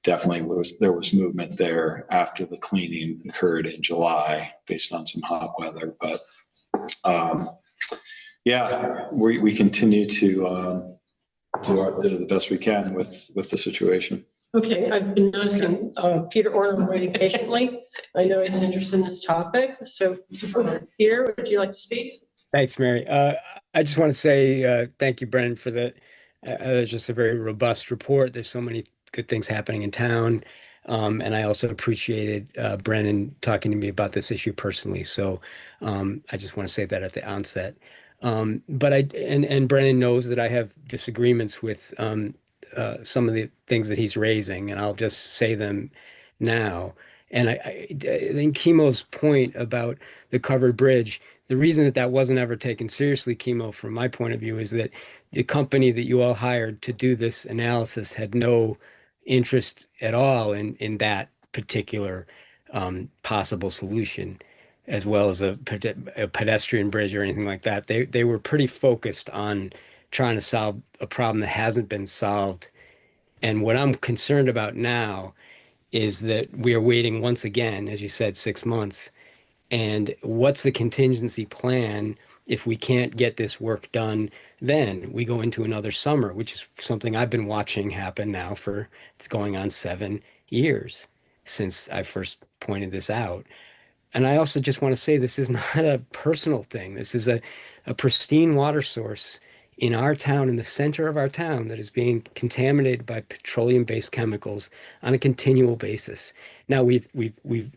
definitely there was movement there after the cleaning occurred in July based on some hot weather. But yeah, we continue to do the best we can with the situation. Okay, I've been noticing Peter Orner waiting patiently. I know he's interested in this topic. So Peter, would you like to speak? Thanks, Mary. I just want to say thank you, Brennan, for the it's just a very robust report. There's so many good things happening in town. And I also appreciated Brennan talking to me about this issue personally. So I just want to say that at the onset. But and Brennan knows that I have disagreements with some of the things that he's raising, and I'll just say them now. And I think Chemo's point about the covered bridge, the reason that wasn't ever taken seriously, Chemo, from my point of view, is that the company that you all hired to do this analysis had no interest at all in that particular possible solution, as well as a pedestrian bridge or anything like that. They were pretty focused on trying to solve a problem that hasn't been solved. And what I'm concerned about now is that we are waiting once again, as you said, 6 months. And what's the contingency plan if we can't get this work done? Then we go into another summer, which is something I've been watching happen now it's going on 7 years since I first pointed this out. And I also just want to say this is not a personal thing. This is a pristine water source in our town, in the center of our town, that is being contaminated by petroleum-based chemicals on a continual basis. Now we've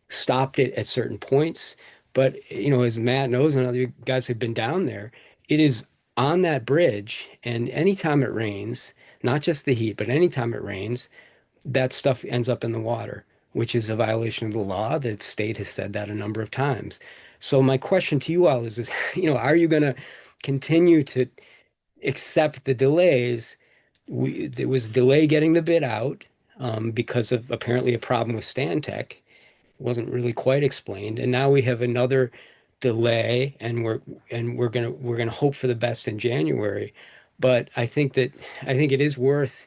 stopped it at certain points, but as Matt knows and other guys who've been down there, it is on that bridge, and anytime it rains, not just the heat, but anytime it rains, that stuff ends up in the water, which is a violation of the law. The state has said that a number of times. So my question to you all is are you going to continue to accept the delays? There was a delay getting the bid out because of apparently a problem with Stantec. It wasn't really quite explained, and now we have another delay, and we're gonna hope for the best in January. But I think it is worth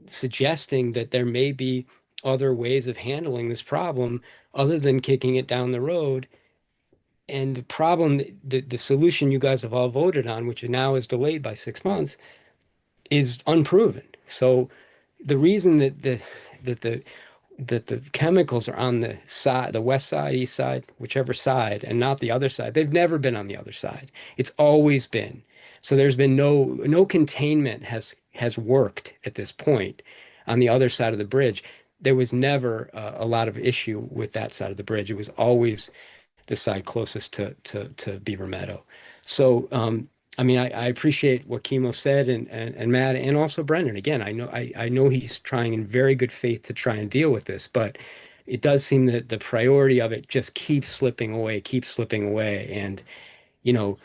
suggesting that there may be other ways of handling this problem other than kicking it down the road. And the problem, the solution you guys have all voted on, which now is delayed by 6 months, is unproven. So the reason that the chemicals are on the side, the west side, east side, whichever side, and not the other side, they've never been on the other side. It's always been. So there's been no containment has worked at this point on the other side of the bridge. There was never a lot of issue with that side of the bridge. It was always the side closest to Beaver Meadow. So, I appreciate what Chemo said and Matt, and also Brendan. Again, I know he's trying in very good faith to try and deal with this, but it does seem that the priority of it just keeps slipping away. And, a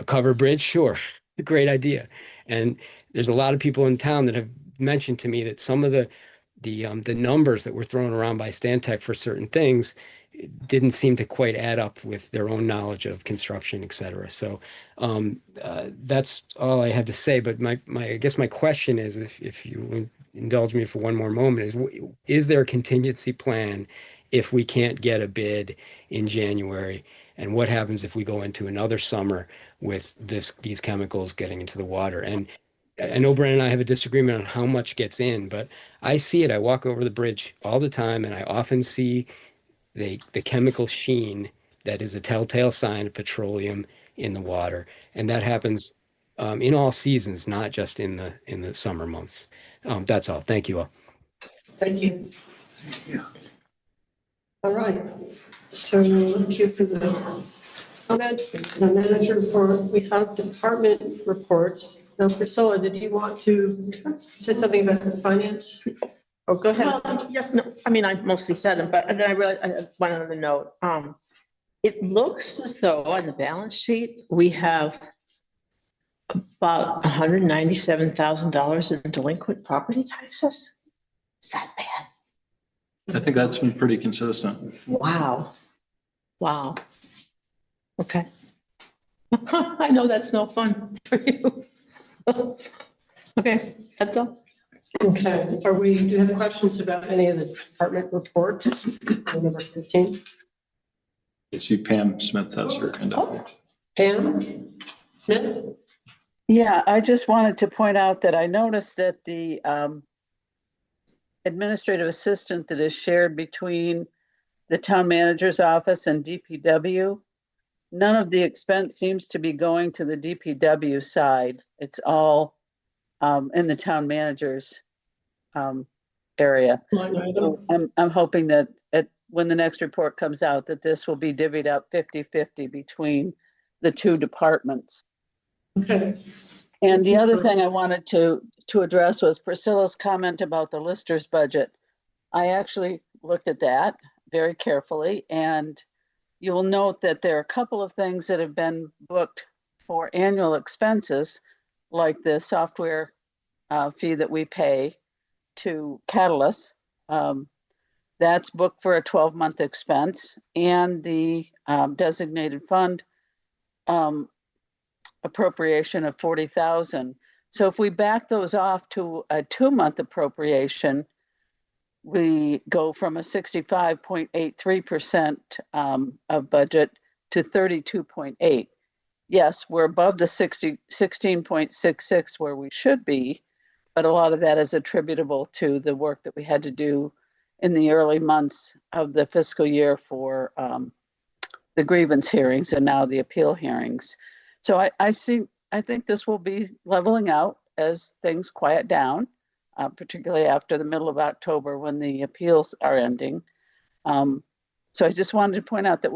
covered bridge, sure, a great idea. And there's a lot of people in town that have mentioned to me that some of the numbers that were thrown around by Stantec for certain things didn't seem to quite add up with their own knowledge of construction, et cetera. So that's all I have to say. But I guess my question is, if you would indulge me for one more moment, is there a contingency plan if we can't get a bid in January? And what happens if we go into another summer with these chemicals getting into the water? And I know Brandon and I have a disagreement on how much gets in, but I see it. I walk over the bridge all the time, and I often see the chemical sheen that is a telltale sign of petroleum in the water. And that happens in all seasons, not just in the summer months. That's all. Thank you all. Thank you. All right. So thank you for the comments. The manager report. We have department reports. Now, Priscilla, did you want to say something about the finance? Oh, go ahead. Well, yes, no, I mostly said them, but then I realized I had one other note. It looks as though on the balance sheet, we have about $197,000 in delinquent property taxes. Is that bad? I think that's been pretty consistent. Wow. Okay. I know that's no fun for you. Okay, that's all. Okay, do you have questions about any of the department reports? Number 15. I see Pam Smith has her hand up. Pam Smith? Yeah, I just wanted to point out that I noticed that the administrative assistant that is shared between the town manager's office and DPW, none of the expense seems to be going to the DPW side. It's all in the town manager's area. So I'm hoping that when the next report comes out, that this will be divvied up 50-50 between the two departments. Okay. And the other thing I wanted to address was Priscilla's comment about the lister's budget. I actually looked at that very carefully, and you will note that there are a couple of things that have been booked for annual expenses, like the software fee that we pay to Catalyst. That's booked for a 12-month expense, and the designated fund appropriation of 40,000. So if we back those off to a 2-month appropriation, we go from a 65.83% of budget to 32.8. Yes, we're above the 16.66 where we should be, but a lot of that is attributable to the work that we had to do in the early months of the fiscal year for the grievance hearings and now the appeal hearings. So I think this will be leveling out as things quiet down, particularly after the middle of October when the appeals are ending. So I just wanted to point out that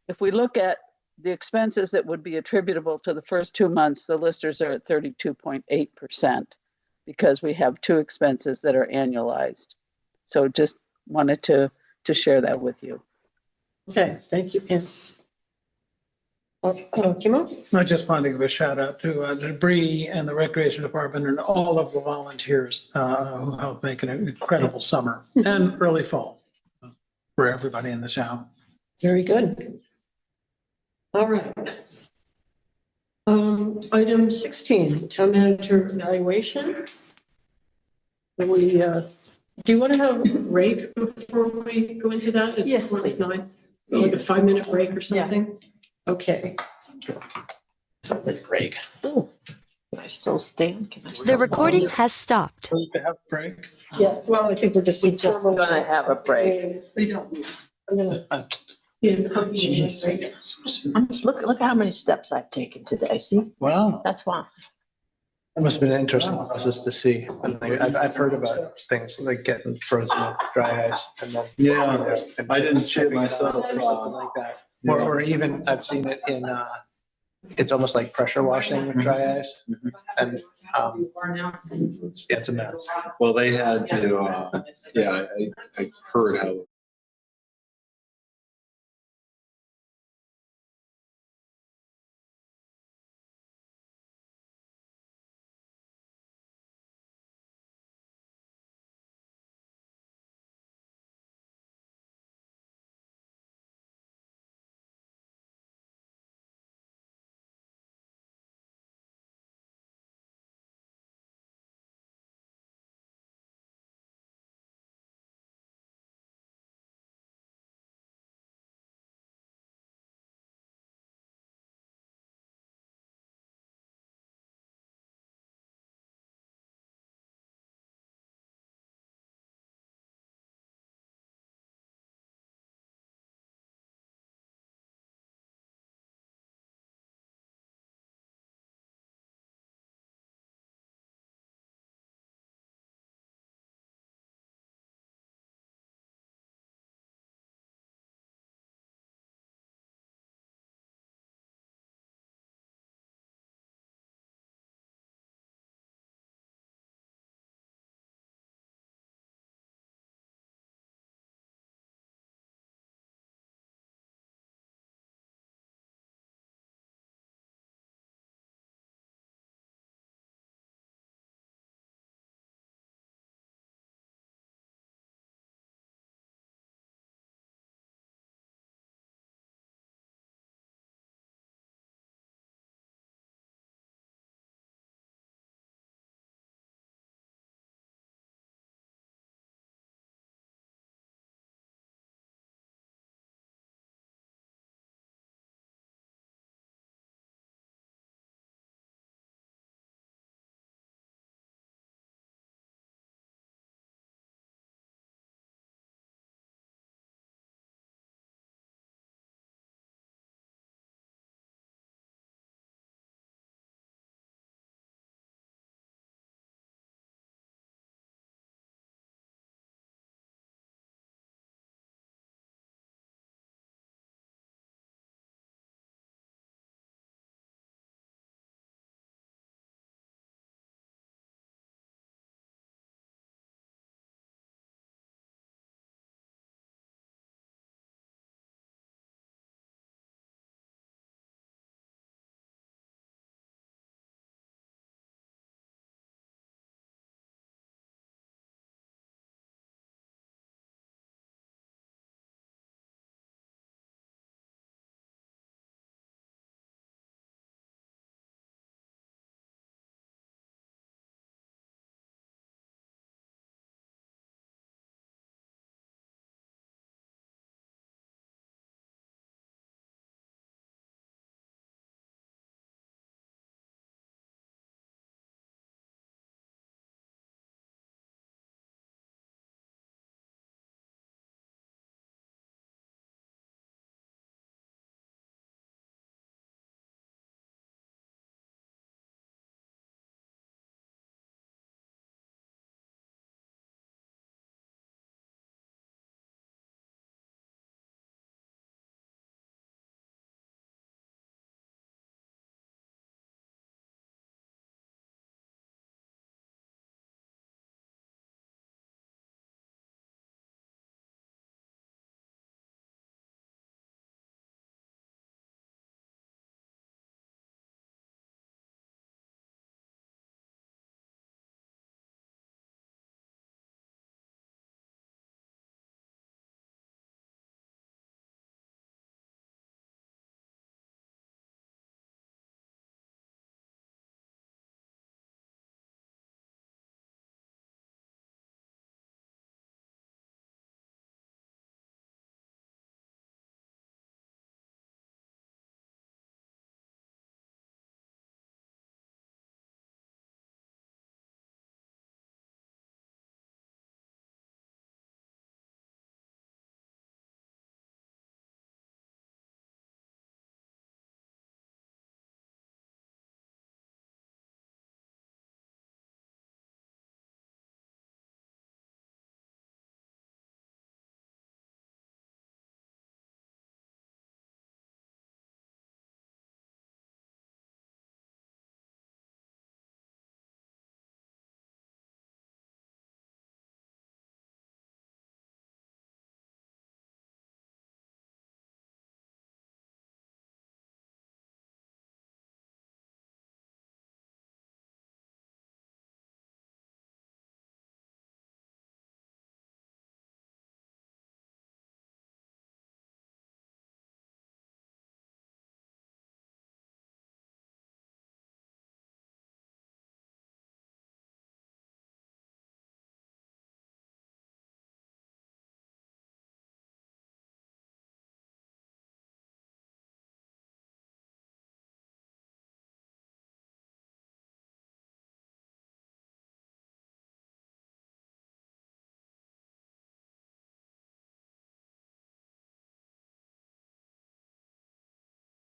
if we look at the expenses that would be attributable to the first 2 months, the listers are at 32.8% because we have 2 expenses that are annualized. So just wanted to share that with you. Okay, thank you, Pam. Kimo? I just wanted to give a shout out to Debris and the Recreation Department and all of the volunteers who helped make an incredible summer and early fall for everybody in the town. Very good. All right. Item 16, town manager evaluation. Do you want to have a break before we go into that? It's Yes, 29, like a 5-minute break or something? Okay. Break. Oh, can I still stand? Can I still? The recording has stopped. So you can have a break. Yeah, well, I think we're just. We're just gonna have a break. We don't. I'm gonna. Jeez. Look how many steps I've taken today. See, Wow. that's why. It must have been an interesting process to see. I've heard about things like getting frozen with dry ice and then. Yeah, and I didn't see it shipping out myself. or something like that. Or even I've seen it in, it's almost like pressure washing with dry ice. And, it's a mess. Well, they had to, I heard how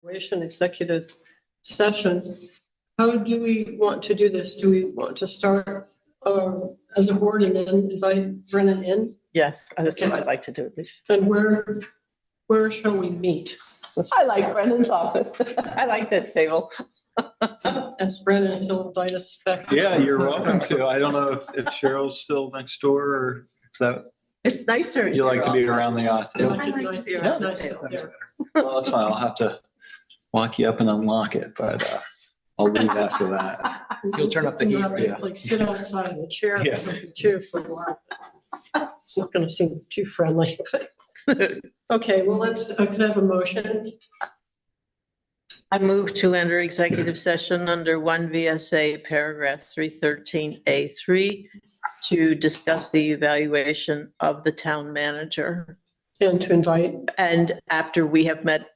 evaluation executive session. How do we want to do this? Do we want to start as a board and then invite Brennan in? Yes, that's what I'd like to do at least. And where shall we meet? I like Brendan's office. I like that table. Ask Brennan if he'll invite us back. Yeah, you're welcome to. I don't know if Cheryl's still next door or is that, It's nicer. you like to be around the It office. might be nice here. It's nice out there. Well, that's fine. I'll have to walk you up and unlock it, but I'll leave after that. You'll turn up the heat. You have to, Yeah. like sit outside in the chair or Yeah. something too for a while. It's not gonna seem too friendly, but. Okay, well, could I have a motion? I move to enter executive session under 1 VSA paragraph 313A3 to discuss the evaluation of the town manager. And to invite. And after we have met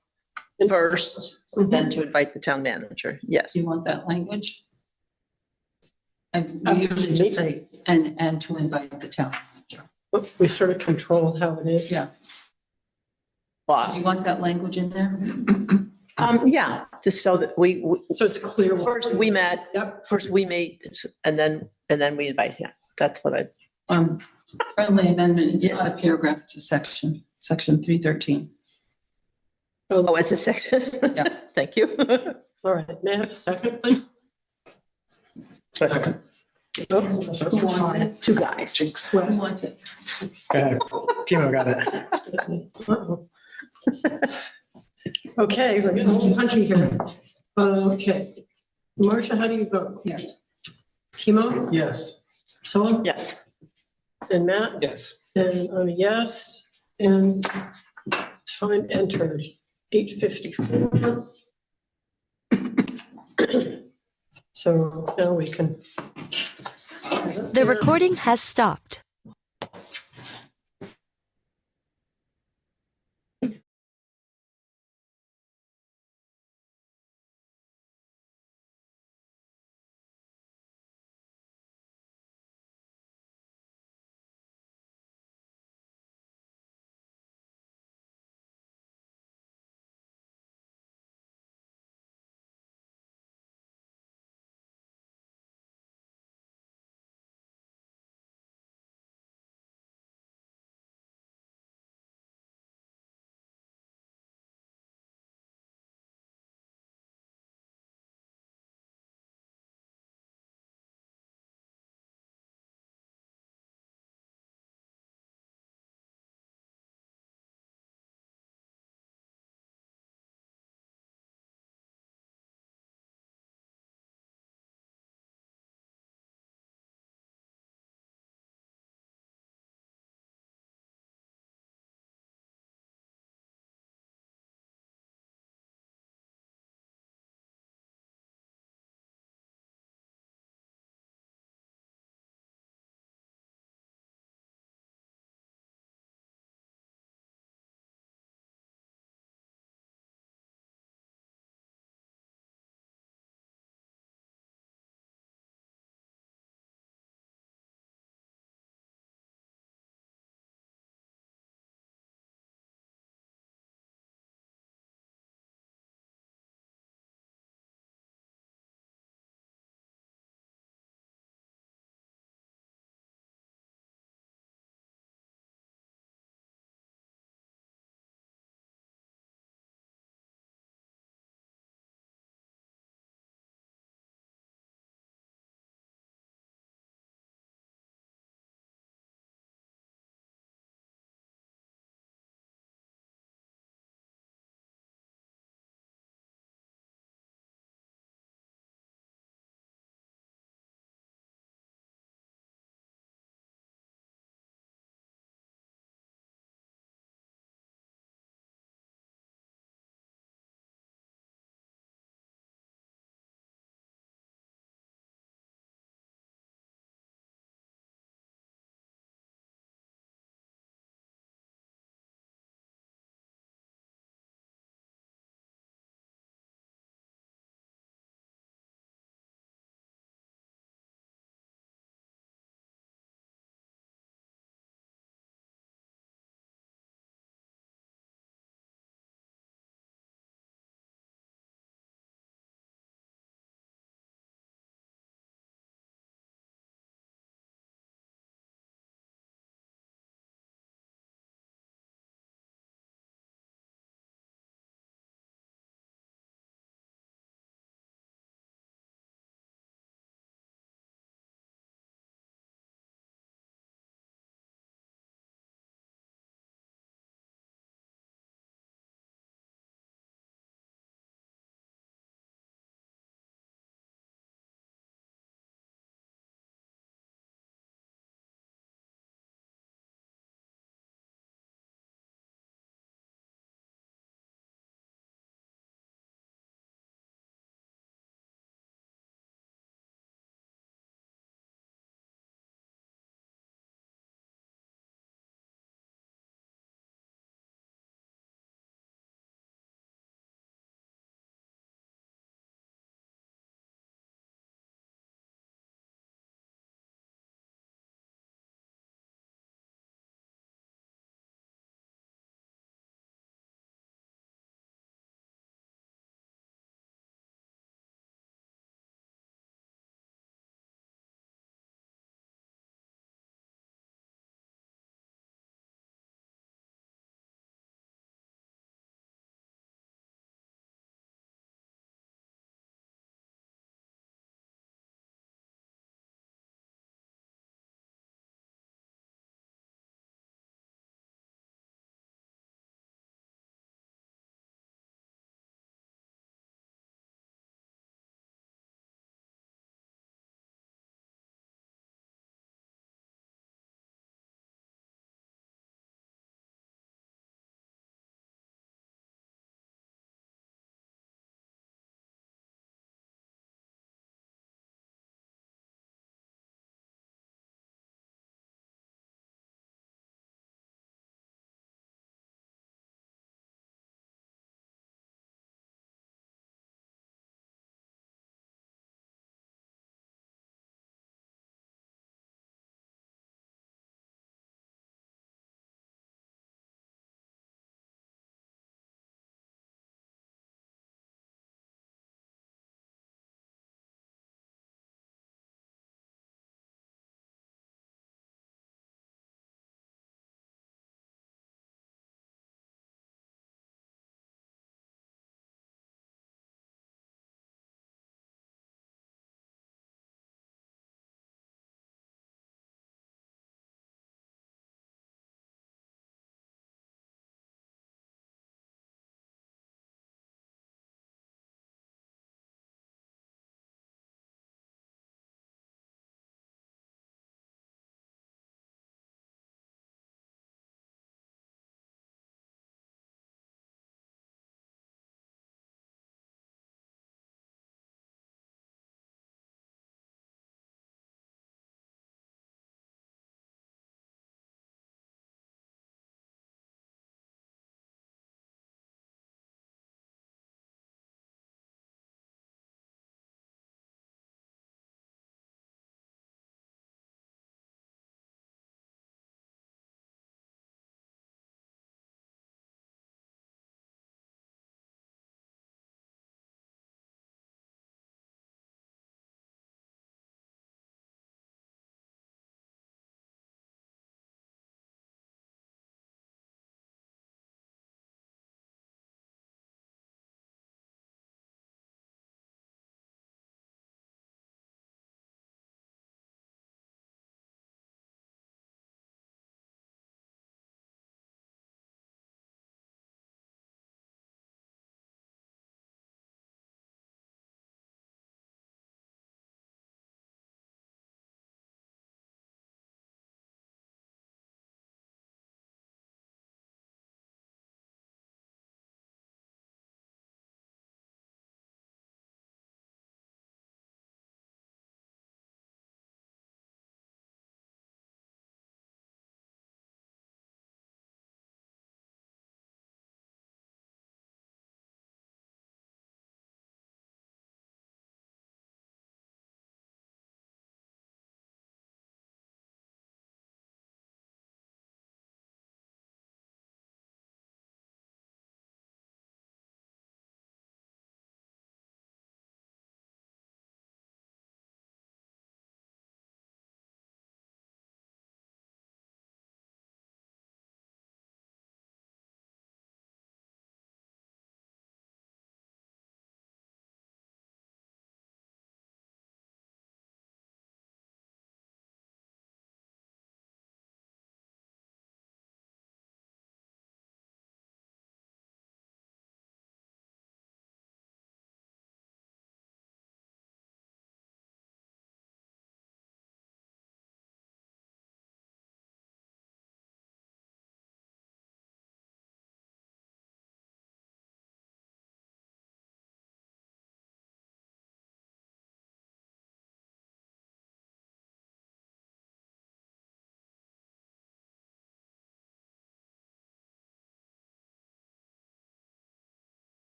first, then to invite the town manager. Yes. Do you want that language? And we usually just say, and to invite the town manager. We sort of control how it is. Yeah. Do you want that language in there? Yeah, just so that we So it's clear. first we met, Yep. first we meet, and then we invite him. That's what Friendly amendment, it's not a paragraph, it's a section 313. oh, it's a section. Yeah. Thank you. All right, may I have a second, please? Second. Oh, Who wants it? Two guys. Who wants it? Go ahead. Kimo got it. Uh-oh. Okay, we're getting punchy here. Okay. Marcia, how do you vote? Yes. Kimo? Yes. Solon? Yes. And Matt? Yes. And I'm a yes. And time entered, 8:54. So now we can. The recording has stopped.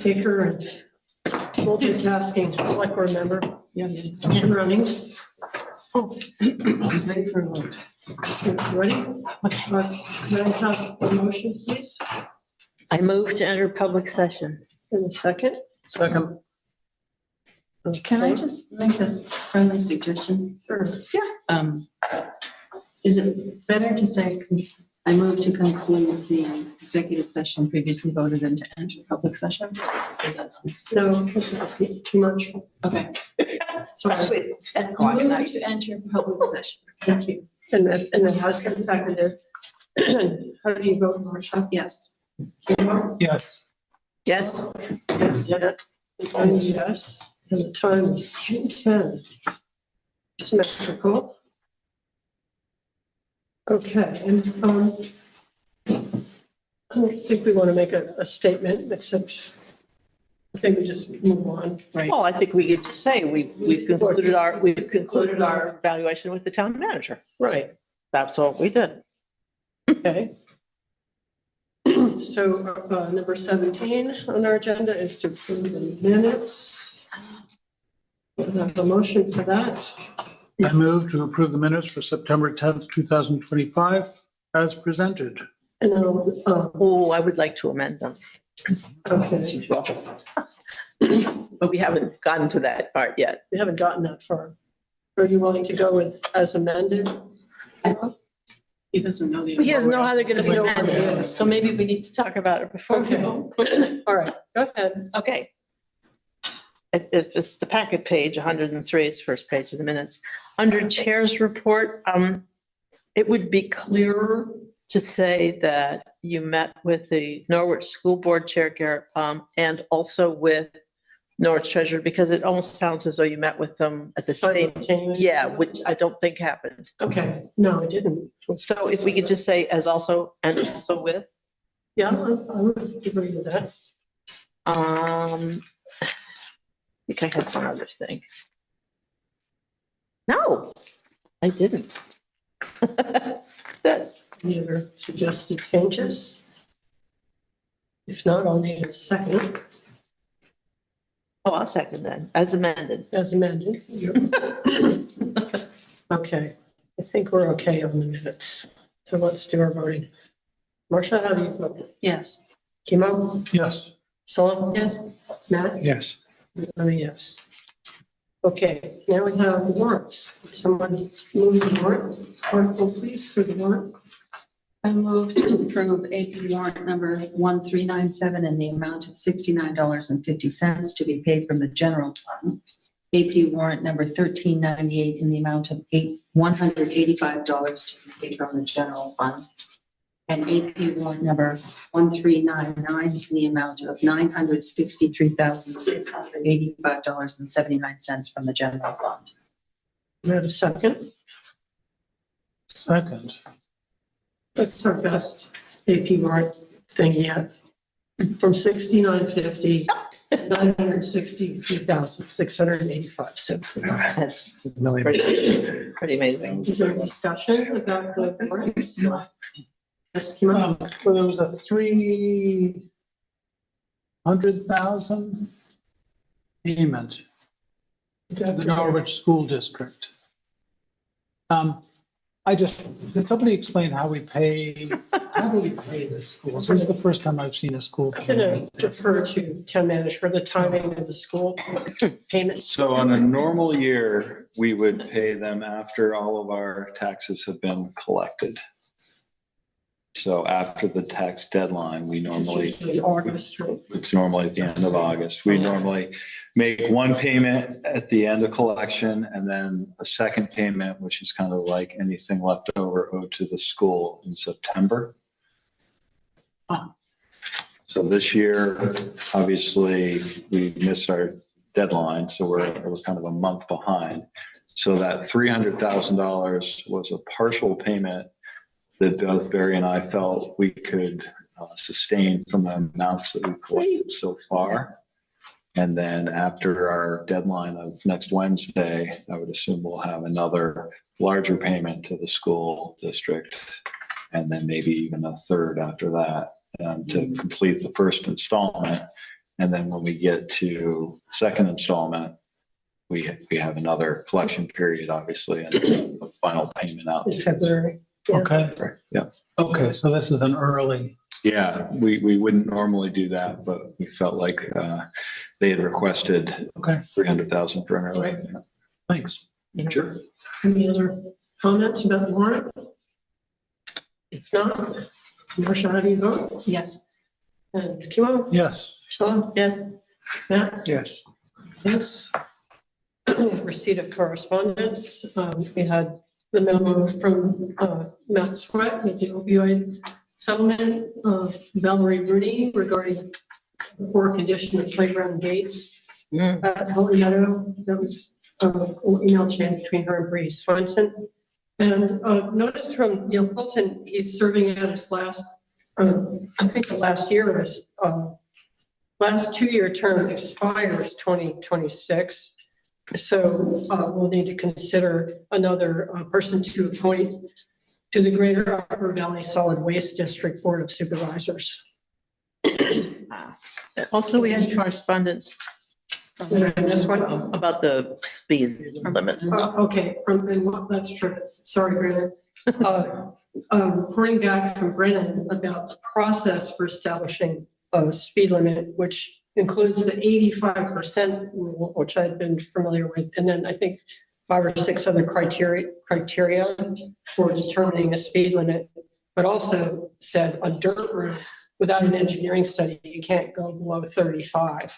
taker and multitasking, select board member. Yeah, and running. Oh, I'm ready for a vote. Ready? May I have a motion, please? I move to enter public session. In a second. Second. Can I just make a friendly suggestion? Sure. Is it better to say, I move to conclude the executive session previously voted and to enter public session? Is that No, too much. okay? So I Move to enter public session. thank you. And the has been seconded. How do you vote, Marcia? Yes. Yes. Yes. Yes, yes. Yes, and the time is 10:10. Symmetrical. Okay, and I don't think we want to make a statement, except I think we just move on. Right. Well, I think we could just say we've concluded our evaluation with the town manager. Right, That's all we did. okay. So number 17 on our agenda is to approve the minutes. We have a motion for that. I move to approve the minutes for September 10th, 2025 as presented. And Oh, I would like to amend them. okay, But we haven't gotten to that part yet. we haven't gotten that far. Are you willing to go with as amended? He doesn't know the. He doesn't know how they're going to be Doesn't know what it amended, is. so maybe we need to talk about it before we Okay, vote. all right, go ahead. Okay. It's just the packet page, 103 is the first page of the minutes. Under Chair's report, it would be clearer to say that you met with the Norwich Schoolboard Chair, Garrett Palm, and also with Norwich Treasurer, because it almost sounds as though you met with them at the same, Simultaneously? yeah, which I don't think happened. Okay, no, I didn't. So if we could just say as also and also with, Yeah, I would agree with that. I think I had one other thing. No, I didn't. That, Any other suggested changes? If not, I'll need a second oh, I'll second that, as amended. as amended. Okay, I think we're okay on the minutes. So let's do our voting. Marcia, how do you vote? Yes. Kimo? Yes. Solon? Yes. Matt? Yes. I'm a yes. Okay, now we have the warrants. Someone move the warrant article, please, for the warrant. I move to approve AP warrant number 1397 in the amount of $69.50 to be paid from the general fund. AP warrant number 1398 in the amount of $185 to be paid from the general fund. And AP warrant number 1399 in the amount of $963,685.79 from the general fund. Do we have a second? Second. That's our best AP warrant thing yet. From 6950, 963,685. So That's Million. pretty amazing. is there a discussion about the warrants? Yes, Kimo? Well, there was a 300,000 payment to the Norwich School District. Did somebody explain how do we pay the schools? This is the first time I've seen a school. I'm going to defer to town manager for the timing of the school payments. So on a normal year, we would pay them after all of our taxes have been collected. So after the tax deadline, we normally, Usually August, right? it's normally at the end of August. We normally make one payment at the end of collection and then a second payment, which is kind of like anything left over owed to the school in September. So this year, obviously, we missed our deadline, so we're kind of a month behind. So that $300,000 was a partial payment that both Barry and I felt we could sustain from the amounts that we've collected so far. And then after our deadline of next Wednesday, I would assume we'll have another larger payment to the school district, and then maybe even a third after that to complete the first installment. And then when we get to second installment, we have another collection period, obviously, and the final payment out. In February. Yeah. Okay, Yeah. okay, so this is an early, Yeah, we wouldn't normally do that, but we felt like they had requested okay, 300,000 for an early. payment. thanks. Sure. Any other comments about the warrant? If not, Marcia, how do you vote? Yes. And Kimo? Yes, Sean? Yes. Matt? Yes. Yes. Receipt of correspondence. We had the memo from Matt Sweat with the opioid settlement, Valerie Rooney regarding the poor condition of playground gates at Huntley Meadow. That was an email chain between her and Bree Swenson. And notice from Neil Fulton, he's serving out his last, I think the last year of his last 2-year term expires 2026. So we'll need to consider another person to appoint to the Greater Upper Valley Solid Waste District Board of Supervisors. Also, we had correspondence This one? about the speed limit. Okay, that's true. Sorry, Brennan. Reporting back from Brennan about the process for establishing a speed limit, which includes the 85% rule, which I've been familiar with, and then I think 5 or 6 other criteria for determining a speed limit, but also said on dirt roads, without an engineering study, you can't go below 35,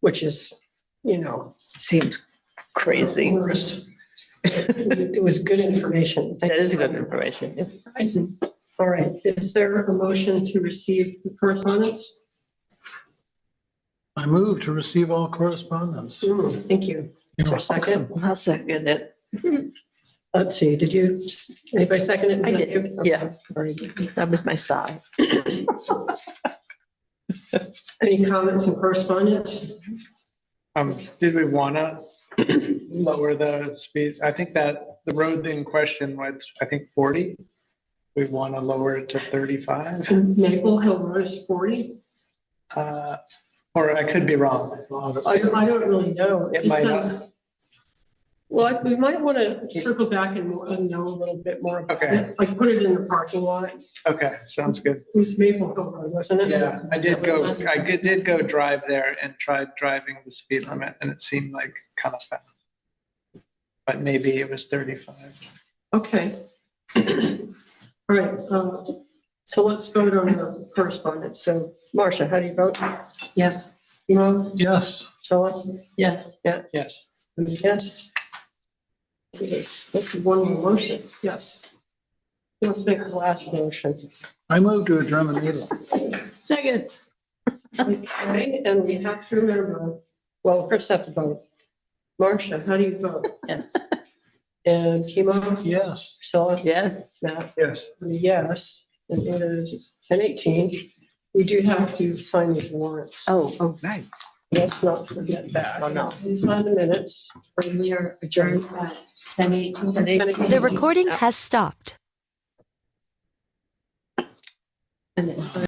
which is, Seems crazy. It was good information. That is good information. All right, is there a motion to receive the correspondence? I move to receive all correspondence. Thank you. Is there a second? I'll second it. Let's see, anybody second it? I did, yeah. All right. That was my sigh. Any comments and correspondence? Did we want to lower the speeds? I think that the road in question was, 40. We want to lower it to 35. Maple Hill Road is 40? Or I could be wrong. I don't really know. It just might not. sounds- Well, we might want to circle back and know a little bit more about Okay. it. Like put it in the parking lot. Okay, sounds good. It was Maple Hill Road, wasn't it? Yeah, I did go drive there and tried driving the speed limit and it seemed like kind of fast. But maybe it was 35. Okay. All right, so let's vote on the correspondence. So Marcia, how do you vote? Yes. Yes, Sean? Yes. Yeah. Yes. Yes. Okay, let's do one more motion. Yes. Let's make the last motion. I move to adjourn the meeting. Second. Okay, and we have to remember, well, first have to vote. Marcia, how do you vote? Yes. And Kimo? Yes. Priscilla? Yes. Matt? Yes. Yes, and it is 10:18. We do have to sign these warrants. Oh, right. Let's not forget that. Oh, no. We sign the minutes. We are adjourned at 10:18. The recording has stopped. And then